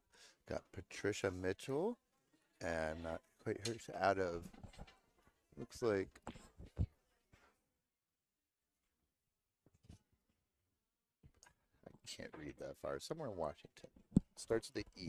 Got Patricia Mitchell, and not quite her out of. Looks like. I can't read that far. Somewhere in Washington. Starts with the E.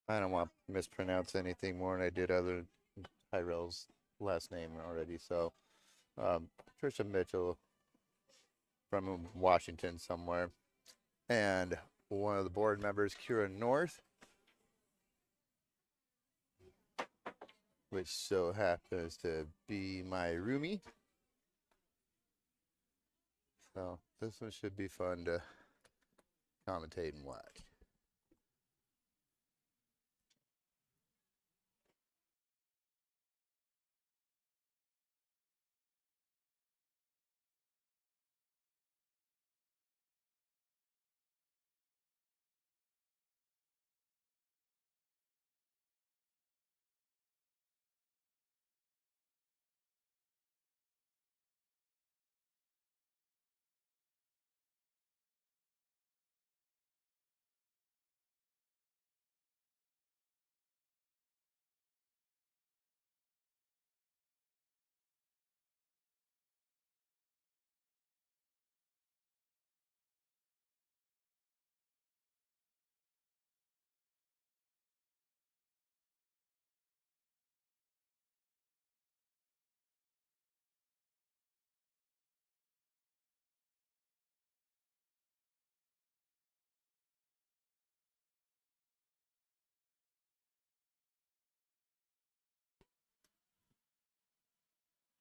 I don't want to mispronounce anything more than I did other Tyrell's last name already. So, Patricia Mitchell from Washington somewhere. And one of the board members, Kira North, which so happens to be my roomie. So this one should be fun to commentate and watch.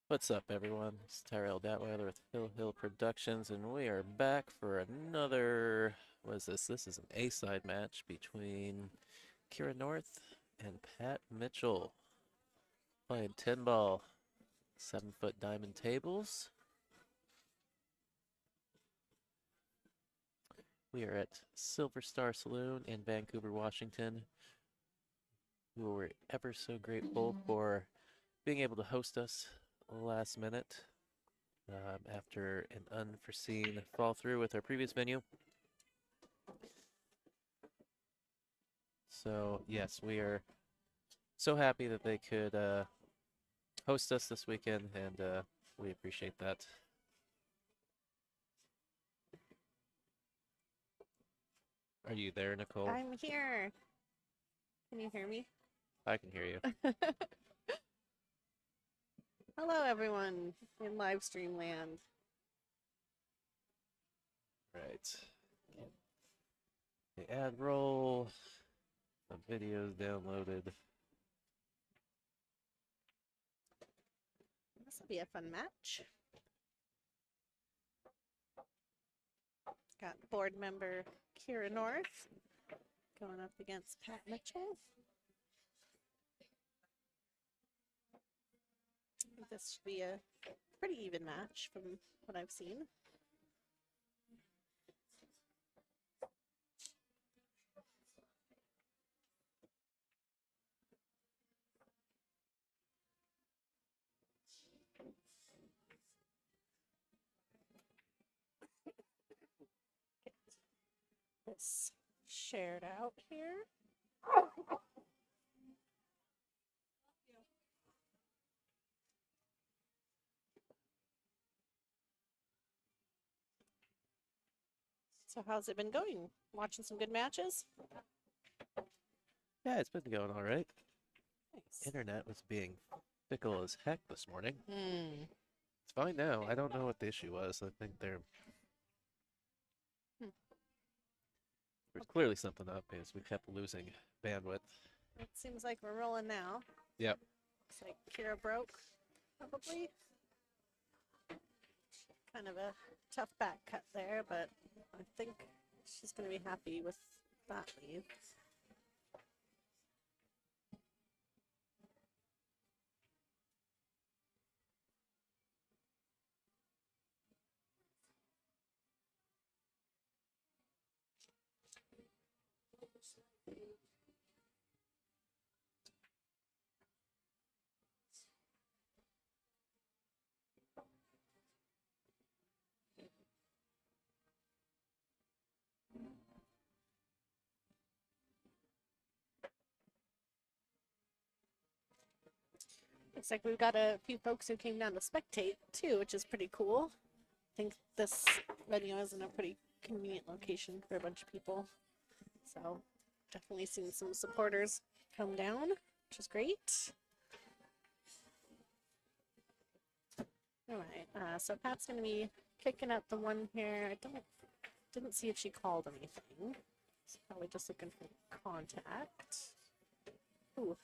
What's up, everyone? It's Tyrell Datweiler with Hill Productions, and we are back for another. What is this? This is an A-side match between Kira North and Pat Mitchell. Playing 10-ball, 7-foot diamond tables. We are at Silver Star Saloon in Vancouver, Washington. We were ever so grateful for being able to host us last minute after an unforeseen fall through with our previous venue. So yes, we are so happy that they could host us this weekend, and we appreciate that. Are you there, Nicole? I'm here. Can you hear me? I can hear you. Hello, everyone in live stream land. Right. The ad roll. The videos downloaded. This will be a fun match. Got board member Kira North going up against Pat Mitchell. I think this should be a pretty even match from what I've seen. This shared out here. So how's it been going? Watching some good matches? Yeah, it's been going all right. Nice. Internet was being fickle as heck this morning. Hmm. It's fine now. I don't know what the issue was. I think there's clearly something up because we kept losing bandwidth. It seems like we're rolling now. Yep. Looks like Kira broke, probably. Kind of a tough back cut there, but I think she's going to be happy with that lead. Looks like we've got a few folks who came down to spectate too, which is pretty cool. I think this venue is in a pretty convenient location for a bunch of people. So definitely seen some supporters come down, which is great. All right, so Pat's gonna be kicking up the one here. I didn't see if she called anything. She's probably just looking for contact. Ooh.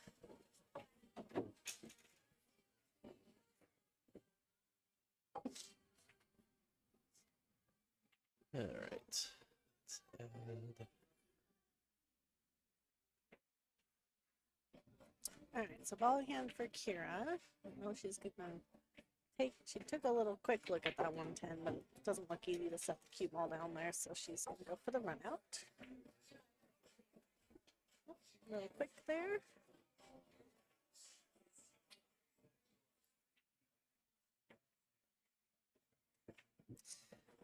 All right. Let's add... All right, so ball hand for Kira. I know she's gonna take. She took a little quick look at that 110, but it doesn't look easy to set the cue ball down there, so she's gonna go for the run out. Really quick there.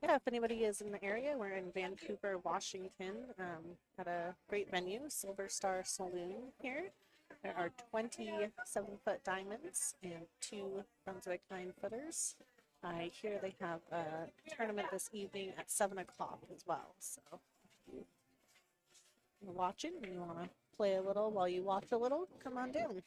Yeah, if anybody is in the area, we're in Vancouver, Washington, at a great venue, Silver Star Saloon here. There are 27-foot diamonds and 2 Brunswick 9-footers. I hear they have a tournament this evening at 7 o'clock as well. So if you're watching and you want to play a little while you watch a little, come on down.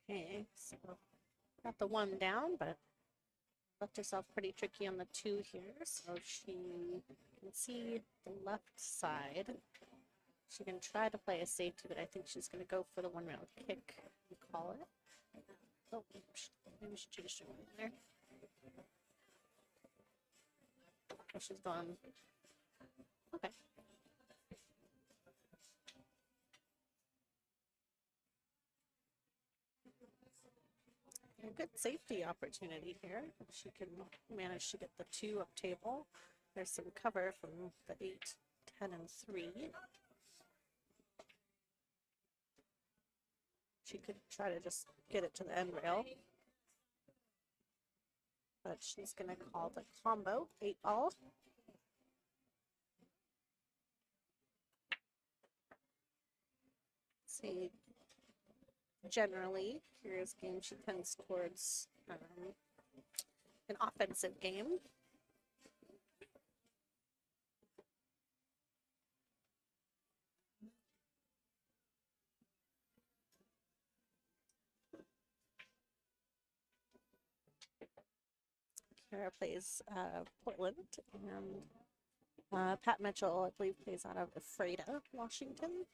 Okay, so got the 1 down, but left herself pretty tricky on the 2 here. So she can see the left side. She can try to play a safety, but I think she's going to go for the 1-rail kick and call it. Oh, maybe she changed her mind there. Oh, she's gone. Okay. A good safety opportunity here. She can manage to get the 2 up table. There's some cover from the 8, 10, and 3. She could try to just get it to the end rail. But she's going to call the combo 8-ball. See, generally, Kira's game, she tends towards an offensive game. Kira plays Portland, and Pat Mitchell, I believe, plays out of Ephrata, Washington.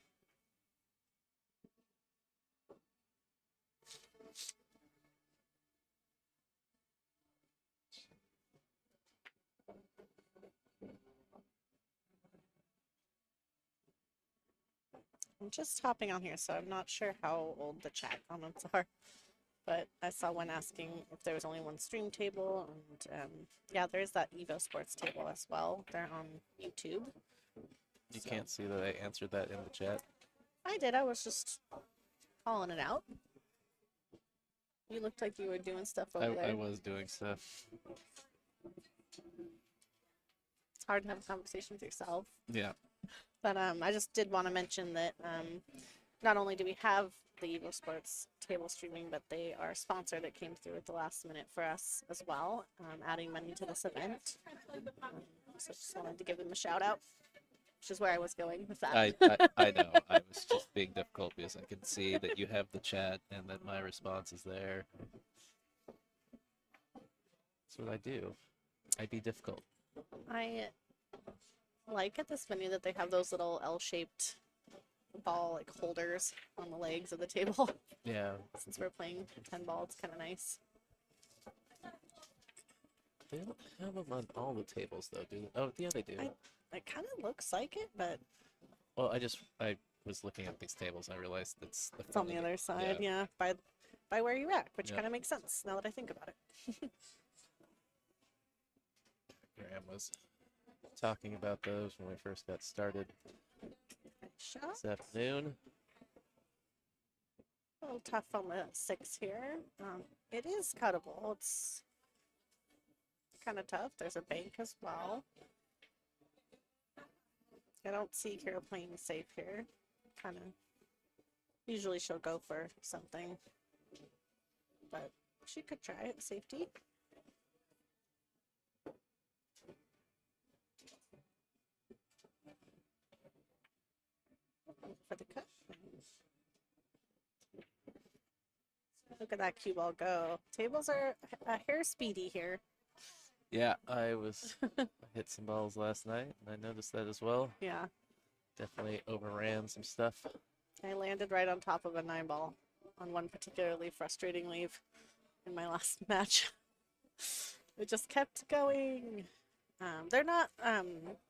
I'm just hopping on here, so I'm not sure how old the chat comments are. But I saw one asking if there was only one stream table, and yeah, there's that Evo Sports table as well. They're on YouTube. You can't see that I answered that in the chat. I did. I was just calling it out. You looked like you were doing stuff over there. I was doing stuff. It's hard to have a conversation with yourself. Yeah. But I just did want to mention that not only do we have the Evo Sports table streaming, but they are a sponsor that came through at the last minute for us as well, adding money to this event. So just wanted to give them a shout out, which is where I was going with that. I know. I was just being difficult because I can see that you have the chat and that my response is there. That's what I do. I be difficult. I like at this venue that they have those little L-shaped ball like holders on the legs of the table. Yeah. Since we're playing 10 ball, it's kind of nice. They don't have them on all the tables though, do they? Oh, yeah, they do. It kind of looks like it, but Well, I was looking at these tables and I realized it's the it's on front the of other it. side. Yeah, by where you rack, which Yeah. kind of makes sense now that I think about it. Graham was talking about those when we first got started Shot. this afternoon. A little tough on the 6 here. It is cuttable. It's kind of tough. There's a bank as well. I don't see Kara playing safe here. Kind of. Usually she'll go for something, but she could try it. Safety. For the cut. Look at that cue ball go. Tables are a hair speedy here. Yeah, I hit some balls last night and I noticed that as well. Yeah, Definitely overran some stuff. I landed right on top of a 9 ball on one particularly frustrating leave in my last match. It just kept going. They're not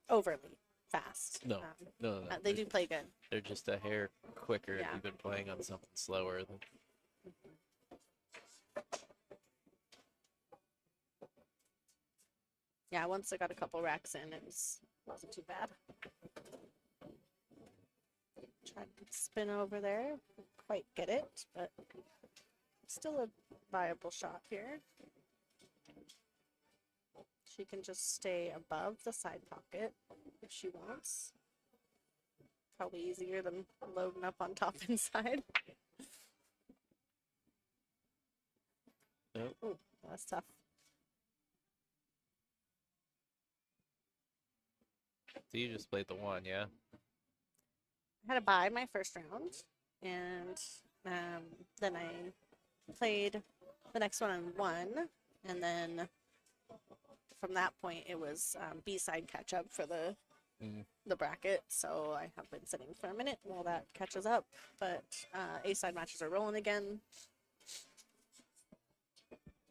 overly fast. No, no. They do play good. They're just a hair quicker if Yeah. you've been playing on something slower. Than... Yeah, once I got a couple racks in, wasn't too bad. Tried to spin over there, didn't quite get it, but still a viable shot here. She can just stay above the side pocket if she wants. Probably easier than loading up on top and side. Nope. Ooh, that's tough. So you just played the 1, yeah? I had to buy my first round, and then I played the next one and won, and then from that point it was B-side catch-up for the bracket, so I have been sitting for a minute while that catches up, but A-side matches are rolling again.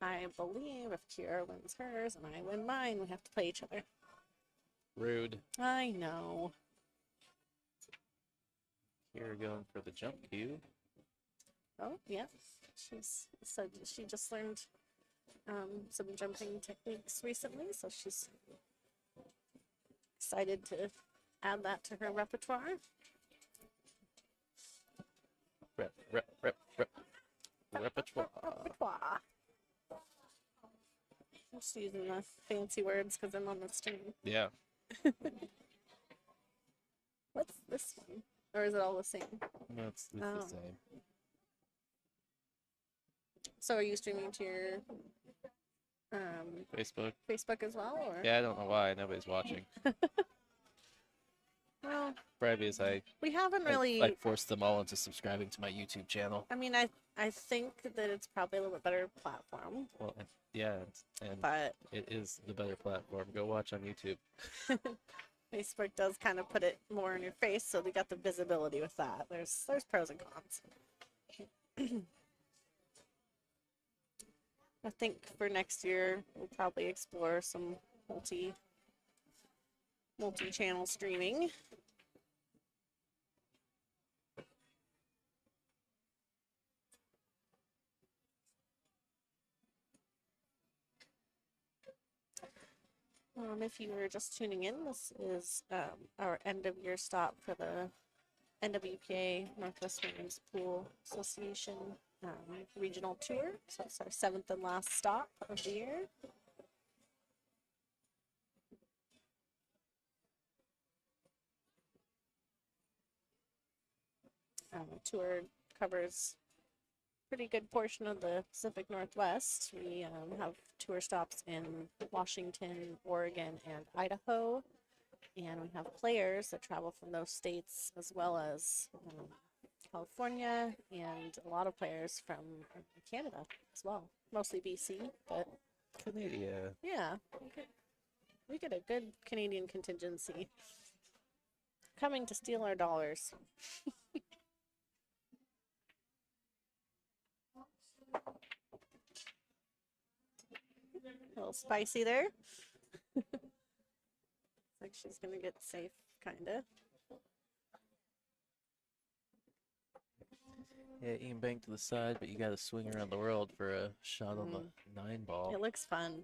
I believe if Kira wins hers and I win mine, we have to play each other. Rude. I know. Here going for the jump cue. Oh, yeah. She's said she just learned some jumping techniques recently, so she's excited to add that to her repertoire. Repertoire. Repertoire. I'm just using the fancy words because I'm on the stream. Yeah. What's this one? Or is it all the same? No, it's Oh. the same. So are you streaming to your Facebook. Facebook as well? Or? Yeah, I don't know why nobody's watching. Well, Probably as we haven't I really. forced them all into subscribing to my YouTube channel. I mean, I think that it's probably a little bit better platform, Well, yeah, and but it is the better platform. Go watch on YouTube. Facebook does kind of put it more in your face, so they got the visibility with that. There's pros and cons. I think for next year we'll probably explore some multi-channel streaming. If you were just tuning in, this is our end of year stop for the NWPA Northwest Women's Pool Association regional tour. So it's our 7th and last stop of the year. The tour covers pretty good portion of the Pacific Northwest. We have tour stops in Washington, Oregon, and Idaho. And we have players that travel from those states as well as California, and a lot of players from Canada as well. Mostly BC, but Canada. yeah, we get a good Canadian contingency. coming to steal our dollars. A little spicy there. Like she's gonna get safe, kinda. Yeah, you can bank to the side, but you got to swing around the world for a shot on the 9-ball. It looks fun.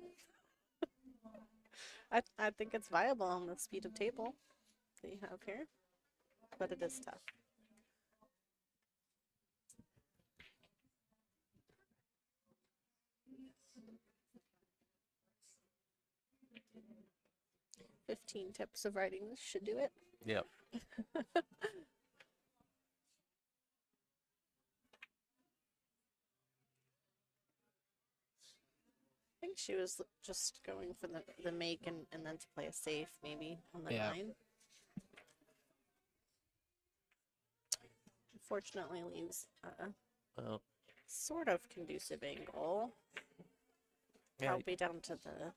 I think it's viable on the speed of table that you have here, but it is tough. "15 tips of writing this should do it." Yep. I think she was just going for the make and then to play a safe maybe on the Yeah. 9. Unfortunately leaves a Well, sort of conducive angle. yeah, Probably down to the...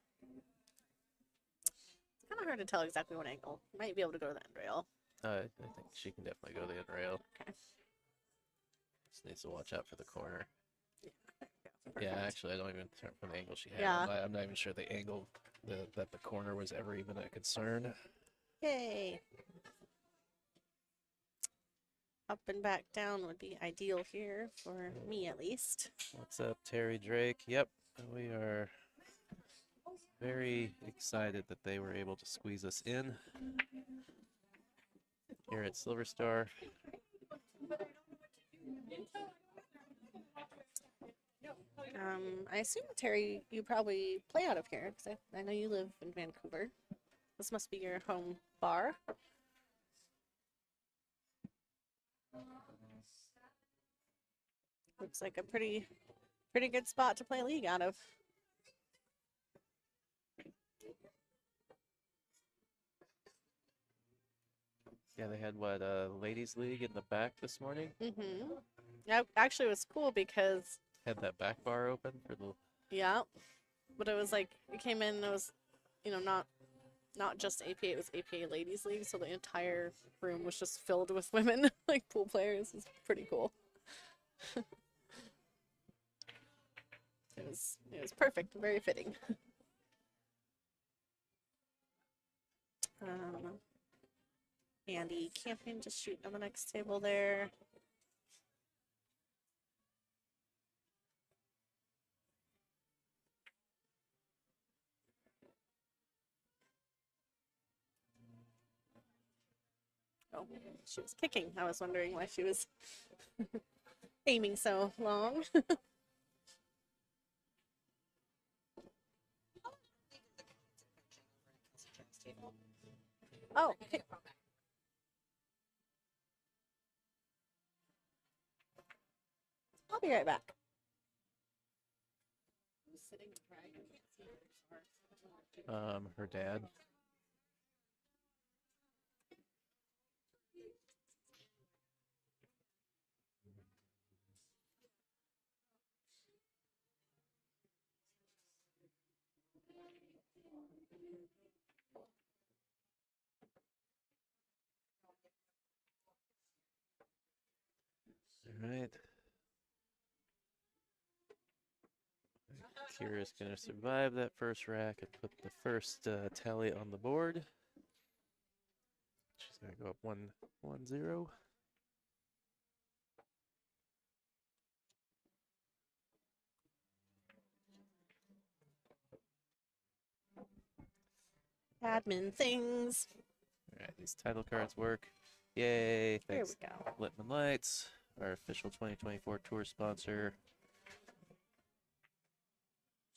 It's kind of hard to tell exactly what angle. Might be able to go to the end rail. I think she can definitely go the end rail. Okay. Just needs to watch out for the corner. Yeah, Yeah, actually, I don't even from the angle she had. Yeah. I'm not even sure the angle that the corner was ever even a concern. Yay! Up and back down would be ideal here, for me at least. What's up, Terry Drake? Yep, we are very excited that they were able to squeeze us in here at Silver Star. I assume, Terry, you probably play out of here, because I know you live in Vancouver. This must be your home bar. Looks like a pretty good spot to play league out of. Yeah, they had what ladies league in the back this morning. Yeah, actually, it was cool because Had that back bar open for the. yeah, but it was like you came in and it was, not just APA, it was APA Ladies League, so the entire room was just filled with women, like pool players. It was pretty cool. It was perfect, very fitting. Andy Campion just shooting on the next table there. Oh, she was kicking. I was wondering why she was aiming so long. Oh, okay. I'll be right back. Who's sitting right? Her dad. All right. Kira's gonna survive that first rack and put the first tally on the board. She's gonna go up 1-0. Admin things. All right, these title cards work. Yay! There Thanks, we go. Littman Lights, our official 2024 tour sponsor.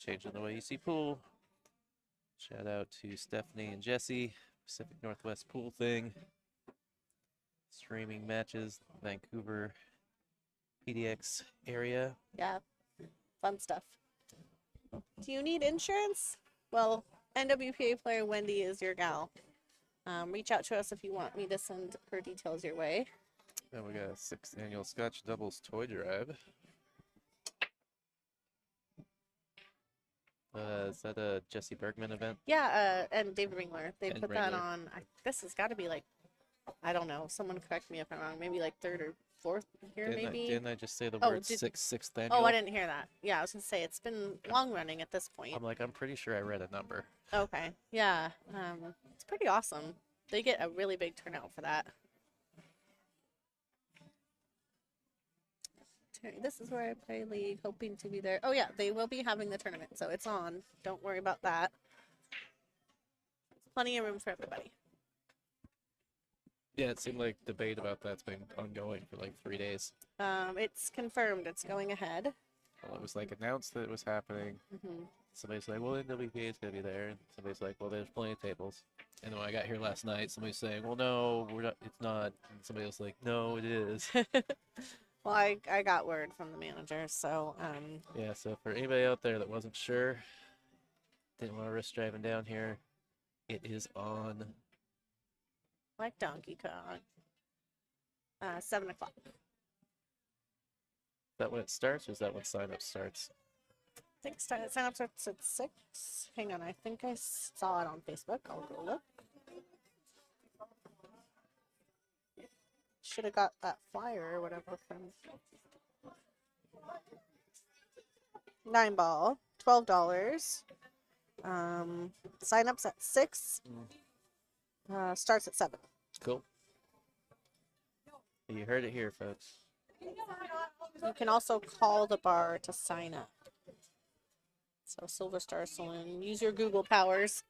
Changing the way you see pool. Shout out to Stephanie and Jesse, Pacific Northwest Pool Thing. Streaming matches, Vancouver PDX area. Yeah, fun stuff. Do you need insurance? Well, NWPA player Wendy is your gal. Reach out to us if you want me to send her details your way. And we got a 6th annual Scotch Doubles Toy Drive. Is that a Jesse Bergman event? Yeah, and David Ringler. They And put that Ringler. on. This has got to be like I don't know. Someone correct me if I'm wrong. Maybe like third or fourth here, maybe. Didn't I just say the Oh, word did- sixth Oh, annual? I didn't hear that. Yeah, I was gonna say it's been long running at this point. I'm like, I'm pretty sure I read a number. Okay, yeah, it's pretty awesome. They get a really big turnout for that. This is where I play League, hoping to be there. Oh yeah, they will be having the tournament, so it's on. Don't worry about that. Plenty of room for everybody. Yeah, it seemed like debate about that's been ongoing for like 3 days. It's confirmed. It's going ahead. Well, it was like announced that it was happening. Hmm. Somebody's like, well, NWPA is going to be there. And somebody's like, well, there's plenty of tables. And then when I got here last night, somebody's saying, well, no, we're not, it's not. And somebody was like, no, it is. Well, I got word from the manager, so Yeah, so for anybody out there that wasn't sure, didn't want to risk driving down here, it is on. like Donkey Kong. 7 o'clock. Is that when it starts, or is that when sign up starts? I think sign up starts at 6. Hang on, I think I saw it on Facebook. I'll go look. Should have got that flyer or whatever from 9 ball, $12. Sign ups at 6. Starts at 7. Cool. You heard it here, folks. You can also call the bar to sign up. So Silver Star Saloon. Use your Google powers.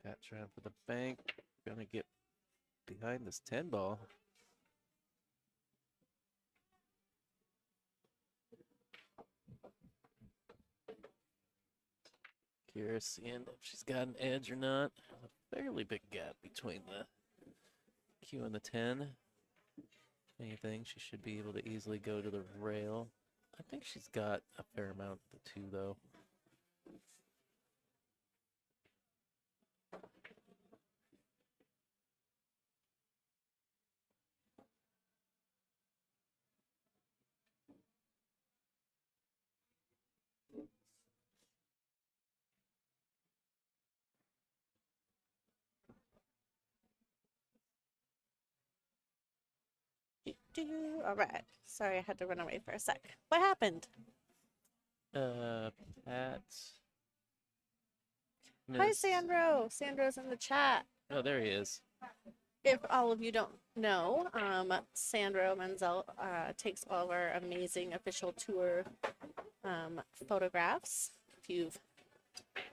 Pat trying for the bank. Gonna get behind this 10 ball. Curious seeing if she's got an edge or not. A fairly big gap between the Q and the 10. Anything, she should be able to easily go to the rail. I think she's got a fair amount of the 2 though. All right. Sorry, I had to run away for a sec. What happened? Pat. Hi, Miss- Sandro. Sandro's in the chat. Oh, there he is. If all of you don't know, Sandro Menzel takes all of our amazing official tour photographs. If you've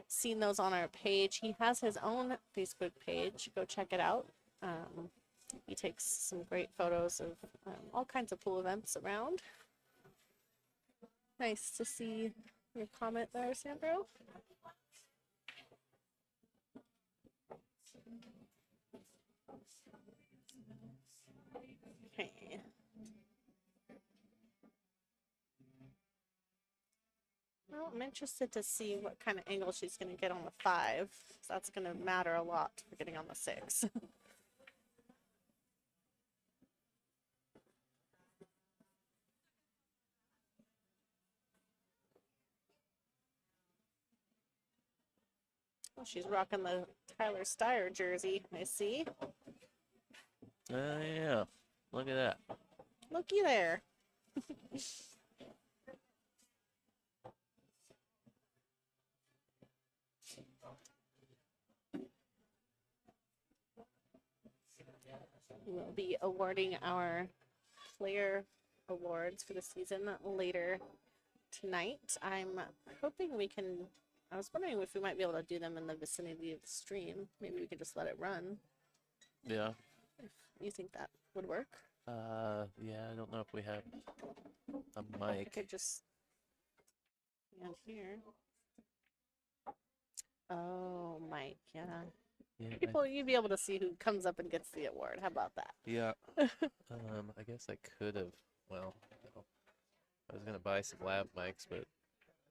seen those on our page, he has his own Facebook page. Go check it out. He takes some great photos of all kinds of cool events around. Nice to see your comment there, Sandro. Okay. Well, I'm interested to see what kind of angle she's going to get on the 5. 'Cause that's going to matter a lot for getting on the 6. Oh, she's rocking the Tyler Steyer jersey, I see. Yeah. Look at that. Looky there. We'll be awarding our player awards for the season later tonight. I'm hoping we can. I was wondering if we might be able to do them in the vicinity of the stream. Maybe we could just let it run. Yeah. If you think that would work. Yeah, I don't know if we have a I mic. could just stand here. Oh, Mike, yeah. Yeah, People, you'd be able to see who comes up and gets the award. How about that? yeah. I guess I could have. Well, no. I was gonna buy some lav mics, but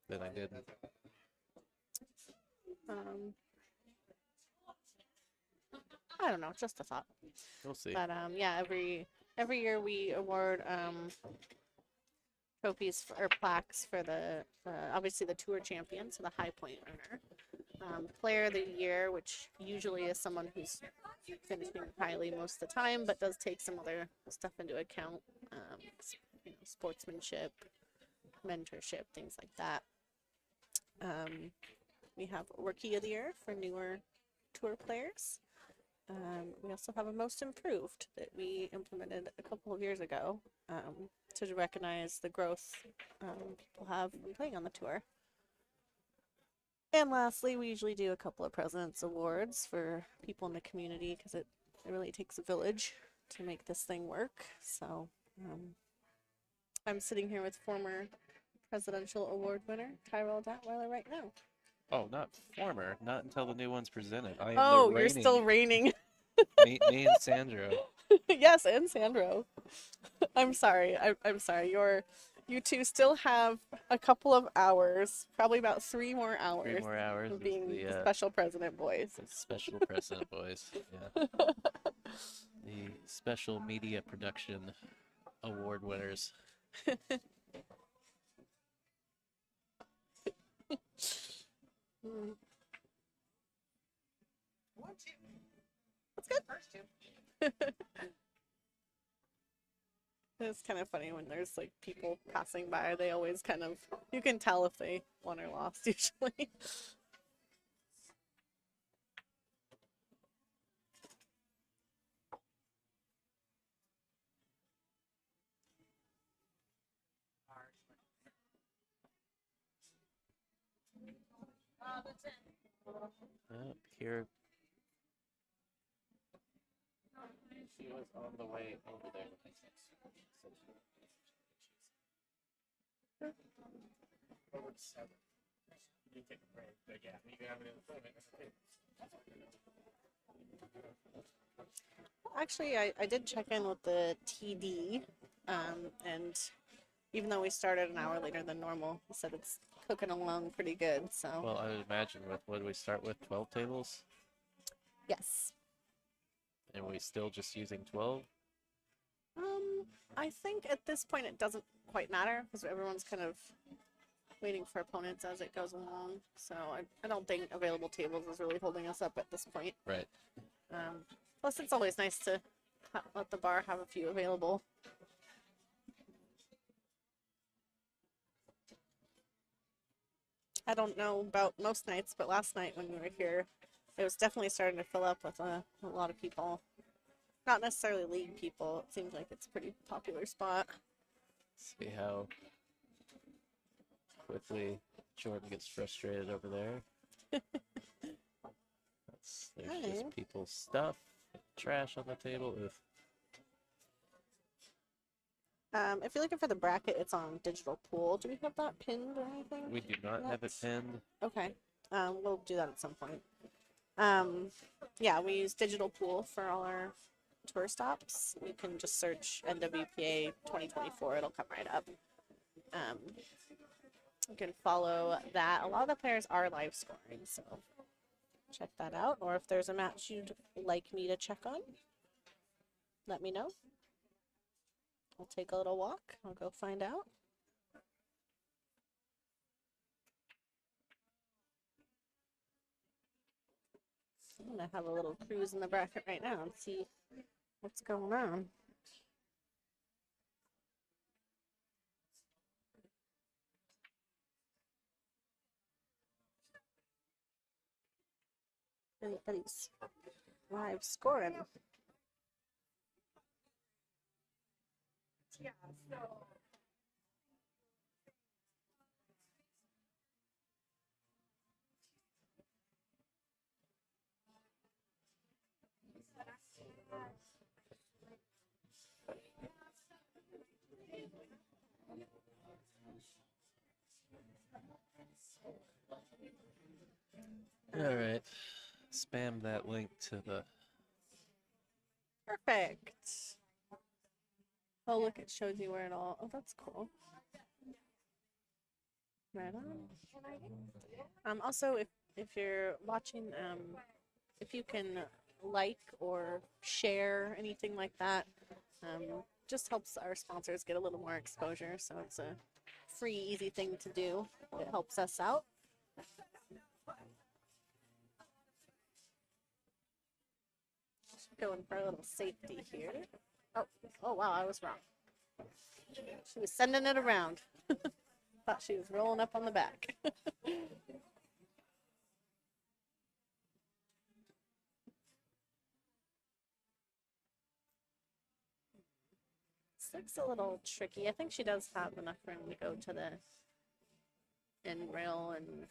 then I didn't. I don't know, just a thought. We'll see. But yeah, every year we award trophies or plaques for the obviously the tour champion, so the high point earner, player of the year, which usually is someone who's finishing highly most of the time, but does take some other stuff into account, sportsmanship, mentorship, things like that. We have Rookie of the Year for newer tour players. We also have a Most Improved that we implemented a couple of years ago to recognize the growth people have when playing on the tour. And lastly, we usually do a couple of President's Awards for people in the community because it really takes a village to make this thing work. So I'm sitting here with former Presidential Award winner Tyrell Datweiler right now. Oh, not former. Not until the new one's presented. I am Oh, the you're reigning. still reigning. me and Sandro. Yes, and Sandro. I'm sorry. I'm sorry. You two still have a couple of hours, probably about 3 more hours. 3 more hours. Of being the the special president boys. the special president boys. Yeah. The special media production award winners. That's good. First two. It's kind of funny when there's like people passing by. They always kind of, you can tell if they won or lost usually. Here. She was on the way over there. Over 7. You take a break, but yeah, you can have it in the front. Actually, I did check in with the TD, and even though we started an hour later than normal, he said it's cooking along pretty good. So Well, I would imagine with what did we start with? 12 tables? yes. And we still just using 12? I think at this point it doesn't quite matter because everyone's kind of waiting for opponents as it goes along. So I don't think available tables is really holding us up at this point. Right. Plus, it's always nice to let the bar have a few available. I don't know about most nights, but last night when we were here, it was definitely starting to fill up with a lot of people. Not necessarily league people. It seems like it's a pretty popular spot. See how quickly Jordan gets frustrated over there. There's Hi. just people's stuff, trash on the table. Ugh. If you're looking for the bracket, it's on Digital Pool. Do we have that pinned or anything? We do not have it pinned. Okay. We'll do that at some point. Yeah, we use Digital Pool for all our tour stops. You can just search NWPA 2024. It'll come right up. You can follow that. A lot of the players are live scoring, so check that out. Or if there's a match you'd like me to check on, let me know. I'll take a little walk. I'll go find out. I'm gonna have a little cruise in the bracket right now and see what's going on. Anybody's live scoring. Yeah, so. All right. Spam that link to the. Perfect. Oh, look, it shows you where it all. Oh, that's cool. Right on. Also, if you're watching, if you can like or share anything like that, just helps our sponsors get a little more exposure. So it's a free, easy thing to do. It helps us out. Going for a little safety here. Oh wow, I was wrong. She was sending it around. Thought she was rolling up on the back. This looks a little tricky. I think she does have enough room to go to the end rail and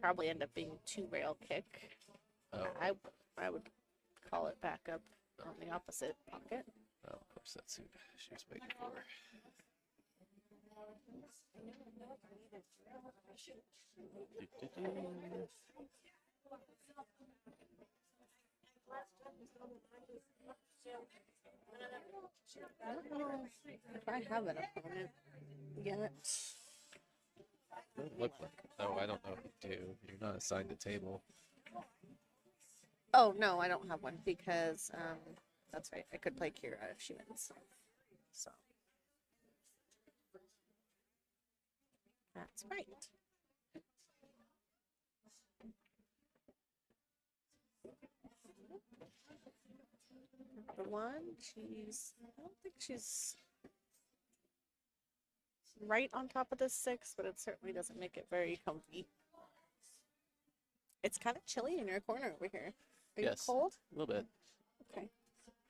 probably end up being 2-rail kick. Oh, I would call it back up on the opposite pocket. oh, of course, that's who she was waiting for. I don't know if I have an opponent yet. Doesn't look like it. Oh, I don't know if you do. You're not assigned a table. Oh no, I don't have one because that's right. I could play Kira if she wins. So that's right. Number one, I don't think she's right on top of this 6, but it certainly doesn't make it very comfy. It's kind of chilly in your corner over here. Are you Yes. cold? A little bit. Okay.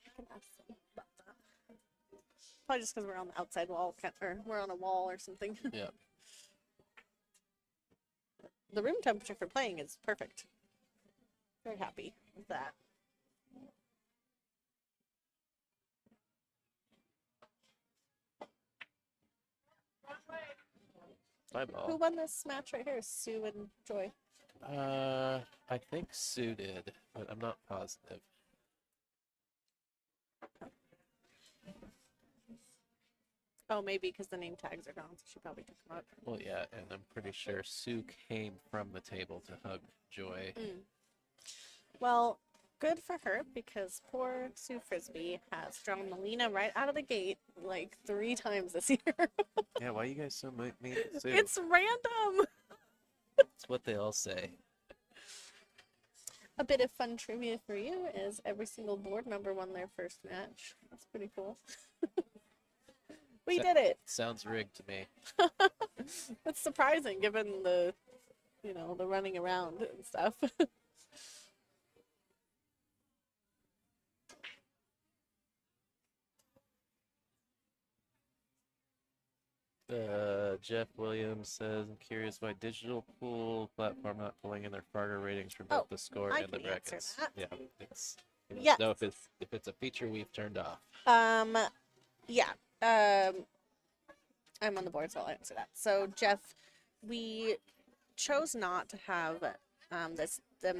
I can ask them about that. Probably just because we're on the outside wall, or we're on a wall or something. Yeah. The room temperature for playing is perfect. Very happy with that. My Who ball. won this match right here? Sue and Joy. I think Sue did, but I'm not positive. Oh, maybe because the name tags are gone, so she probably took them out. Well, yeah, and I'm pretty sure Sue came from the table to hug Joy. Well, good for her because poor Sue Frisbee has drawn Melina right out of the gate like 3 times this year. Yeah, why are you guys so mean to Sue? It's random. It's what they all say. A bit of fun trivia for you is every single board member won their first match. That's pretty cool. We did it. Sounds rigged to me. That's surprising given the, the running around and stuff. Jeff Williams says, I'm curious why digital pool platform not pulling in their Fargo ratings for both Oh, the score I and the can answer brackets. that. Yeah, it's you must Yes. know if it's a feature we've turned off. Yeah. I'm on the board, so I'll answer that. So, Jeff, we chose not to have them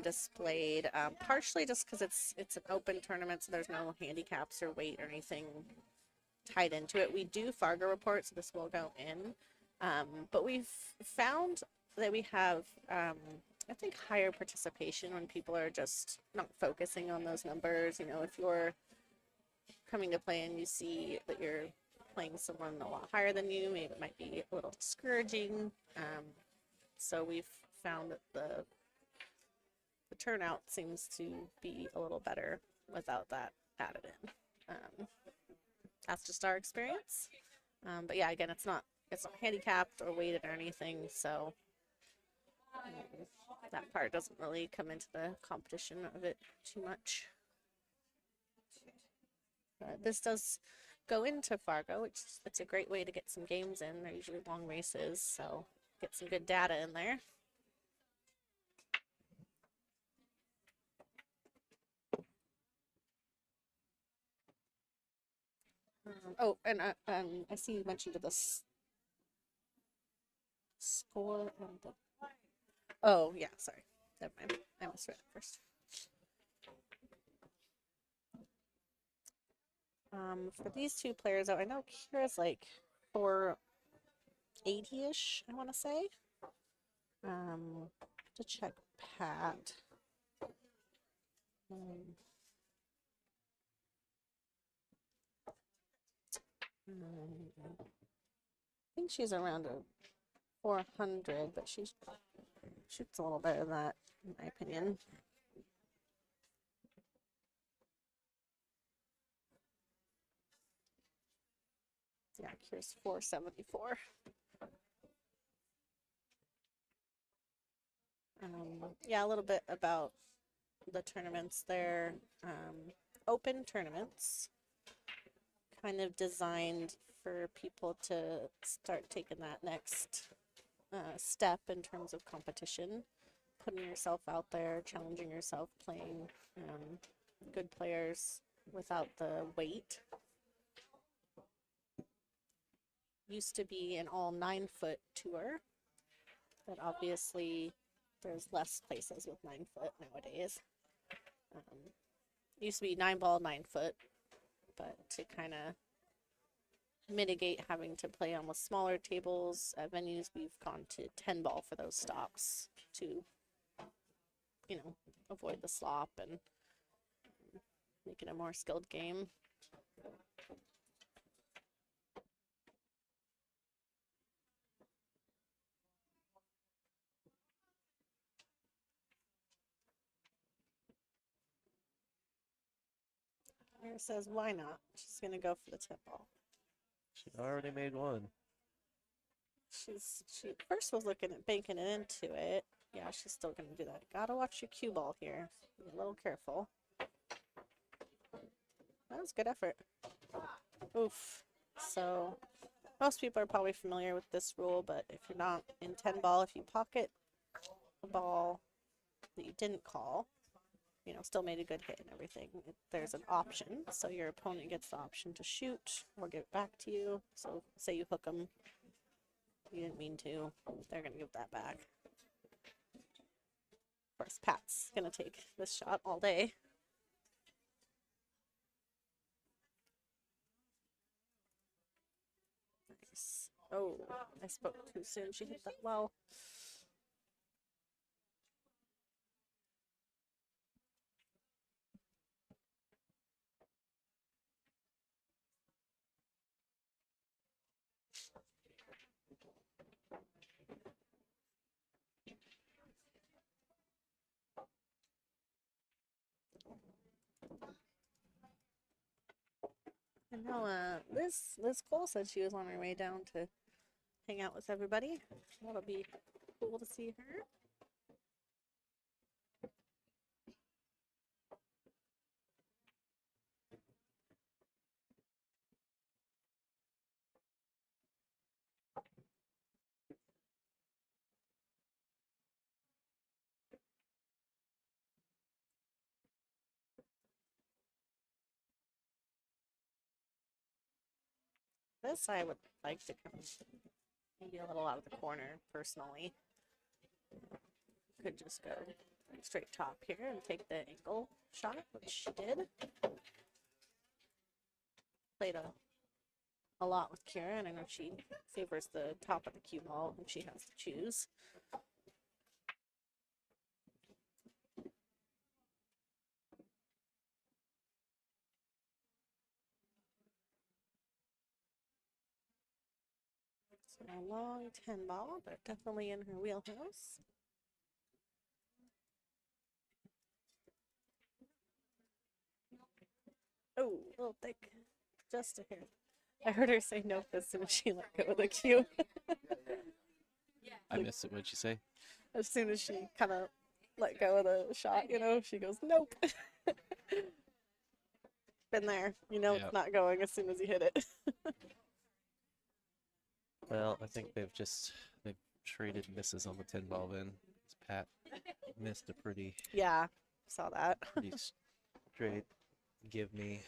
displayed, partially just because it's an open tournament, so there's no handicaps or weight or anything tied into it. We do Fargo reports, so this will go in. But we've found that we have, I think, higher participation when people are just not focusing on those numbers. If you're coming to play and you see that you're playing someone a lot higher than you, maybe it might be a little discouraging. So we've found that the turnout seems to be a little better without that added in. That's just our experience. But yeah, again, it's not handicapped or weighted or anything, so that part doesn't really come into the competition of it too much. This does go into Fargo, which it's a great way to get some games in. They're usually long races, so get some good data in there. Oh, and I see you mentioned this score and the. Oh yeah, sorry. Never mind. I misread it first. For these 2 players, though, I know Kira's like 480-ish, I want to say. To check Pat. Um, I think she's around a 400, but she shoots a little better than that, in my opinion. Yeah, here's 474. Yeah, a little bit about the tournaments. They're open tournaments, kind of designed for people to start taking that next step in terms of competition, putting yourself out there, challenging yourself, playing good players without the weight. Used to be an all 9-foot tour, but obviously there's less places with 9-foot nowadays. Used to be 9-ball, 9-foot, but to kind of mitigate having to play on with smaller tables at venues, we've gone to 10-ball for those stops to, you know, avoid the slop and make it a more skilled game. Mira says, why not? She's going to go for the 10-ball. She already made one. She first was looking at banking it into it. Yeah, she's still going to do that. Gotta watch your cue ball here. Be a little careful. That was good effort. Oof. So, most people are probably familiar with this rule, but if you're not in 10-ball, if you pocket a ball that you didn't call, you know, still made a good hit and everything, there's an option. So your opponent gets the option to shoot or give it back to you. So say you hook them, you didn't mean to, they're going to give that back. Of course, Pat's going to take this shot all day. Nice. Oh, I spoke too soon. She hit that well. I know Liz Cole said she was on her way down to hang out with everybody. That'll be cool to see her. This I would like to come maybe a little out of the corner personally. Could just go straight top here and take the angle shot, which she did. Played a lot with Kira, and I know she favors the top of the cue ball if she has to choose. So a long 10-ball, but definitely in her wheelhouse. Oh, a little thick. Just a hair. I heard her say nope as soon as she let go of the cue. I missed it. What'd you say? As soon as she kind of let go of the shot, you know, she goes, nope. Been there. You know Yep. It's not going as soon as you hit it. Well, I think they've traded misses on the 10-ball then. Pat missed a pretty Yeah, saw that. straight give me.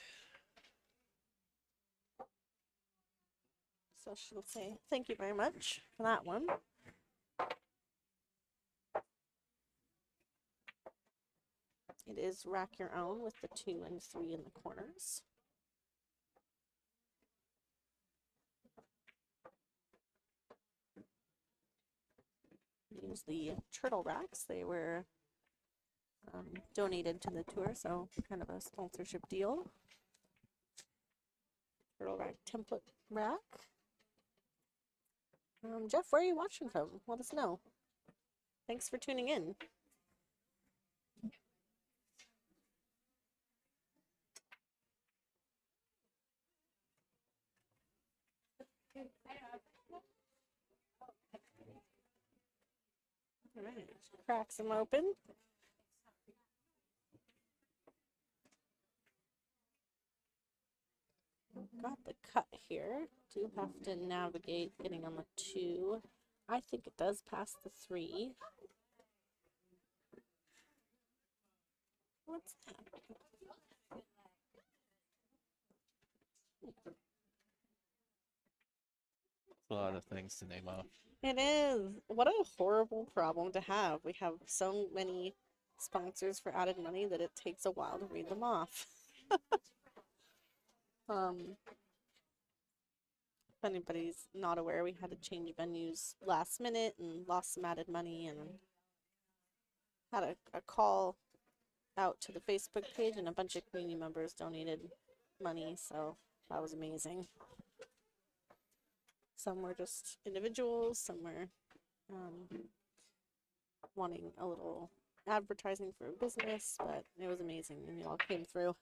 So she'll say, thank you very much for that one. It is rack your own with the 2 and 3 in the corners. use the turtle racks. They were donated to the tour, so kind of a sponsorship deal. Turtle rack template rack. Jeff, where are you watching from? Let us know. Thanks for tuning in. All right, crack some open. Got the cut here. Do have to navigate getting on the 2. I think it does pass the 3. What's that? A lot of things to name off. It is. What a horrible problem to have. We have so many sponsors for added money that it takes a while to read them off. If anybody's not aware, we had to change venues last minute and lost some added money and had a call out to the Facebook page, and a bunch of community members donated money, so that was amazing. Some were just individuals, some were wanting a little advertising for a business, but it was amazing and you all came through.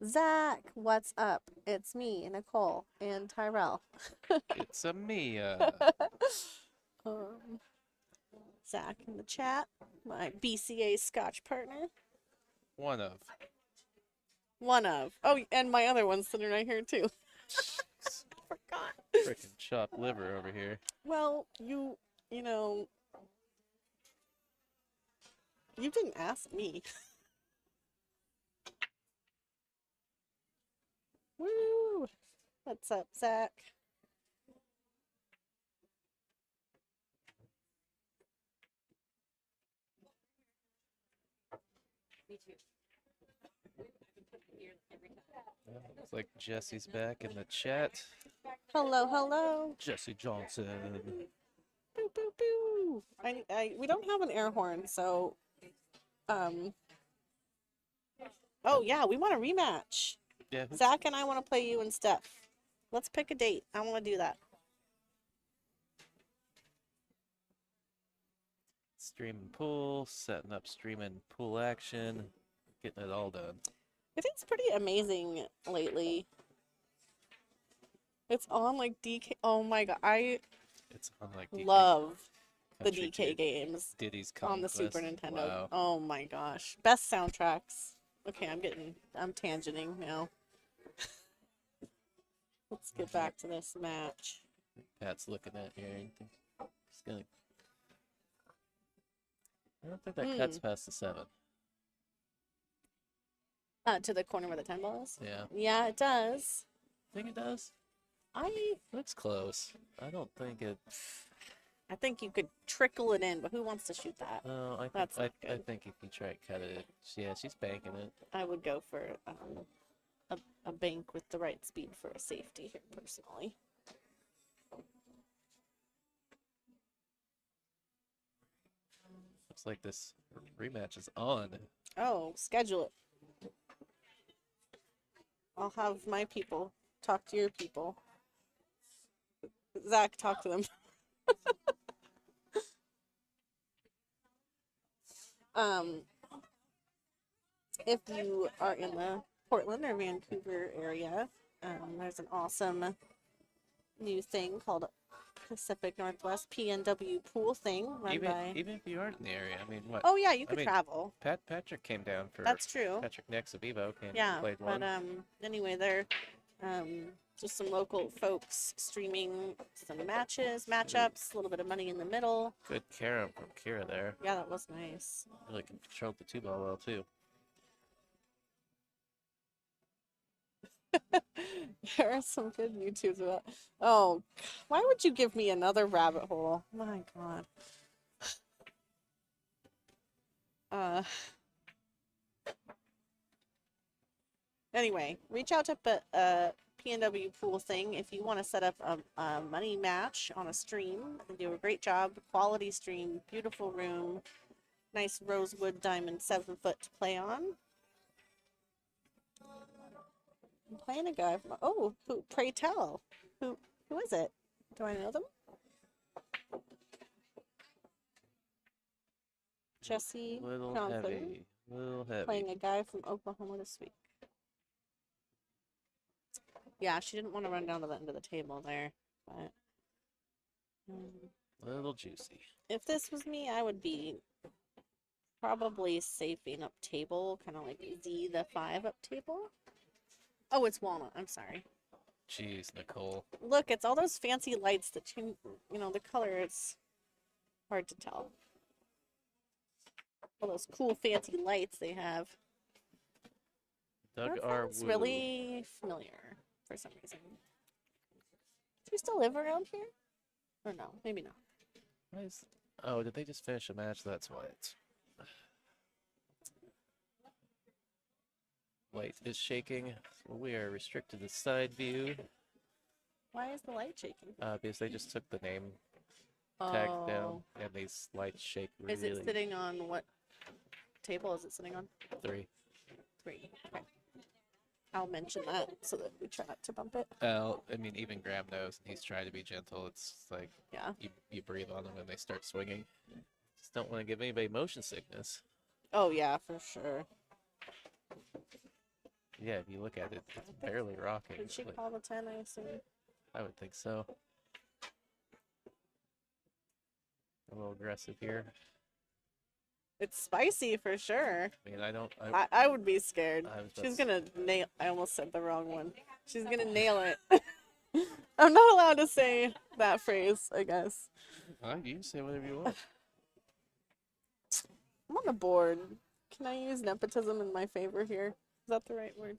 Zach, what's up? It's me, Nicole, and Tyrell. It's a me. Zach in the chat, my BCA Scotch partner. One of. Oh, and my other one's sitting right here too. Forgot. Freaking chopped liver over here. Well, you know, you didn't ask me. Woo! What's up, Zach? Me too. Looks like Jesse's back in the chat. Hello, hello. Jesse Johnson. Boo, boo, boo. We don't have an air horn, so oh yeah, we want a rematch. Yeah. Zach and I want to play you and Steph. Let's pick a date. I want to do that. Streaming pool, setting up streaming pool action, getting it all done. It is pretty amazing lately. It's on like DK. Oh my god, I It's on like DK love the Country DK Kid, games Diddy's on the Conquest. Super Nintendo. Wow. Oh my gosh, best soundtracks. Okay, I'm tangenting now. Let's get back to this match. Pat's looking at here. Anything? Just gonna. I don't think that cuts past the 7. To the corner where the 10 ball is? Yeah. Yeah, it does. Think it does? I Looks close. I don't think it. think you could trickle it in, but who wants to shoot that? No, I think That's not I good. think if you try to cut it, yeah, she's banking it. I would go for a bank with the right speed for a safety here, personally. Looks like this rematch is on. Oh, schedule it. I'll have my people talk to your people. Zach, talk to them. If you are in the Portland or Vancouver area, there's an awesome new thing called Pacific Northwest PNW pool thing run Even by. even if you aren't in the area, I mean, what? Oh yeah, you I could mean, travel. Patrick came down for. That's true. Patrick Nix of Evo came Yeah, played but one. anyway, they're just some local folks streaming some matchups, a little bit of money in the middle. Good carom from Kira there. Yeah, that was nice. Really controlled the 2-ball well too. There are some good YouTubes about. Oh, why would you give me another rabbit hole? My God. Anyway, reach out to PNW pool thing. If you want to set up a money match on a stream, they do a great job. Quality stream, beautiful room, nice rosewood diamond 7-foot to play on. I'm playing a guy from, oh, pray tell. Who is it? Do I know them? Jesse Little Johnson, heavy. Little heavy. playing a guy from Oklahoma this week. Yeah, she didn't want to run down to the end of the table there, but Little juicy. if this was me, I would be probably safing up table, kind of like Z the 5 up table. Oh, it's walnut. I'm sorry. Jeez, Nicole. Look, it's all those fancy lights that change, the color is hard to tell. All those cool fancy lights they have. Doug That R. sounds Wu. really familiar for some reason. Do you still live around here? Or no, maybe not. Why is... Oh, did they just finish a match? That's why it's... Light is shaking. We are restricted to side view Why is the light shaking? because they just took the name tag down, Oh, and these lights shake is really. it sitting on what table is it sitting on? 3. 3. Okay. I'll mention that so that we try not to bump it. I mean, even Graham knows, and he's trying to be gentle. It's like Yeah. you breathe on them when they start swinging. Just don't want to give anybody motion sickness. Oh yeah, for sure. Yeah, if you look at it, it's barely rocking. Did she Like, call the 10, I assume? I would think so. A little aggressive here. It's spicy for sure. I mean, I don't. I would be scared. I was about She's to gonna nail. I almost said the wrong one. She's gonna nail it. I'm not allowed to say that phrase, I guess. You can say whatever you want. I'm on the board. Can I use nepotism in my favor here? Is that the right word?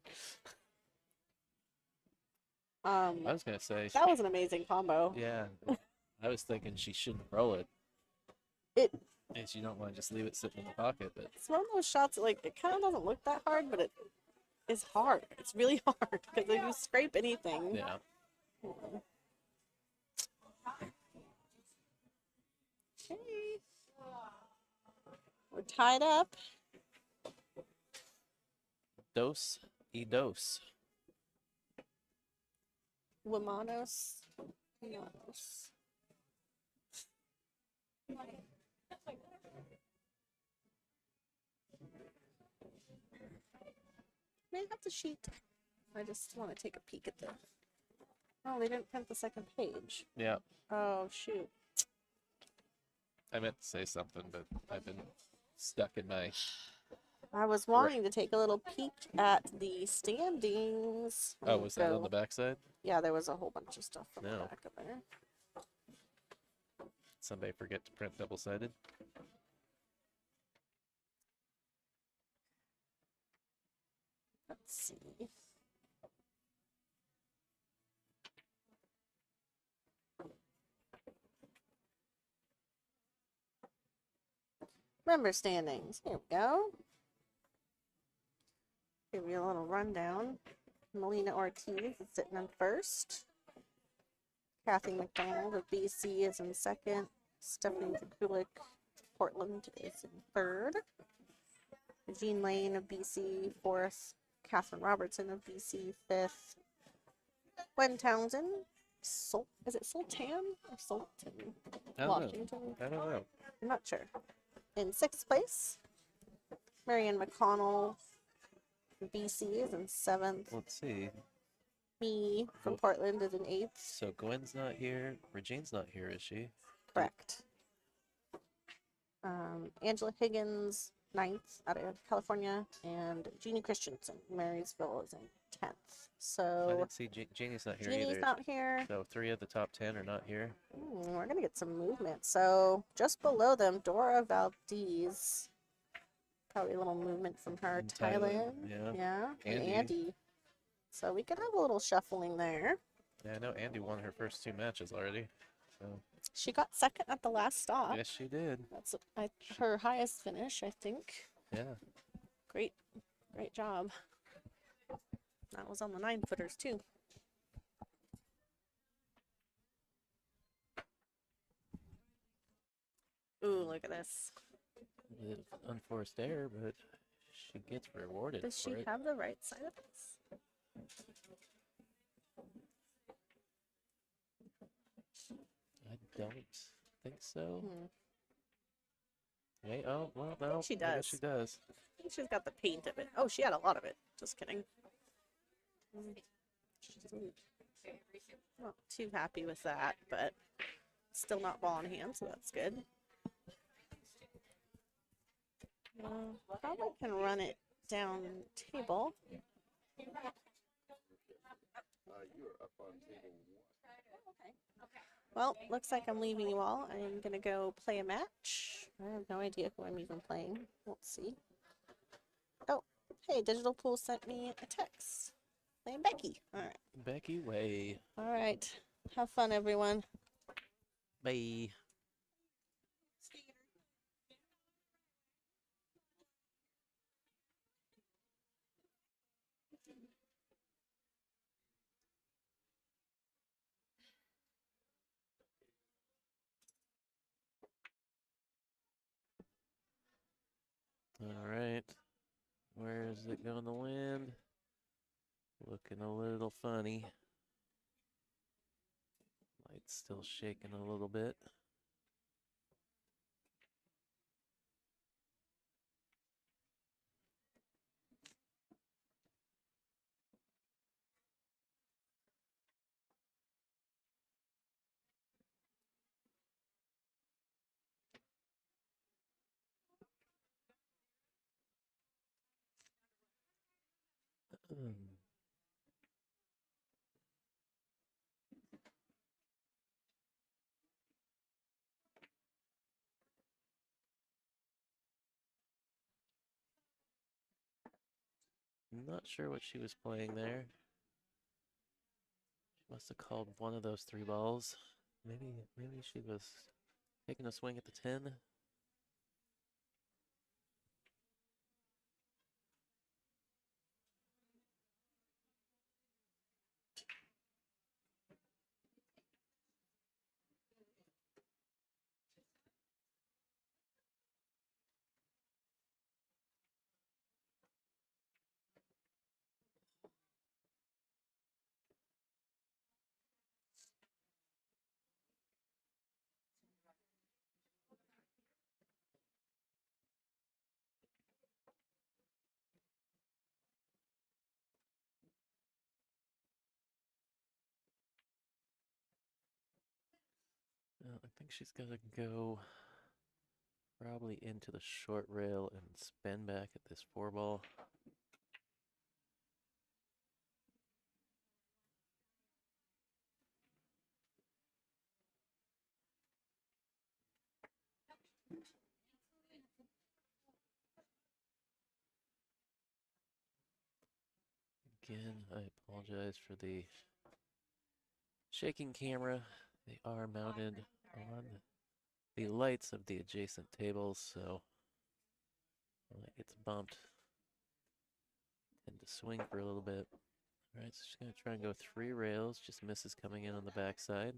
I was gonna say. That was an amazing combo. Yeah, I was thinking she shouldn't roll it. It And you don't want to just leave it sitting in the pocket, but It's one of those shots that, like, it kind of doesn't look that hard, but it is hard. It's really hard because if you scrape anything. yeah. Okay. We're tied up. Dos y dos. Womanos. Womanos. May I have the sheet? I just want to take a peek at the. Oh, they didn't print the second page. Yeah, Oh, shoot. I meant to say something, but I've been stuck in my. I was wanting to take a little peek at the standings. Oh, was that on the backside? Yeah, there was a whole bunch of stuff on the No. back of there. Somebody forget to print double-sided? Let's see. Member standings. Here we go. Give you a little rundown. Melina Ortiz is sitting in first. Kathy McDonald of BC is in second. Stephanie Kulik, Portland, is in third. Jean Lane of BC, fourth. Catherine Robertson of BC, fifth. Gwen Townsend, is it Sultan or Sultan? I don't know. Washington? I don't know. I'm not sure. In sixth place. Marianne McConnell, BC, is in seventh. Let's see. Me from Well- Portland is in eighth. So Gwen's not here. Regine's not here, is she? Correct. Angela Higgins, ninth, out of California, and Jeannie Christensen, Marysville, is in 10th. I So didn't see Janie's not here Jeannie's either. not here. So 3 of the top 10 are not here. We're gonna get some movement. So just below them, Dora Valdez. Probably a little movement from her. And Thailand. Yeah. Yeah. And Andy. Andy. So we could have a little shuffling there. Yeah, I know Andy won her first 2 matches already. So She got second at the last stop. yes, she did. That's her highest finish, I think. Yeah. Great job. That was on the 9-footers too. Ooh, look at this. A bit of unforced error, but she gets rewarded Does for she it. have the right side of this? I don't think so. Hmm. Hey, oh, well, no. she I guess she does. does. I think she's got the paint of it. Oh, she had a lot of it. Just kidding. She doesn't- Not too happy with that, but still not ball in hand, so that's good. Probably can run it down table. You were up on table 1. Well, looks like I'm leaving you all. I'm gonna go play a match. I have no idea who I'm even playing. We'll see. Oh, hey, Digital Pool sent me a text. Playing Becky. All right. Becky Way. All right. Have fun, everyone. Bye. All right. Where is it going to land? Looking a little funny. Light's still shaking a little bit. Not sure what she was playing there. She must have called one of those 3 balls. Maybe she was taking a swing at the 10. Well, I think she's got to go probably into the short rail and spin back at this 4 ball. Again, I apologize for the shaking camera. They are mounted on the lights of the adjacent tables, so when it gets bumped, tend to swing for a little bit. All right, so she's going to try and go 3 rails, just misses coming in on the backside.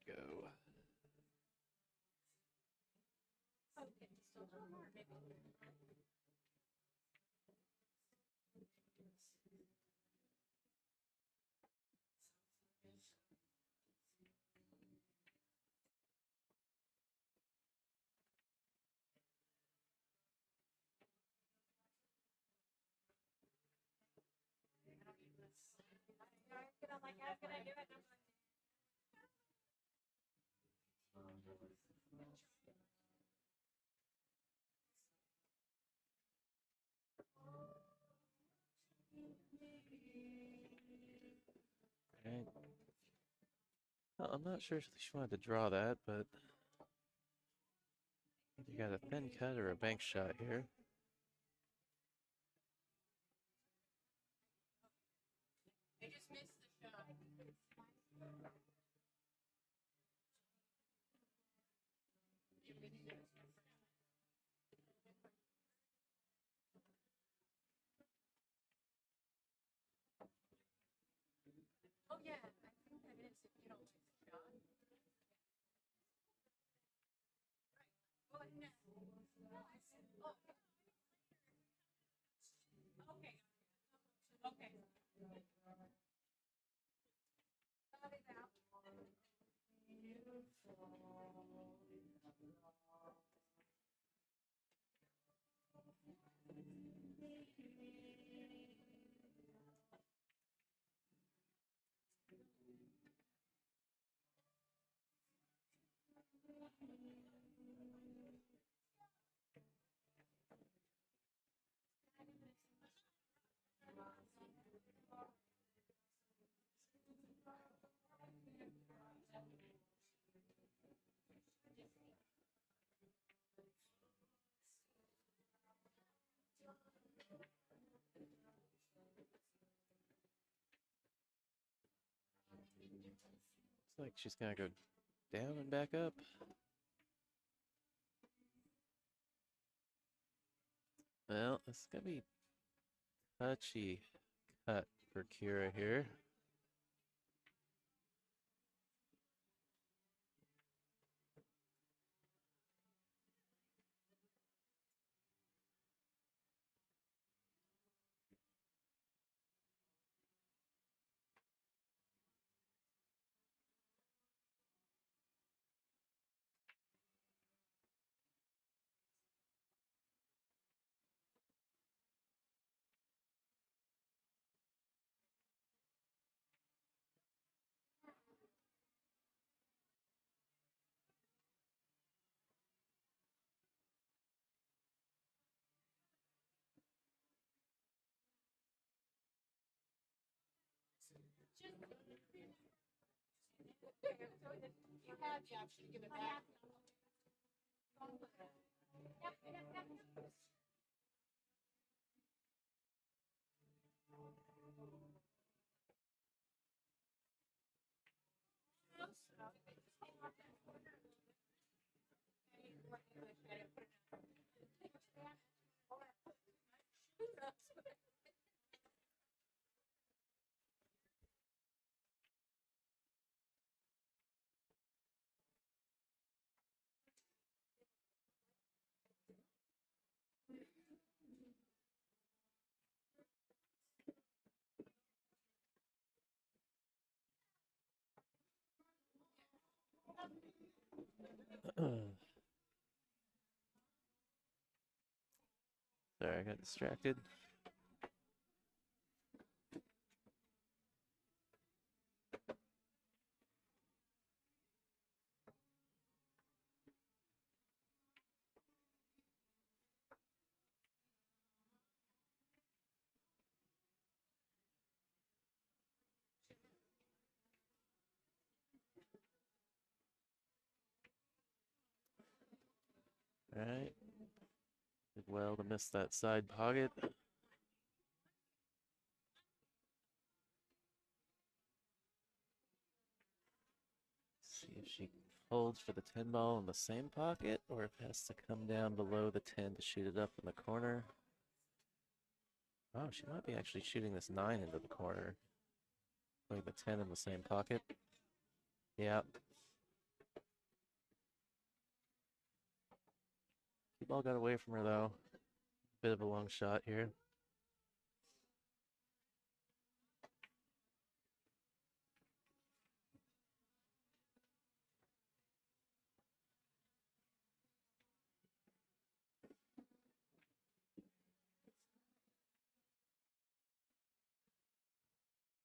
Go. Right. Well, I'm not sure if she wanted to draw that, but you got a thin cut or a bank shot here. Looks like she's gonna go down and back up. Well, it's gonna be touchy cut for Kira here. Sorry, I got distracted. All right. Did well to miss that side pocket. See if she holds for the 10 ball in the same pocket or if it has to come down below the 10 to shoot it up in the corner. Oh, she might be actually shooting this 9 into the corner. Putting the 10 in the same pocket. Yeah. The ball got away from her though. Bit of a long shot here.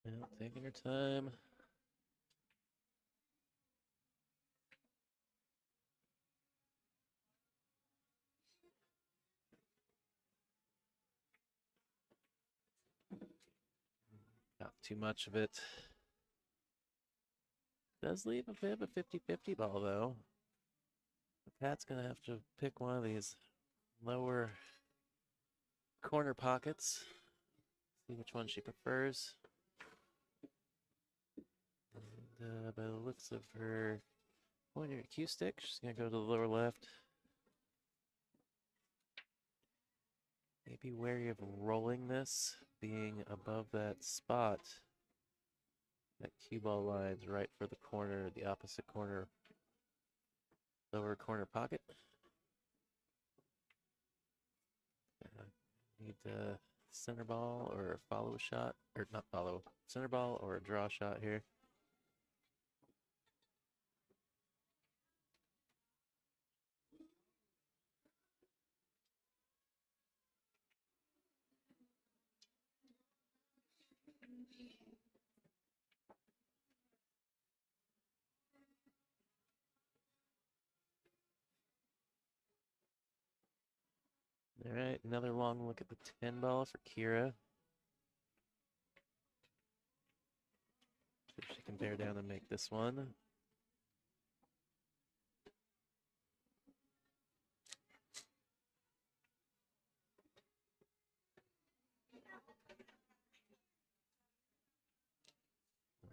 Well, taking her time. too much of it. Does leave a bit of a 50-50 ball, though. Pat's going to have to pick one of these lower corner pockets. See which one she prefers. And, by the looks of her pointer cue stick, she's going to go to the lower left. Maybe wary of rolling this, being above that spot. That cue ball line's right for the corner, the opposite corner, lower corner pocket. Need a center ball or a follow shot, or not follow, center ball or a draw shot here. All right, another long look at the 10 ball for Kira. See if she can bear down and make this one.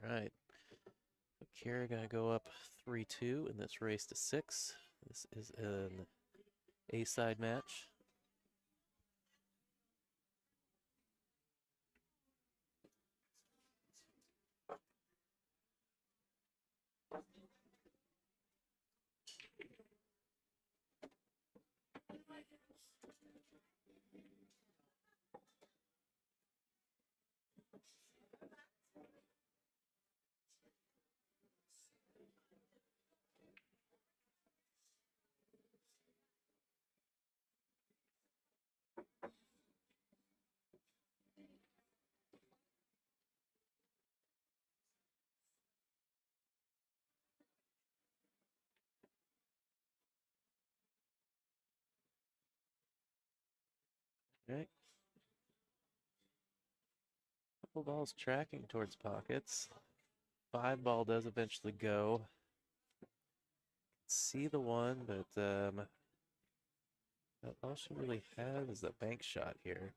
All right. So Kira gonna go up 3-2 in this race to 6. This is an A-side match. All right. Couple balls tracking towards pockets. 5 ball does eventually go. See the one, but all she really has is a bank shot here.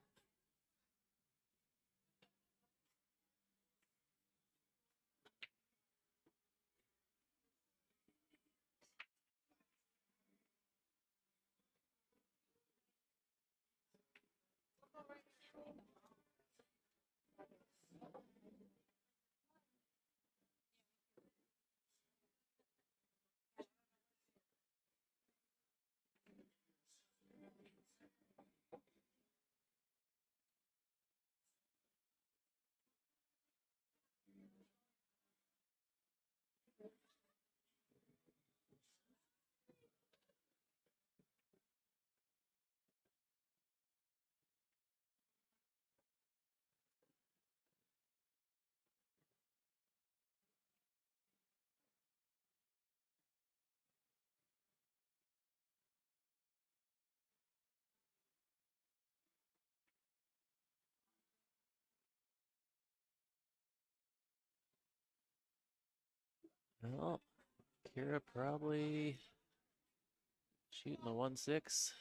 Well, Kira probably shooting the 1-6.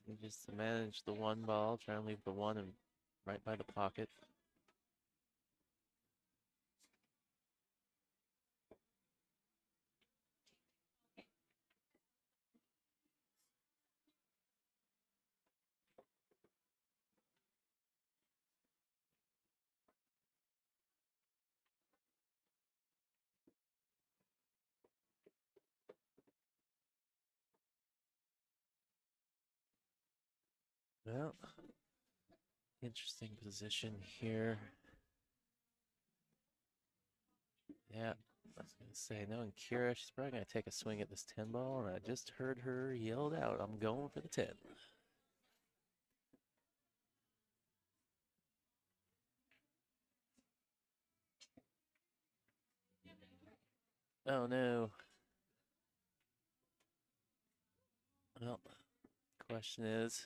And just to manage the 1 ball, try and leave the 1 and right by the pocket. Well, interesting position here. Yeah, I was gonna say, knowing Kira, she's probably gonna take a swing at this 10 ball, and I just heard her yelled out, "I'm going for the 10." Oh no. Well, question is,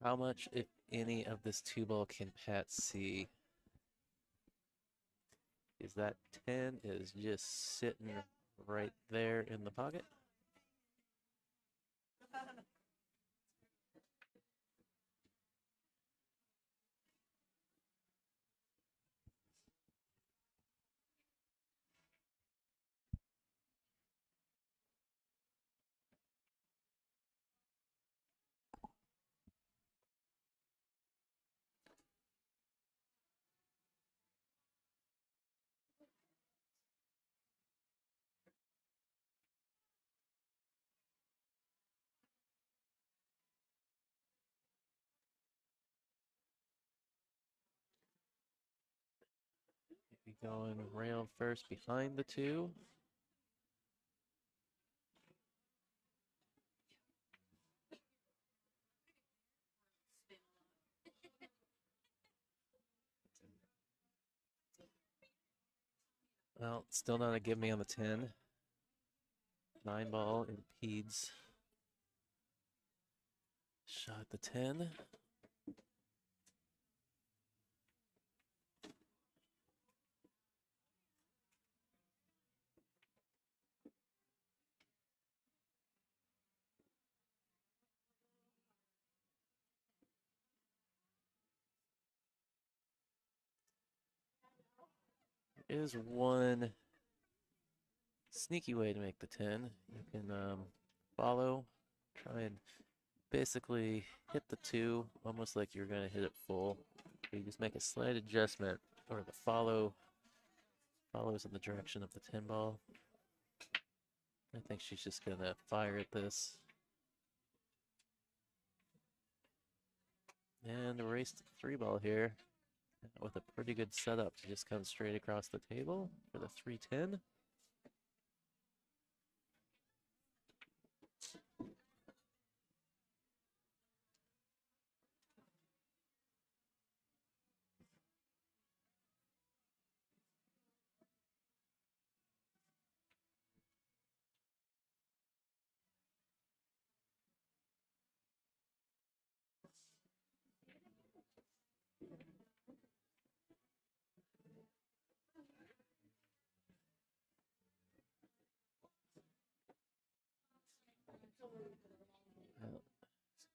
how much, if any, of this 2 ball can Pat see? Is that 10 is just sitting right there in the pocket? Maybe going rail first behind the 2. Well, still not a give me on the 10. 9 ball impedes. Shot at the 10. There is one sneaky way to make the 10. You can follow, try and basically hit the 2, almost like you're going to hit it full. You just make a slight adjustment, or the follows in the direction of the 10 ball. I think she's just going to fire at this. And race to the 3 ball here with a pretty good setup to just come straight across the table for the 310.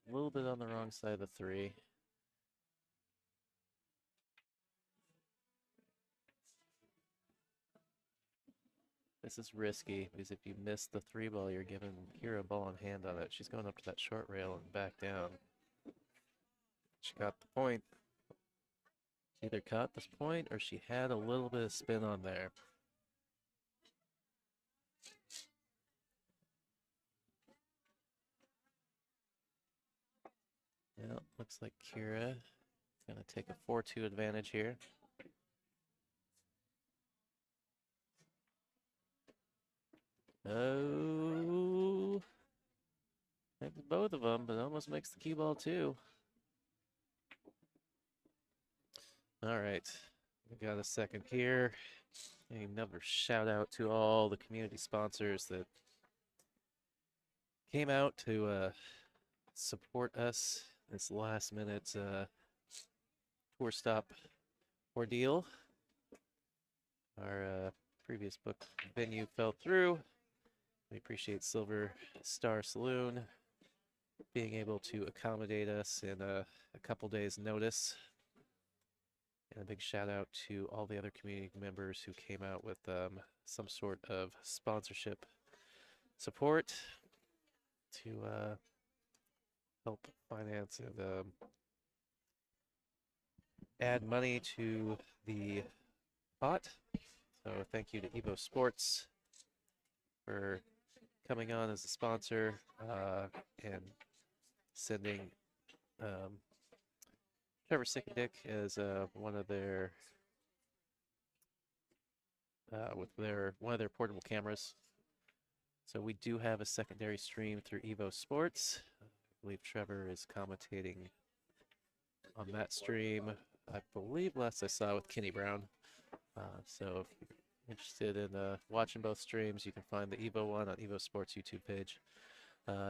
A little bit on the wrong side of the 3. This is risky because if you miss the 3 ball, you're giving Kira a ball in hand on it. She's going up to that short rail and back down. She got the point. She either caught this point or she had a little bit of spin on there. Yeah, looks like Kira gonna take a 4-2 advantage here. Oh, makes both of them, but almost makes the cue ball too. All right, we got a second here. Another shout out to all the community sponsors that came out to support us this last minute tour stop ordeal. Our previous book venue fell through. We appreciate Silver Star Saloon being able to accommodate us in a couple days' notice. And a big shout out to all the other community members who came out with some sort of sponsorship support to help finance and add money to the pot. So thank you to Evo Sports for coming on as a sponsor and sending Trevor Sickendick as one of their one of their portable cameras. So we do have a secondary stream through Evo Sports. I believe Trevor is commentating on that stream. I believe last I saw with Kenny Brown. So if you're interested in watching both streams, you can find the Evo one on Evo Sports YouTube page.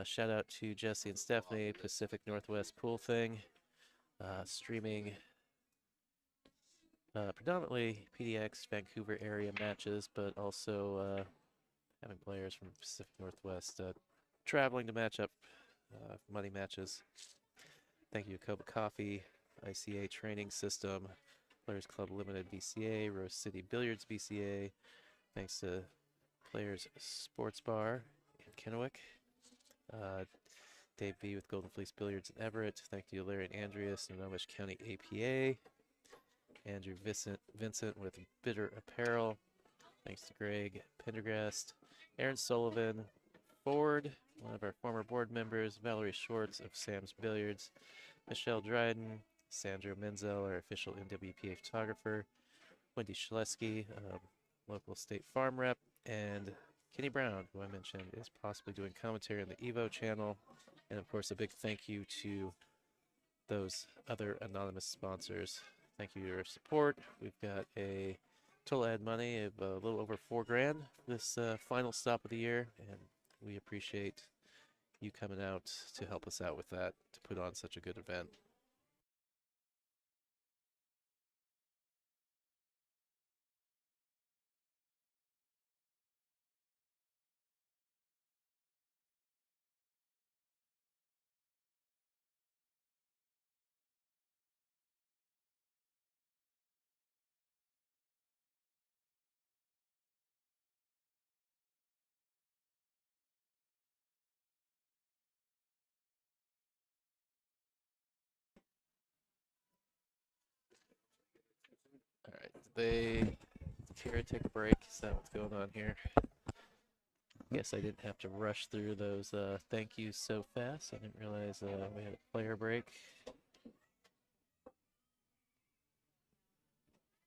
Shout out to Jesse and Stephanie, Pacific Northwest Pool Thing, streaming predominantly PDX Vancouver area matches, but also having players from Pacific Northwest traveling to match up money matches. Thank you to Coba Coffee, ICA Training System, Players Club Limited BCA, Rose City Billiards BCA. Thanks to Players Sports Bar in Kennewick. Dave B with Golden Fleece Billiards in Everett. Thank you to Larry and Andreas in Snohomish County APA. Andrew Vincent with Bitter Apparel. Thanks to Greg Pendergast. Aaron Sullivan, Ford, one of our former board members. Valerie Schwartz of Sam's Billiards. Michelle Dryden. Sandra Menzel, our official NWPA photographer. Wendy Shaleski, local state farm rep. And Kenny Brown, who I mentioned, is possibly doing commentary on the Evo channel. And of course, a big thank you to those other anonymous sponsors. Thank you for your support. We've got a total ad money of a little over $4,000 this final stop of the year, and we appreciate you coming out to help us out with that, to put on such a good event. All right, Kira, take a break. Is that what's going on here? Guess I didn't have to rush through those thank yous so fast. I didn't realize we had a player break.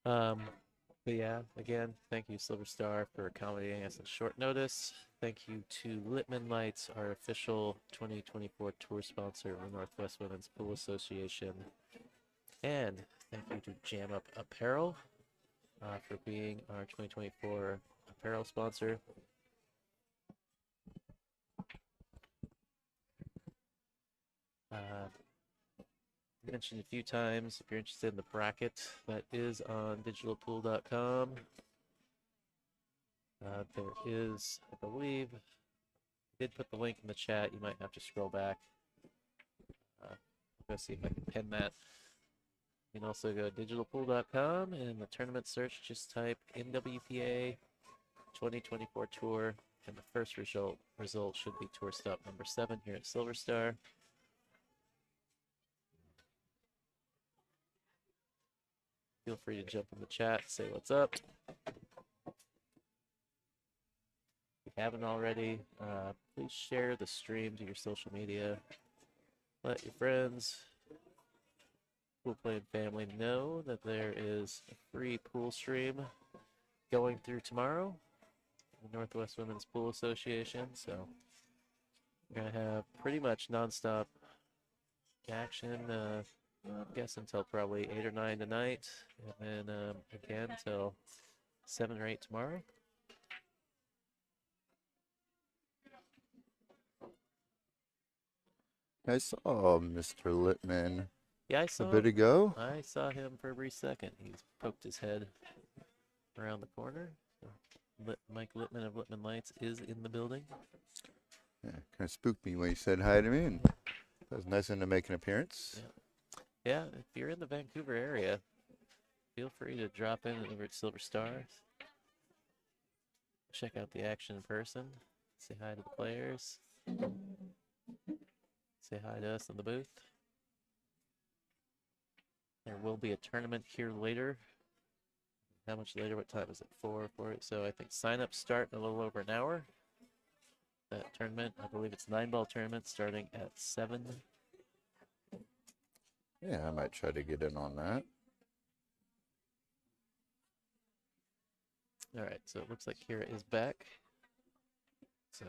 But yeah, again, thank you, Silver Star, for accommodating us at short notice. Thank you to Littman Lights, our official 2024 tour sponsor of the Northwest Women's Pool Association. And thank you to Jam Up Apparel for being our 2024 apparel sponsor. Mentioned a few times, if you're interested in the bracket, that is on digitalpool.com. There is, I believe, I did put the link in the chat. You might have to scroll back. Go see if I can pin that. You can also go to digitalpool.com, and in the tournament search, just type NWPA 2024 Tour, and the first result should be tour stop number 7 here at Silver Star. Feel free to jump in the chat, say what's up. If you haven't already, please share the stream to your social media. Let your friends, pool playing family know that there is a free pool stream going through tomorrow in the Northwest Women's Pool Association. So we're going to have pretty much nonstop action. I guess until probably 8 or 9 tonight, and then again till 7 or 8 tomorrow. I saw Mr. Littman Yeah, I a saw bit ago. I saw him for a brief second. He's poked his head around the corner. So Mike Littman of Littman Lights is in the building. Yeah, kind of spooked me when he said hi to me, and that was nice of him to make an appearance. Yeah, if you're in the Vancouver area, feel free to drop in over at Silver Star. Check out the action in person. Say hi to the players. Say hi to us in the booth. There will be a tournament here later. How much later? What time is it? 4 for it. So I think sign-ups start in a little over an hour. That tournament, I believe it's 9-ball tournament starting at 7. Yeah, I might try to get in on that. All right, so it looks like Kira is back. So,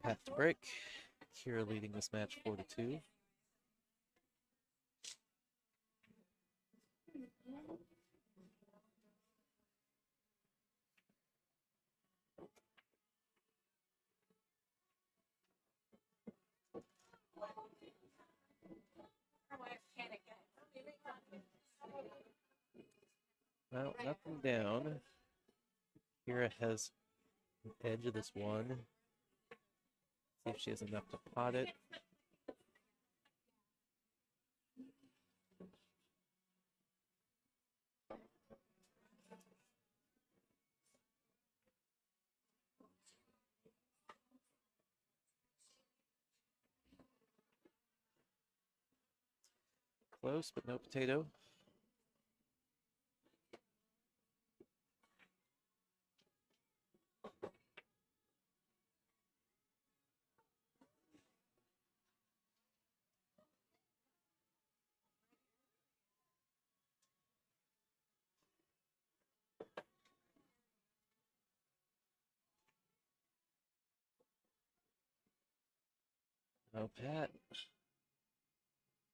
path to break. Kira leading this match 4-2. Well, nothing down. Kira has an edge of this one. See if she has enough to pot it. Close, but no potato. No Pat.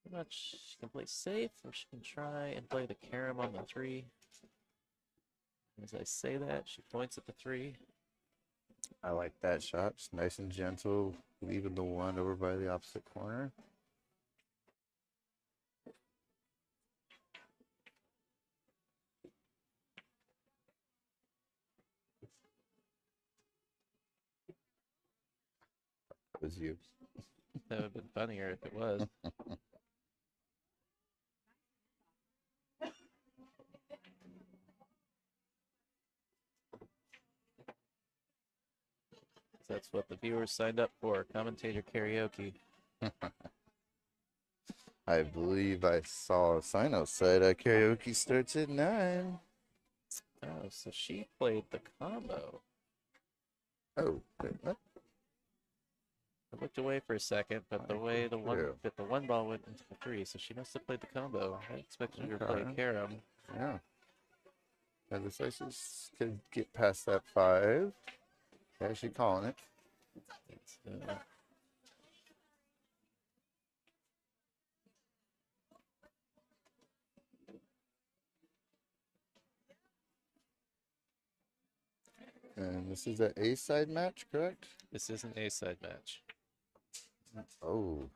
Pretty much she can play safe, or she can try and play the carom on the 3. As I say that, she points at the 3. I like that shot. It's nice and gentle, leaving the 1 over by the opposite corner. That was you. That would have been funnier if it was. That's what the viewers signed up for, commentator karaoke. I believe I saw a sign outside. Karaoke starts at 9. Oh, so she played the combo. Oh, wait, what? I looked away for a second, but the way the one too. fit the 1 ball went into the 3, so she must have played the combo. I expected her to play Okay. carom. Yeah. And the slices could get past that 5. Yeah, she's calling it. So, And this is an A-side match, correct? this is an A-side match. Oh.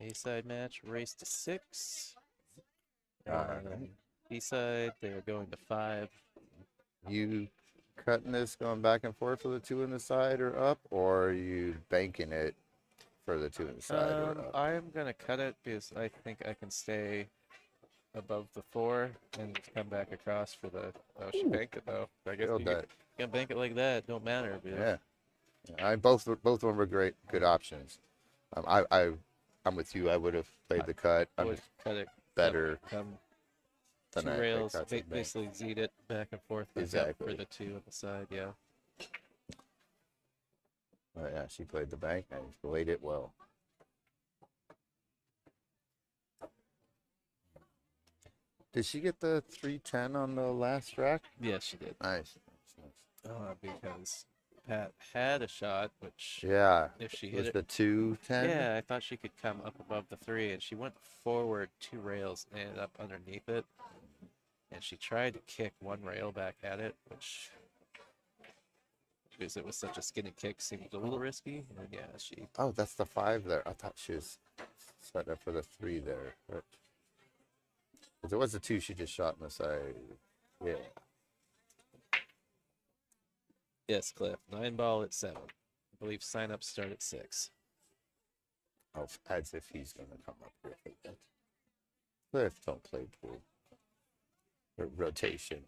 A-side match, race to 6. Alright. B-side, they are going to 5. You cutting this going back and forth for the 2 in the side or up, or are you banking it for the 2 in the side or up? I'm going to cut it because I think I can stay above the 4 and come back across for the... Oh, she Ooh. banked it, though. I guess Feel you that. can bank it like that. Don't matter. Dude. Yeah. Both of them were good options. I'm with you. I would have played the cut. I I'm would cut it better come than 2 I rails, cuts and bank. basically z'd it back and forth back up Exactly. for the 2 on the side, yeah. But yeah, she played the bank and played it well. Did she get the 310 on the last rack? Yeah, she did. Nice. Because Pat had a shot, which Yeah. if she Was hit the it, 210? yeah, I thought she could come up above the 3, and she went forward 2 rails and ended up underneath it. And she tried to kick 1 rail back at it, which, because it was such a skinny kick, seemed a little risky. And yeah, she... Oh, that's the 5 there. I thought she was set up for the 3 there. But if it was the 2 she just shot in the side. Yeah. Yes, Cliff. 9 ball at 7. I believe sign-ups start at 6. Oh, as if he's going to come up here for that. Cliff don't play pool. Or rotation.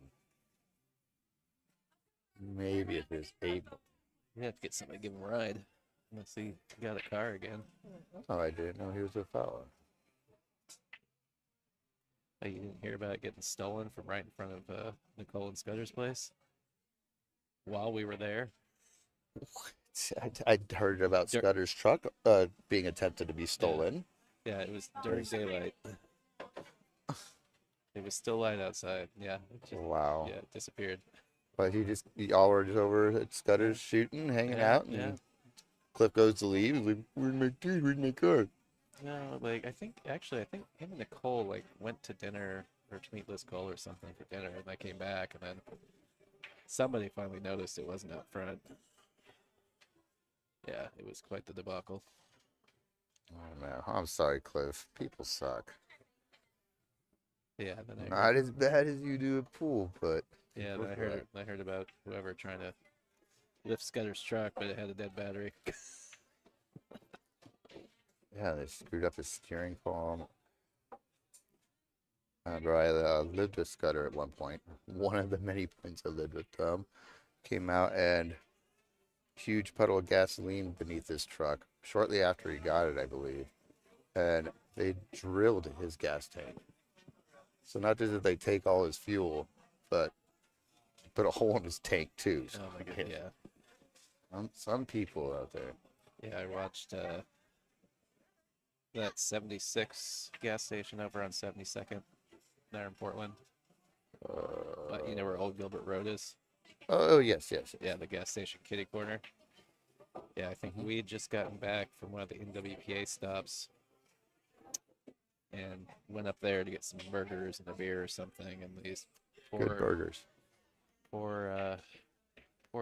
Maybe if it's able. You have to get somebody to give him a ride. Unless he got a car again. Oh, I didn't know he was a fella. Oh, you didn't hear about it getting stolen from right in front of Nicole and Scudder's place? While we were there. I'd heard about Dur- Scudder's truck being attempted to be stolen. Yeah, it was during daylight. It was still light outside. Yeah. It just, Wow. Yeah, it disappeared. But y'all were just over at Scudder's shooting, hanging out, and Yeah. Cliff goes to leave. He's like, "Where's my key? Where's my car?" No, like I think him and Nicole like went to dinner or to meet Liz Cole or something for dinner, and they came back, and then somebody finally noticed it wasn't out front. Yeah, it was quite the debacle. Oh man, I'm sorry, Cliff. People suck. Yeah, then I Not heard, as bad as you do at pool, but yeah, people then suck. I heard about whoever trying to lift Scudder's truck, but it had a dead battery. Yeah, they screwed up his steering column. Bro, I lived with Scudder at one point. One of the many points I lived with them. Came out and huge puddle of gasoline beneath his truck shortly after he got it, I believe. And they drilled his gas tank. So not just did they take all his fuel, but put a hole in his tank too. So, Oh my god, yeah. some people out there. Yeah, I watched that 76 gas station over on 72nd there in Portland. You know where Old Gilbert Road is? Oh yes, yes. Yeah, the gas station kitty corner. Yeah, I think we'd just gotten back from one of the NWPA stops and went up there to get some burgers and a beer or something. And these Good burgers. poor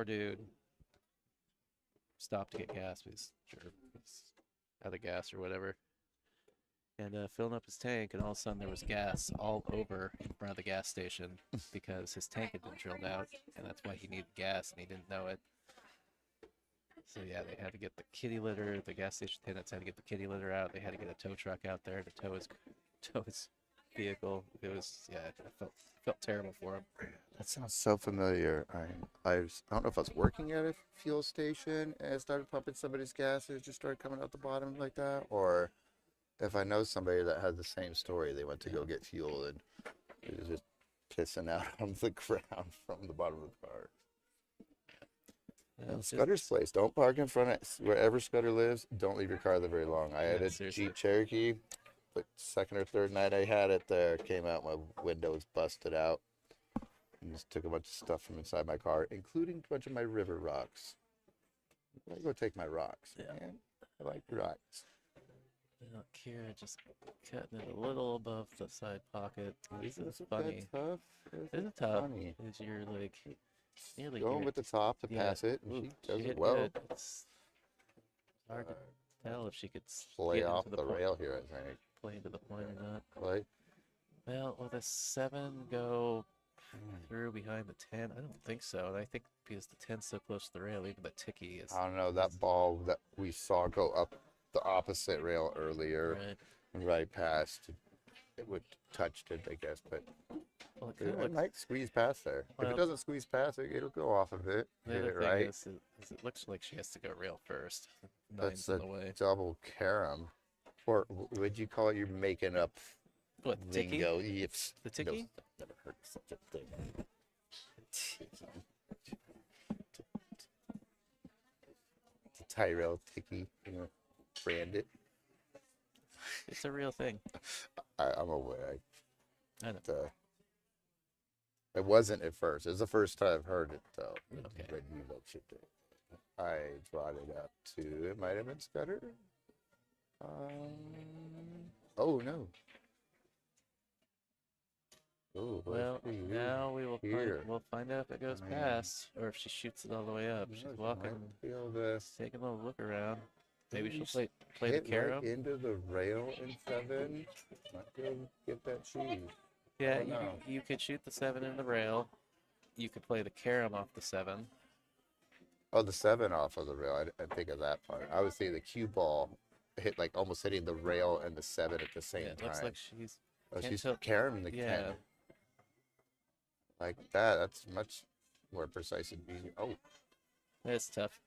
dude stopped to get gas. He's out of gas or whatever. And filling up his tank, and all of a sudden there was gas all over in front of the gas station because his tank had been drilled out, and that's why he needed gas, and he didn't know it. So yeah, they had to get the kitty litter. The gas station attendants had to get the kitty litter out. They had to get a tow truck out there to tow his vehicle. It was, yeah, I felt terrible for him. That sounds so familiar. I don't know if I was working at a fuel station and I started pumping somebody's gas and it just started coming out the bottom like that, or if I know somebody that had the same story, they went to go get fuel and it was just pissing out on the ground from the bottom of the car. Yeah, And it's Scudder's place, don't park in front of wherever Scudder lives. Don't leave your car there very long. I had Yeah, a seriously. Jeep Cherokee. The second or third night I had it there, came out, my window was busted out. And just took a bunch of stuff from inside my car, including a bunch of my river rocks. I go take my rocks. Yeah. Man, I like rocks. Kira just cutting it a little above the side pocket. This is Isn't funny. that tough? This is tough. Funny. Is you're like nearly Going here. with the top to Yeah. pass it, and Ooh, she does hit it well. good. It's hard to tell if she could Play get off into the point, rail here, I think. play into the point or not. Like, Well, will the 7 go through behind the 10? I don't think so. And I think because the 10's so close to the rail, even the ticky is I don't know, that ball that we saw go up the opposite rail earlier, right. past, it would touched it, I guess, but Well, it kind of it looks. might squeeze past there. If Well, it doesn't squeeze past it, it'll go off of it. The Hit other it thing right. is it looks like she has to go rail first. That's 9's in a the way. double carom. Or would you call it you're making up What, ticky? lingo? Yes. The ticky? No, never heard of such a thing. Ticky. The Tyrell ticky, brand it. It's a real thing. I'm aware. I know. It wasn't at first. It was the first time I've heard it, though. Okay. When you mentioned it. I brought it up to, it might have been Scudder. Oh, no. Oh, Well, now we'll find out if it goes I mean, past or if she shoots it all the way up. She's walking, Feel this. taking a little look around. Maybe she'll Just play the hit carom. right into the rail in 7. Might be able to get that cheese. Yeah, don't know. you could shoot the 7 in the rail. You could play the carom off the 7. Oh, the 7 off of the rail. I didn't think of that part. I was seeing the cue ball hit, like, almost hitting the rail and the 7 at the same Yeah, it time. looks like she's Oh, can't she's tell- carrying the yeah. 10. Like that. That's much more precise and easier. Oh, It's tough.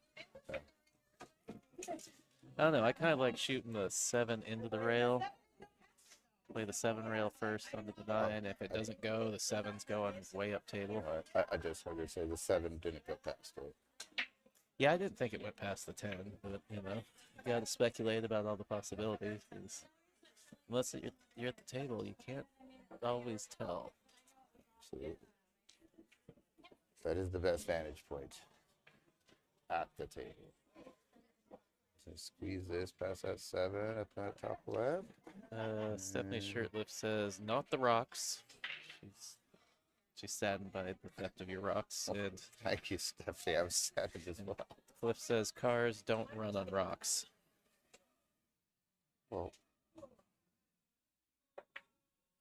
Okay. I don't know. I kind of like shooting the 7 into the rail. Play the 7 rail first under the 9. If it doesn't go, the 7's going way up table. I just heard her say the 7 didn't go past it. Yeah, I didn't think it went past the 10, but you got to speculate about all the possibilities. 'Cause unless you're at the table, you can't always tell. Absolutely. That is the best vantage point at the table. So squeeze this past that 7 up that top left. Stephanie Shirtlift says, "Not the rocks." She's saddened by the theft of your rocks, and Thank you, Stephanie. I was sad as well. Cliff says, "Cars don't run on rocks." Well,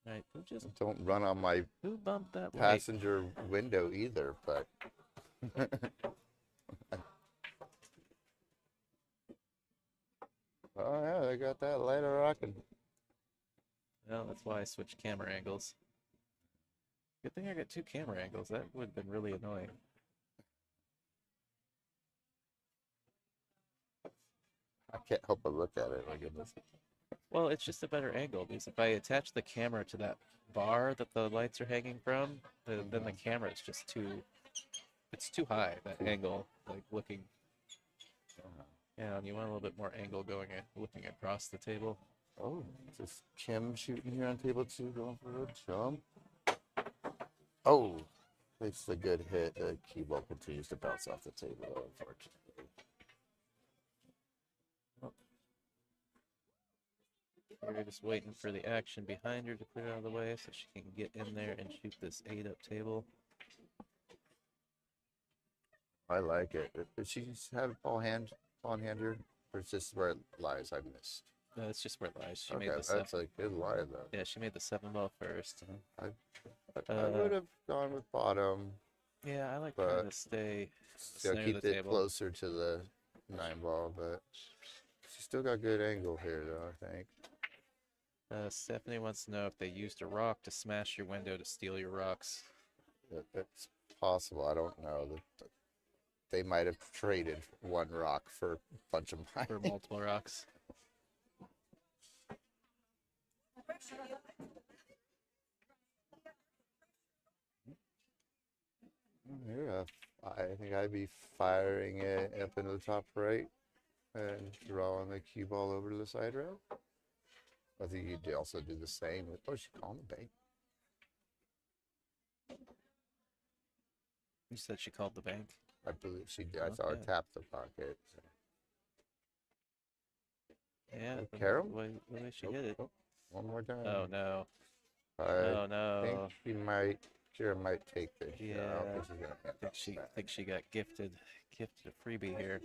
Right, don't run on my who bumped that light? passenger window either, but oh yeah, they got that light a rocking. Well, that's why I switched camera angles. Good thing I got 2 camera angles. That would have been really annoying. I can't help but look at it. My goodness. Well, it's just a better angle because if I attach the camera to that bar that the lights are hanging from, then the camera is just it's too high, that angle, like looking. Yeah, and you want a little bit more angle going looking across the table. Oh, is Kim shooting here on table 2, going for a jump? Oh, it's a good hit. The cue ball continues to bounce off the table, unfortunately. We're just waiting for the action behind her to clear out of the way so she can get in there and shoot this 8-up table. I like it. Does she have ball hand here? Or is this where it lies? I missed. No, it's just where it lies. She Okay, made the that's a good line though. Yeah, she made the 7 ball first. I would have gone with bottom. Yeah, I like her to stay Still center keep of the it table. closer to the 9 ball, but she's still got good angle here though, I think. Stephanie wants to know if they used a rock to smash your window to steal your rocks. It's possible. I don't know. They might have traded one rock for a bunch of mine. For multiple rocks. Yeah, I think I'd be firing it up into the top right and drawing the cue ball over to the side rail. I think you'd also do the same with, oh, she called the bank. You said she called the bank? I believe she did. I saw her Okay. tap the pocket. Yeah, Carol? the way she hit it. One more time. Oh no. I Oh no. think Kira might take this. Yeah. I don't think she's gonna hand I this back. think she got gifted a freebie here.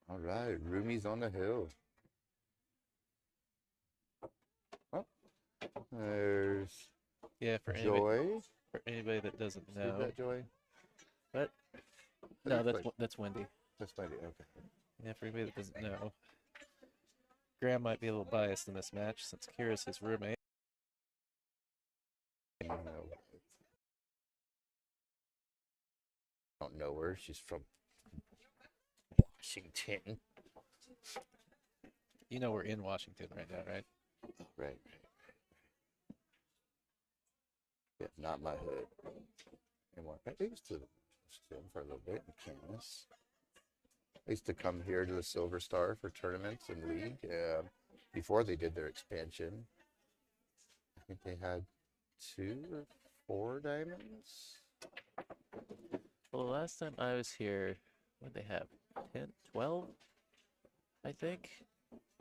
All right, Rumi's on the hill. Oh, there's Yeah, for Joy. anybody that doesn't See know. that, Joy? But no, That's that's Wendy. That's my idea. Okay. Yeah, for anybody that doesn't know. Graham might be a little biased in this match since Kira's his roommate. I don't know her. She's from Washington. You know we're in Washington right now, right? Right. Yeah, not my hood. Anymore. I used to swim for a little bit in Camas. I used to come here to the Silver Star for tournaments and league before they did their expansion. I think they had 2 or 4 diamonds. Well, the last time I was here, what did they have? 10, 12, I think.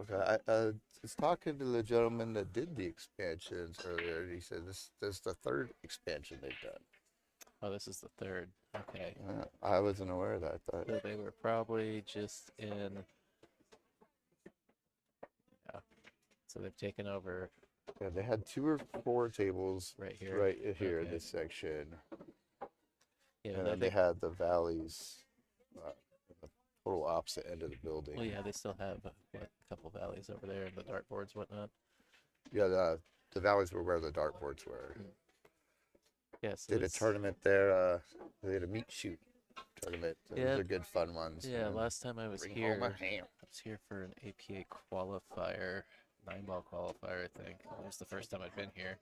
Okay, I was talking to the gentleman that did the expansions earlier, and he said this is the 3rd expansion they've done. Oh, this is the 3rd. Okay. I wasn't aware of that. So they were probably just in. Yeah. So they've taken over Yeah, they had 2 or 4 tables right here. right here in Okay. this section. Yeah, And then they had the valleys, the total opposite end of the building. Well, yeah, they still have a couple valleys over there and the dartboards, whatnot. Yeah, the valleys were where the dartboards were. Yes. Did a tournament there. They did a meat shoot tournament. Yeah. Those are good fun ones. Yeah, man. last time I was Bring here, home a ham. I was here for an APA qualifier, 9-ball qualifier, I think. It was the first time I'd been here.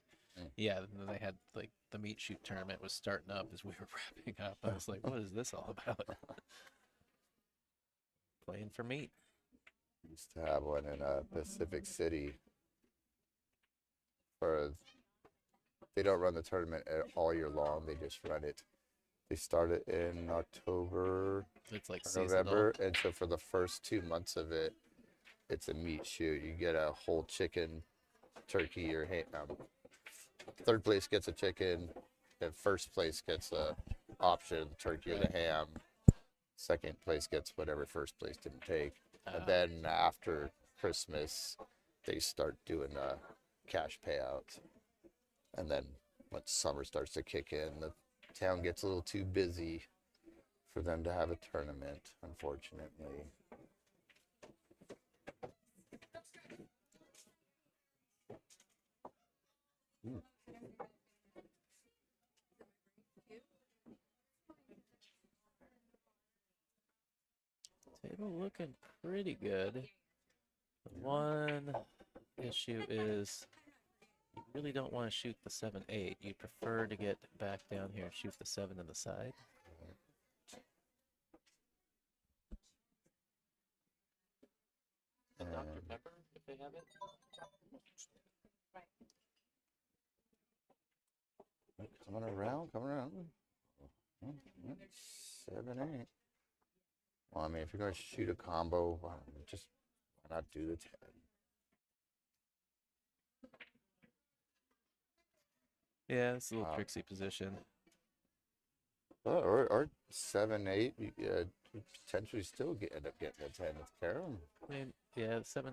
Yeah, and then they had like the meat shoot tournament was starting up as we were wrapping up. I was like, what is this all about? Playing for meat. Used to have one in Pacific City. They don't run the tournament all year long. They just run it. They start it in October, It's like for seasonal. November, and so for the first 2 months of it, it's a meat shoot. You get a whole chicken, turkey, or third place gets a chicken, and first place gets a option, the turkey or the ham. Second place gets whatever first place didn't take. And then after Christmas, they start doing cash payouts. And then once summer starts to kick in, the town gets a little too busy for them to have a tournament, unfortunately. Table looking pretty good. The one issue is you really don't want to shoot the 7-8. You prefer to get back down here and shoot the 7 in the side. And Dr. Pepper, if they have it. Coming around. 7-8. Well, I mean, if you're going to shoot a combo, why not do the 10? Yeah, it's a little tricksy position. Or 7-8, you potentially still end up getting a 10 with Karen. I mean, yeah, 7.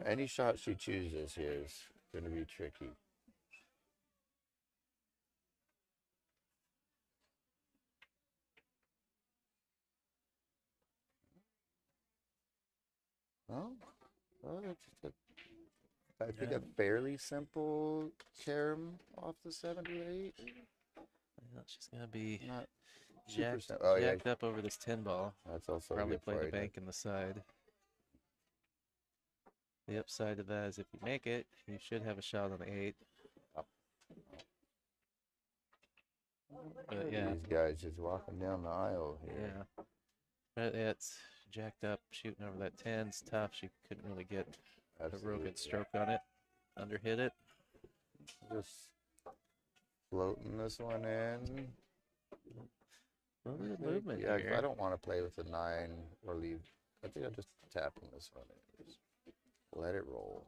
Any shot she chooses here is going to be tricky. I think a fairly simple carom off the 7-8. Well, she's gonna be Not jacked, yeah, jacked up over this 10 ball. that's also Probably good play the point. bank in the side. The upside of that is if you make it, you should have a shot on the 8. But yeah, These guys just walking down the aisle here. yeah. But it's jacked up, shooting over that 10's tough. She couldn't really get a real good stroke on it. Underhit it. Just floating this one in. A little bit of movement Yeah, here. I don't want to play with the 9 or leave. I think I'll just tap in this one in. Just let it roll.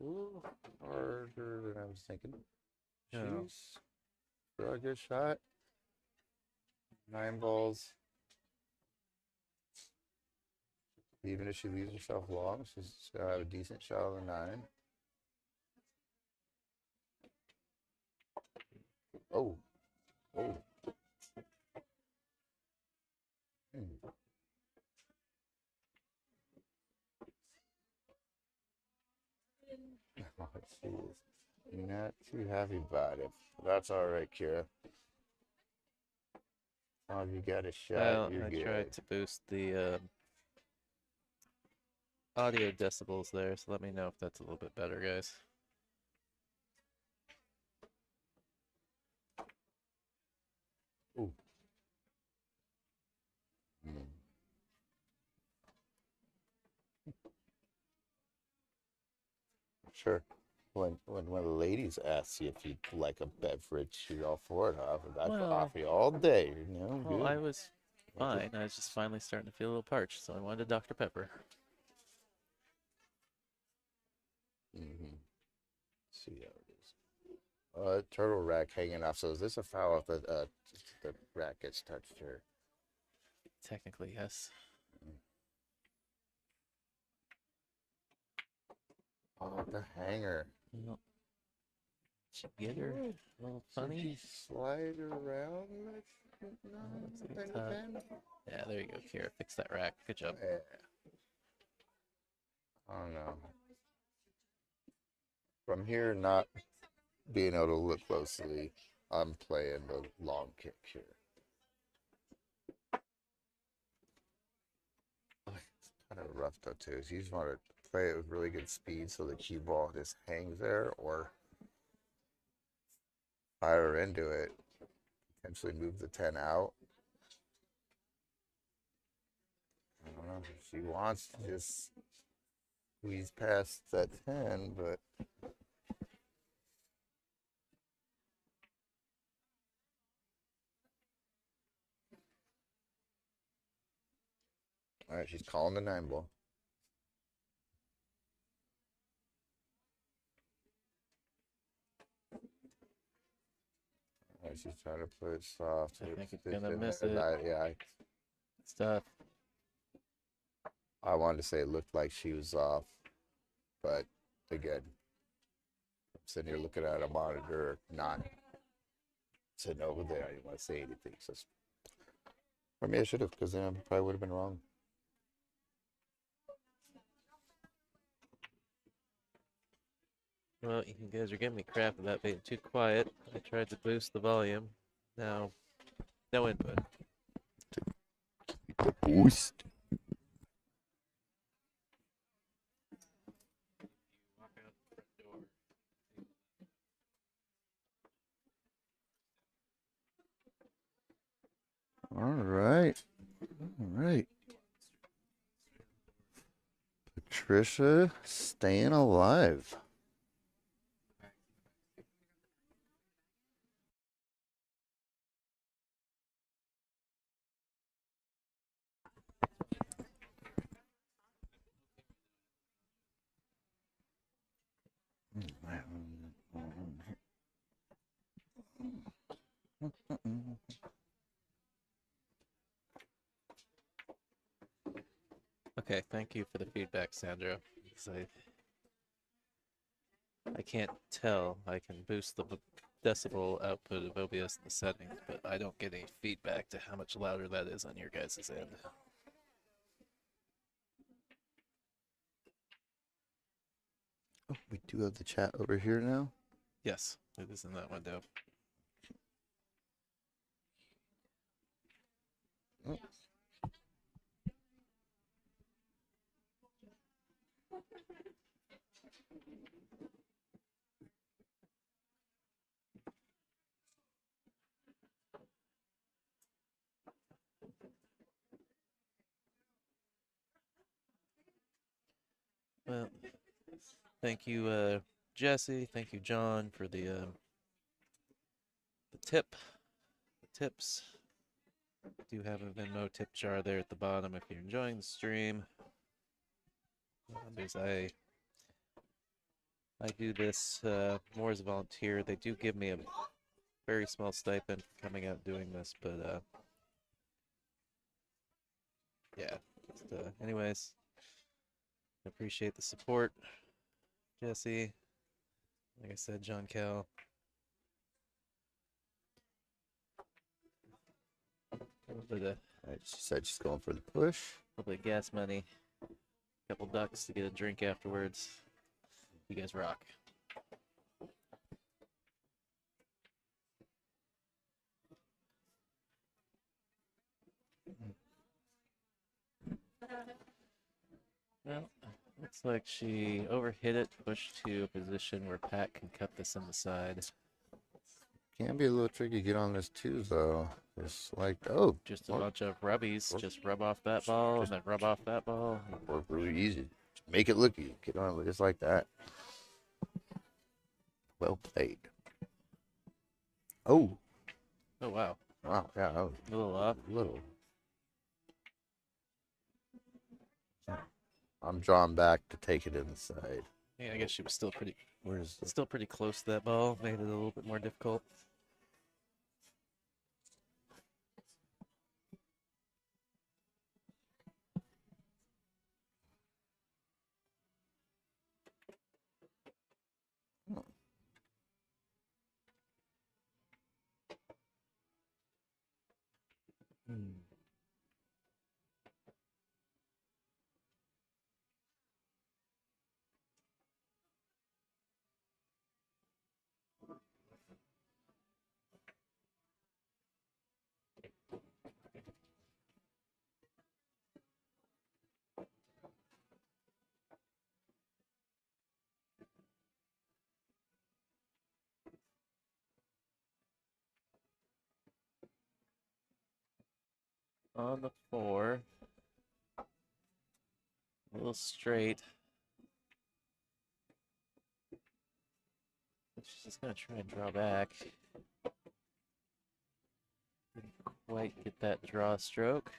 A little harder than I was thinking. Yeah. Jeez. Still a good shot. 9 balls. Even if she leaves herself long, she's going to have a decent shot on the 9. Oh. Oh, jeez. Not too happy about it. That's all right, Kira. Oh, you got a shot. Well, You're I good. tried to boost the audio decibels there, so let me know if that's a little bit better, guys. Ooh. Sure. When one of the ladies asks you if you'd like a beverage, you're all for it, huh? I'd Well- coffee all day, you know? Well, good. I was fine. I was just finally starting to feel a little parched, so I wanted a Dr. Pepper. See how it is. Turtle rack hanging off. So is this a foul if the rack gets touched here? Technically, yes. Oh, the hanger. Well, did you get her? A little Did funny. you slide around? No, Let's see, pen to top. pen? Yeah, there you go, Kira. Fix that rack. Good job. Yeah. Oh no. From here, not being able to look closely, I'm playing the long kick here. It's kind of rough though too. So you just want to play it with really good speed so the cue ball just hangs there, or fire into it, potentially move the 10 out. I don't know if she wants to just squeeze past that 10, but All right, she's calling the 9-ball. All right, she's trying to play it soft. I think it's in gonna miss there. it. Yeah, It's tough. I wanted to say it looked like she was off, but again, I'm sitting here looking at a monitor, not sitting over there. I didn't want to say anything. So, for me, I should have, because then I probably would have been wrong. Well, you guys are giving me crap about being too quiet. I tried to boost the volume. Now, no input. The boost. All right. All right. Patricia staying alive. Okay, thank you for the feedback, Sandra. 'Cause I can't tell. I can boost the decibel output of OBS in the settings, but I don't get any feedback to how much louder that is on your guys' end. Oh, we do have the chat over here now. Yes, it is in that window. Oh. Well, thank you, Jesse. Thank you, John, for the tips. Do have a Venmo tip jar there at the bottom if you're enjoying the stream. Because I do this more as a volunteer. They do give me a very small stipend for coming out and doing this, but yeah. Anyways, I appreciate the support, Jesse. Like I said, John Cal. A little bit of All right, she said she's going for the push. gas money, a couple ducks to get a drink afterwards. You guys rock. Well, looks like she overhit it, pushed to a position where Pat can cut this on the side. Can be a little tricky to get on this too, though. It's like, oh, Just a bunch of rubbies. Just rub off that ball and then rub off that ball. work really easy. Make it look easy. Get on it just like that. Well played. Oh, Oh, wow. wow, yeah, that was A little off. a little. I'm drawn back to take it inside. Yeah, I guess she was still pretty Where's the... close to that ball. Made it a little bit more difficult. On the 4. A little straight. She's just going to try and draw back. Didn't quite get that draw stroke.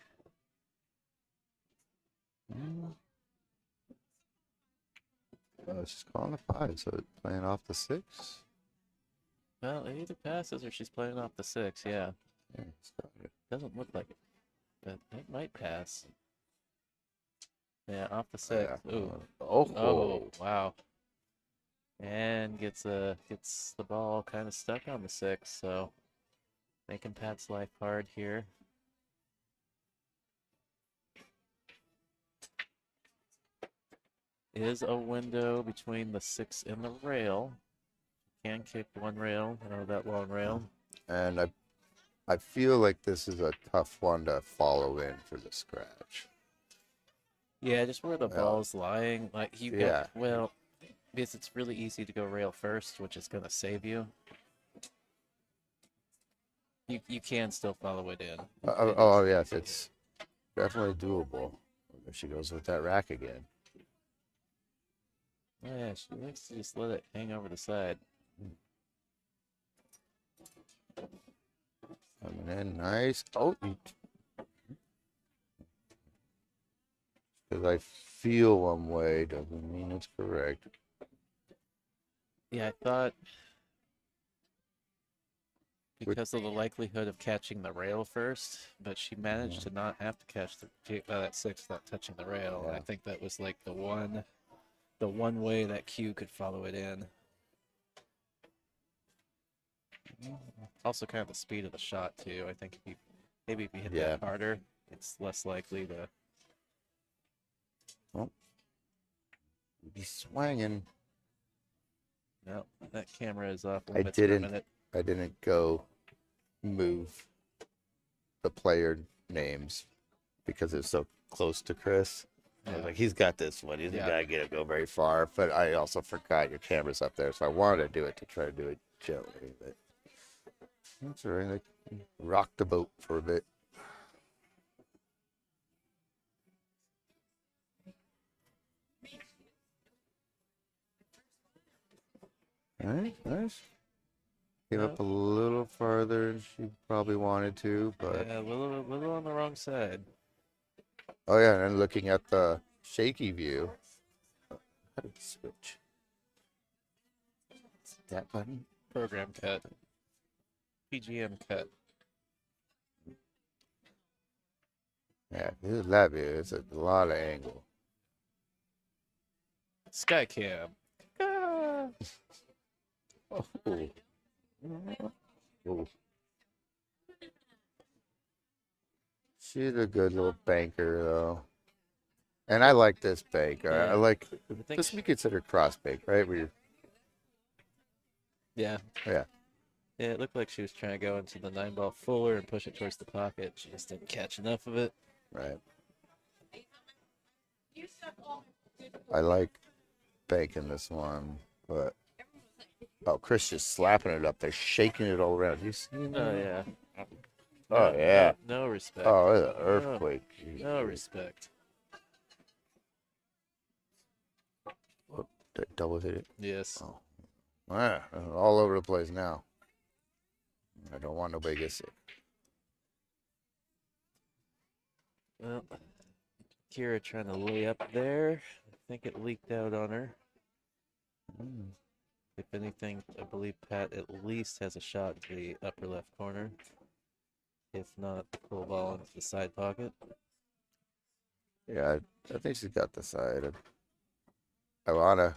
Oh, she's calling a 5, so it's playing off the 6. Well, it either passes or she's playing off the 6. Yeah, Yeah, it's got it. doesn't look like it, but it might pass. Yeah, off the 6. Yeah. Ooh. Oh, Oh, wow. And gets the ball kind of stuck on the 6, so making Pat's life hard here. Is a window between the 6 and the rail. Can kick one rail out of that long rail. And I feel like this is a tough one to follow in for the scratch. Yeah, just where the Yeah. ball's lying. Like you Yeah. got, well, because it's really easy to go rail first, which is gonna save you. You can still follow it in. Oh, yes, it's definitely doable. If she goes with that rack again. Oh, yeah, she likes to just let it hang over the side. Coming in nice. Oh, because I feel one way doesn't mean it's correct. Yeah, I thought because of the likelihood of catching the rail first, but she managed to not have to catch that 6 without touching the rail. And I Yeah. think that was like the one way that Q could follow it in. Also, kind of the speed of the shot too. I think if you hit Yeah. that harder, it's less likely to. Be swinging. No, that camera is off I limits for a didn't. minute. I didn't go move the player names because it's so close to Chris. I was Yeah. like, he's got this one. He's Yeah. got to get it go very far. But I also forgot your camera's up there, so I wanted to do it to try to do it gently. But that's all right. I rocked the boat for a bit. Nice. Came up a little farther than she probably wanted to, but Yeah, a little on the wrong side. oh yeah, and looking at the shaky view. How did we switch? That button? Program cut. PGM cut. Yeah, this is that view. It's a lot of angle. Skycam. Ah. Oh. Oh. She's a good little banker, though. And I like this bank. I Yeah. like I think this. We consider cross bank, right? Where you, Yeah. yeah. Yeah, it looked like she was trying to go into the 9-ball fuller and push it towards the pocket. She just didn't catch enough of it. Right. I like banking this one, but oh, Chris just slapping it up there, shaking it all around. You see Oh, that? yeah. Oh, yeah. No respect. Oh, it's an earthquake. No respect. Double hit it. Yes. Oh. Ah, all over the place now. I don't want nobody to get sick. Well, Kira trying to lay up there. I think it leaked out on her. If anything, I believe Pat at least has a shot to the upper left corner. If not, pull ball into the side pocket. Yeah, I think she's got the side. I want to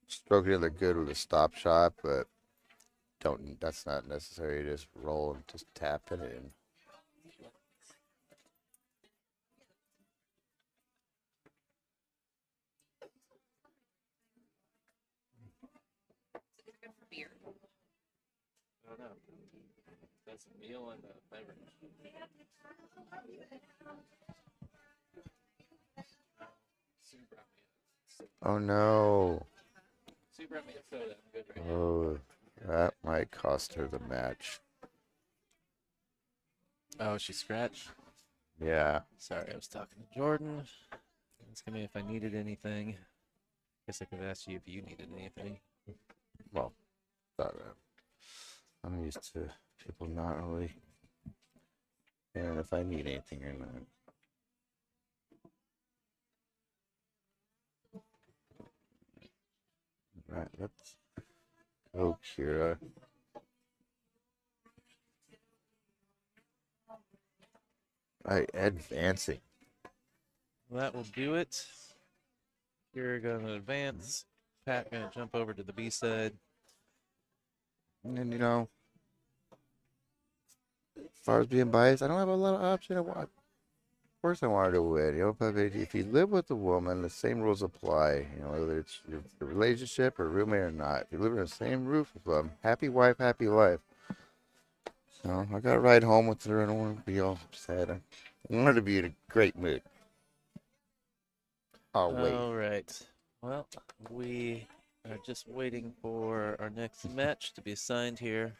stroke it in the good with a stop shot, but that's not necessary. Just roll and just tap it in. I don't know. That's a meal and a beverage. Sue brought me Oh no. Sue brought me a soda. I'm good right now. Oh, that might cost her the match. Oh, she scratched? Yeah. Sorry, I was talking to Jordan. Asking me if I needed anything. Guess I could have asked you if you needed anything. Well, I'm used to people not really caring if I need anything or not. Right, let's go, Kira. Right, advancing. That will do it. You're going to advance. Pat going to jump over to the B side. And you know, as far as being biased, I don't have a lot of options. Of course, I wanted to win. You know, but if you live with a woman, the same rules apply. You know, whether it's your relationship or roommate or not. If you live in the same roof with them, happy wife, happy life. So I got to ride home with her. I don't want to be all sad. I want her to be in a great mood. Oh wait. All right. Well, we are just waiting for our next match to be assigned here.